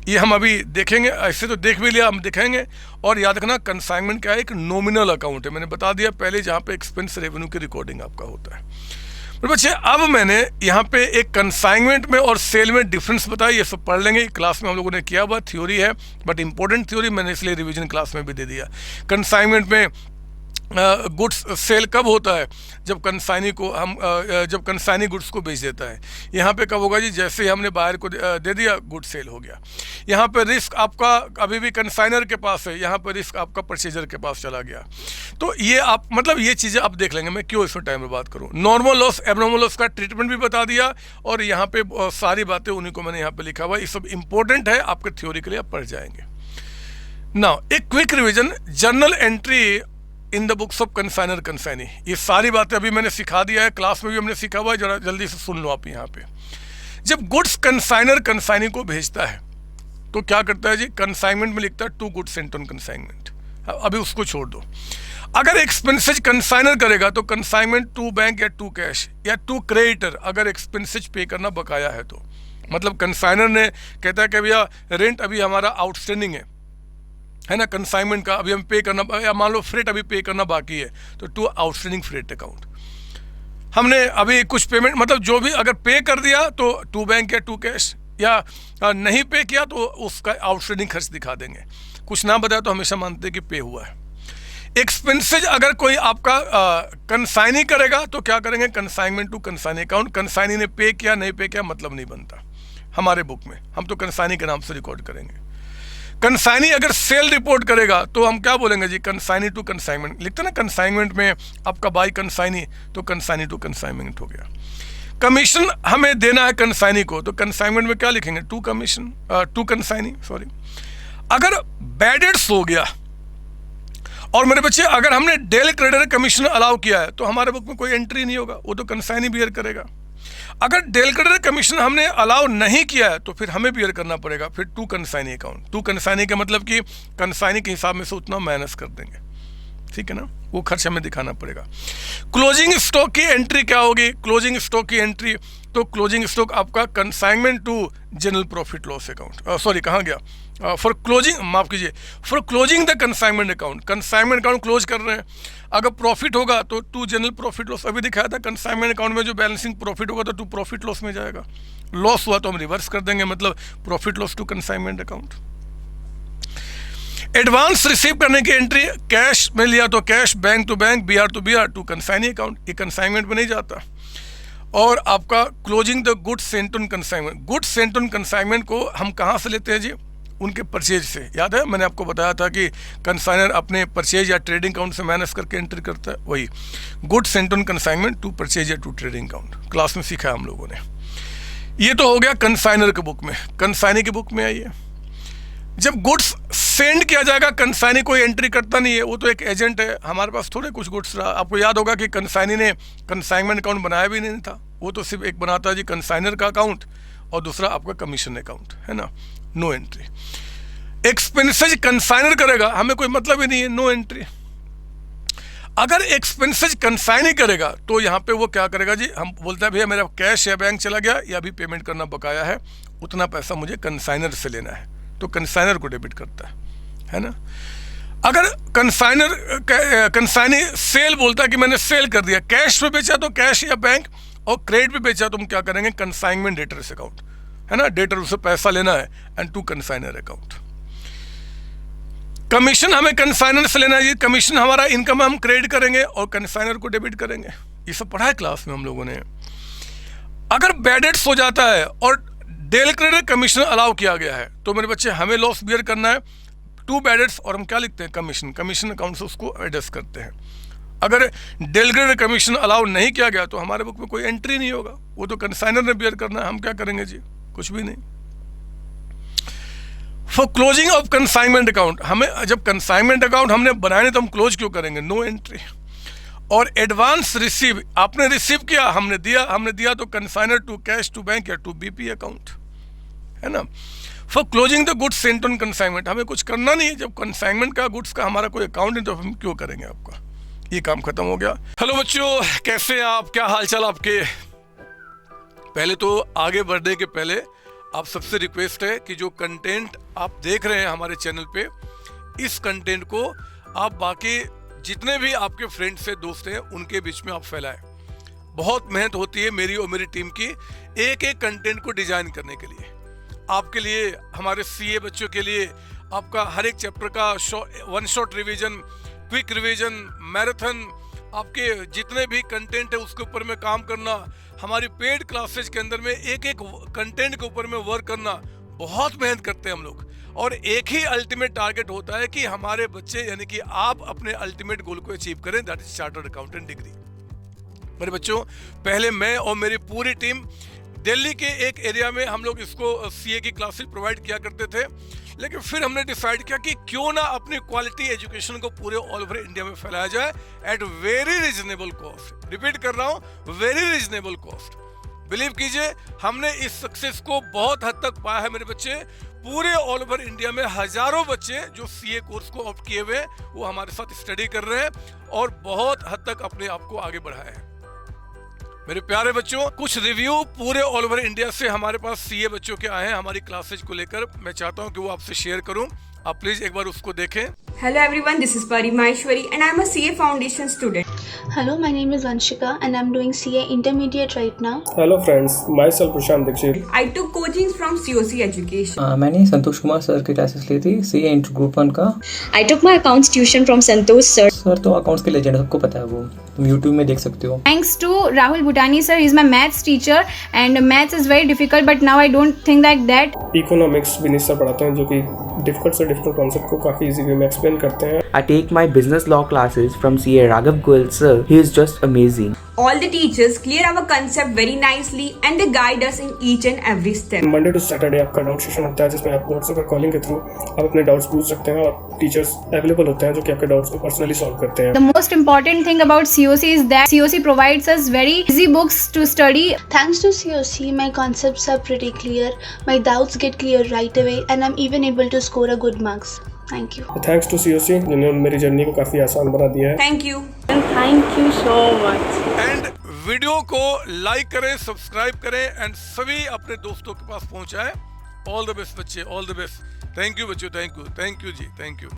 [SPEAKER 1] ये हम अभी देखेंगे, ऐसे तो देख भी लिया, हम दिखाएंगे। और याद रखना कंसाइनमेंट क्या है, एक नॉमिनल अकाउंट है, मैंने बता दिया पहले, जहाँ पे एक्सपेंस रेवेन्यू की रिकॉर्डिंग आपका होता है। तो बच्चे अब मैंने यहाँ पे एक कंसाइनमेंट में और सेल में डिफरेंस बताया, ये सब पढ़ लेंगे, क्लास में हम लोगों ने किया हुआ थ्योरी है, बट इंपॉर्टेंट थ्योरी मैंने इसलिए रिवीजन क्लास में भी दे दिया। कंसाइनमेंट में गुड्स सेल कब होता है, जब कंसाइनी को हम जब कंसाइनी गुड्स को बेच देता है। यहाँ पे कब होगा जी, जैसे ही हमने बायर को दे दिया, गुड सेल हो गया। यहाँ पे रिस्क आपका अभी भी कंसाइनर के पास है, यहाँ पे रिस्क आपका परचेजर के पास चला गया। तो ये आप मतलब ये चीज़ें आप देख लेंगे, मैं क्यों इसमें टाइम में बात करूँ। नॉर्मल लॉस एबनॉर्मल लॉस का ट्रीटमेंट भी बता दिया, और यहाँ पे सारी बातें उन्हीं को मैंने यहाँ पे लिखा हुआ, ये सब इंपॉर्टेंट है आपके थ्योरी के लिए, आप पढ़ जाएंगे। नाउ एक quick revision, journal entry in the books of consignor consignee, ये सारी बातें अभी मैंने सिखा दिया है, क्लास में भी हमने सिखा हुआ है, जरा जल्दी से सुन लो आप। यहाँ पे जब गुड्स कंसाइनर कंसाइनी को भेजता है तो क्या करता है जी, कंसाइनमेंट में लिखता है to goods sent on consignment, अभी उसको छोड़ दो। अगर एक्सपेंसेज कंसाइनर करेगा तो कंसाइनमेंट टू बैंक या टू कैश या टू क्रेडिटर, अगर एक्सपेंसेज पे करना बकाया है तो, मतलब कंसाइनर ने कहता है कि भैया रेंट अभी हमारा आउटस्टैंडिंग है ना, कंसाइनमेंट का अभी हम पे करना, या मान लो फ्रेट अभी पे करना बाकी है, तो टू आउटस्टैंडिंग फ्रेट अकाउंट। हमने अभी कुछ पेमेंट मतलब जो भी अगर पे कर दिया तो टू बैंक या टू कैश, या नहीं पे किया तो उसका आउटस्टैंडिंग खर्च दिखा देंगे। कुछ ना बताया तो हमेशा मानते हैं कि पे हुआ है। एक्सपेंसेज अगर कोई आपका कंसाइनी करेगा तो क्या करेंगे, consignment to consignee account, consignee ने पे किया नहीं पे किया मतलब नहीं बनता हमारे बुक में, हम तो कंसाइनी के नाम से रिकॉर्ड करेंगे। कंसाइनी अगर सेल रिपोर्ट करेगा तो हम क्या बोलेंगे जी, कंसाइनी टू कंसाइनमेंट लिखते ना, कंसाइनमेंट में आपका बाई कंसाइनी, तो कंसाइनी टू कंसाइनमेंट हो गया। कमीशन हमें देना है कंसाइनी को, तो कंसाइनमेंट में क्या लिखेंगे, to commission to consignee, sorry. अगर बैड डेट्स हो गया और मेरे बच्चे अगर हमने डेल क्रेडिटर कमीशन अलाउ किया है तो हमारे बुक में कोई एंट्री नहीं होगा, वो तो कंसाइनी बियर करेगा। अगर डेल क्रेडिटर कमीशन हमने अलाउ नहीं किया है तो फिर हमें बियर करना पड़ेगा, फिर to consignee account. To consignee का मतलब कि कंसाइनी के हिसाब में से उतना माइनस कर देंगे, ठीक है ना, वो खर्च हमें दिखाना पड़ेगा। क्लोजिंग स्टॉक की एंट्री क्या होगी, क्लोजिंग स्टॉक की एंट्री, तो क्लोजिंग स्टॉक आपका consignment to general profit loss account, sorry कहाँ गया, फॉर क्लोजिंग, माफ कीजिए, for closing the consignment account, consignment account close कर रहे हैं, अगर प्रॉफिट होगा तो टू जनरल प्रॉफिट लॉस, अभी दिखाया था कंसाइनमेंट अकाउंट में जो बैलेंसिंग प्रॉफिट होगा तो टू प्रॉफिट लॉस में जाएगा, लॉस हुआ तो हम रिवर्स कर देंगे, मतलब profit loss to consignment account. Advance receive करने की एंट्री, कैश में लिया तो cash, bank to bank, BR to BR, to consignee account, ये कंसाइनमेंट में नहीं जाता। और आपका closing the goods sent on consignment, goods sent on consignment को हम कहाँ से लेते हैं जी, उनके परचेज से। याद है मैंने आपको बताया था कि कंसाइनर अपने परचेज या ट्रेडिंग अकाउंट से माइनस करके एंट्री करता है, वही goods sent on consignment to purchase या टू ट्रेडिंग अकाउंट, क्लास में सीखा है हम लोगों ने। ये तो हो गया कंसाइनर के बुक में। कंसाइनी की बुक में आइए, जब गुड्स सेंड किया जाएगा, कंसाइनी कोई एंट्री करता नहीं है, वो तो एक एजेंट है, हमारे पास थोड़े कुछ गुड्स रहा। आपको याद होगा कि कंसाइनी ने कंसाइनमेंट अकाउंट बनाया भी नहीं था, वो तो सिर्फ एक बनाता है जी कंसाइनर का अकाउंट और दूसरा आपका कमीशन अकाउंट, है ना, नो एंट्री। एक्सपेंसेज कंसाइनर करेगा, हमें कोई मतलब ही नहीं है, नो एंट्री। अगर एक्सपेंसेज कंसाइनी करेगा तो यहाँ पे वो क्या करेगा जी, हम बोलते हैं भैया मेरा कैश या बैंक चला गया या अभी पेमेंट करना बकाया है, उतना पैसा मुझे कंसाइनर से लेना है, तो कंसाइनर को डेबिट करता है ना। अगर कंसाइनी सेल बोलता है कि मैंने सेल कर दिया, कैश पे बेचा तो कैश या बैंक, और क्रेडिट पे बेचा तो हम क्या करेंगे, कंसाइनमेंट डेटर्स अकाउंट, है ना, डेटर से पैसा लेना है, and to consignor account. Commission हमें कंसाइनर से लेना है जी, कमीशन हमारा इनकम हम क्रेडिट करेंगे और कंसाइनर को डेबिट करेंगे, ये सब पढ़ा है क्लास में हम लोगों ने। अगर बैड डेट्स हो जाता है और डेल क्रेडिटर कमीशन अलाउ किया गया है तो मेरे बच्चे हमें लॉस बियर करना है, टू बैड डेट्स, और हम क्या लिखते हैं, कमीशन, कमीशन अकाउंट से उसको एडजस्ट करते हैं। अगर डेल क्रेडिटर कमीशन अलाउ नहीं किया गया तो हमारे बुक में कोई एंट्री नहीं होगा, वो तो कंसाइनर ने बियर करना है, हम क्या करेंगे जी, कुछ भी नहीं। For closing of consignment account, हमें जब कंसाइनमेंट अकाउंट हमने बनाया नहीं तो हम क्लोज क्यों करेंगे, नो एंट्री। और एडवांस रिसीव, आपने रिसीव किया, हमने दिया तो consignor to cash to bank या टू बीपी अकाउंट, है ना। For closing the goods sent on consignment, हमें कुछ करना नहीं है, जब कंसाइनमेंट का गुड्स का हमारा कोई अकाउंट नहीं तो हम क्यों करेंगे, आपका ये काम खत्म हो गया। हेलो बच्चों, कैसे हैं आप, क्या हाल चाल आपके। पहले तो आगे बढ़ने के पहले आप सबसे रिक्वेस्ट है कि जो कंटेंट आप देख रहे हैं हमारे चैनल पे, इस कंटेंट को आप बाकी जितने भी आपके फ्रेंड्स से दोस्त हैं उनके बीच में आप फैलाएं। बहुत मेहनत होती है मेरी और मेरी टीम की एक एक कंटेंट को डिजाइन करने के लिए, आपके लिए, हमारे सीए बच्चों के लिए। आपका हर एक चैप्टर का one shot revision, quick revision, marathon, आपके जितने भी कंटेंट है उसके ऊपर में काम करना, हमारी पेड क्लासेज के अंदर में एक एक कंटेंट के ऊपर में वर्क करना, बहुत मेहनत करते हैं हम लोग। और एक ही अल्टीमेट टारगेट होता है कि हमारे बच्चे यानी कि आप अपने अल्टीमेट गोल को अचीव करें, that is chartered accountant degree. मेरे बच्चों, पहले मैं और मेरी पूरी टीम दिल्ली के एक एरिया में हम लोग इसको सीए की क्लासेस प्रोवाइड किया करते थे, लेकिन फिर हमने डिसाइड किया कि क्यों ना अपनी क्वालिटी एजुकेशन को पूरे ऑल ओवर इंडिया में फैलाया जाए at very reasonable cost. Repeat कर रहा हूँ, वेरी रिजनेबल कॉस्ट। बिलीव कीजिए, हमने इस सक्सेस को बहुत हद तक पाया है मेरे बच्चे। पूरे ऑल ओवर इंडिया में हजारों बच्चे जो सीए कोर्स को ऑप्ट किए हुए वो हमारे साथ स्टडी कर रहे हैं और बहुत हद तक अपने आप को आगे बढ़ाया है। मेरे प्यारे बच्चों, कुछ रिव्यू पूरे ऑल ओवर इंडिया से हमारे पास सीए बच्चों के आए हैं हमारी क्लासेज को लेकर। मैं चाहता हूं कि वो आपसे शेयर करूं, आप प्लीज एक बार उसको देखें।
[SPEAKER 7] Hello everyone, this is Pari Maheshwari and I am a CA Foundation student.
[SPEAKER 4] Hello, my name is Vanshika and I'm doing CA Intermediate right now.
[SPEAKER 8] Hello friends, myself Prashant Dikshit.
[SPEAKER 7] I took coachings from COC Education.
[SPEAKER 9] मैंने Santosh Kumar sir की classes ली थी CA inter group 1 का।
[SPEAKER 10] I took my accounts tuition from Santosh sir.
[SPEAKER 9] Sir तो accounts के legend, सबको पता है वो, तुम यूट्यूब में देख सकते हो।
[SPEAKER 10] Thanks to Rahul Bhutani sir, he is my maths teacher and maths is very difficult but now I don't think like that.
[SPEAKER 8] Economics Vineet sir पढ़ाते हैं जो कि डिफिकल्ट से डिफिकल्ट कॉन्सेप्ट को काफ़ी इजी वे में एक्सप्लेन करते हैं।
[SPEAKER 11] I take my business law classes from CA Raghav Goel sir. He is just amazing.
[SPEAKER 7] All the teachers clear our concept very nicely and they guide us in each and every step.
[SPEAKER 8] Monday to Saturday आपका doubt session होता है जिसमें आप WhatsApp पर calling के through आप अपने doubts पूछ सकते हैं और टीचर्स अवेलेबल होते हैं जो कि आपके डाउट्स को पर्सनली सॉल्व करते हैं।
[SPEAKER 10] The most important thing about COC is that COC provides us very easy books to study.
[SPEAKER 4] Thanks to COC, my concepts are pretty clear, my doubts get clear right away and I'm even able to score a good marks. Thank you.
[SPEAKER 8] Thanks to COC जिन्होंने मेरी journey को काफ़ी आसान बना दिया है।
[SPEAKER 7] Thank you.
[SPEAKER 10] Thank you so much.
[SPEAKER 1] And video को like करें, सब्सक्राइब करें एंड सभी अपने दोस्तों के पास पहुंचाएं। ऑल द बेस्ट बच्चे, all the best. Thank you बच्चों, थैंक यू जी, थैंक यू।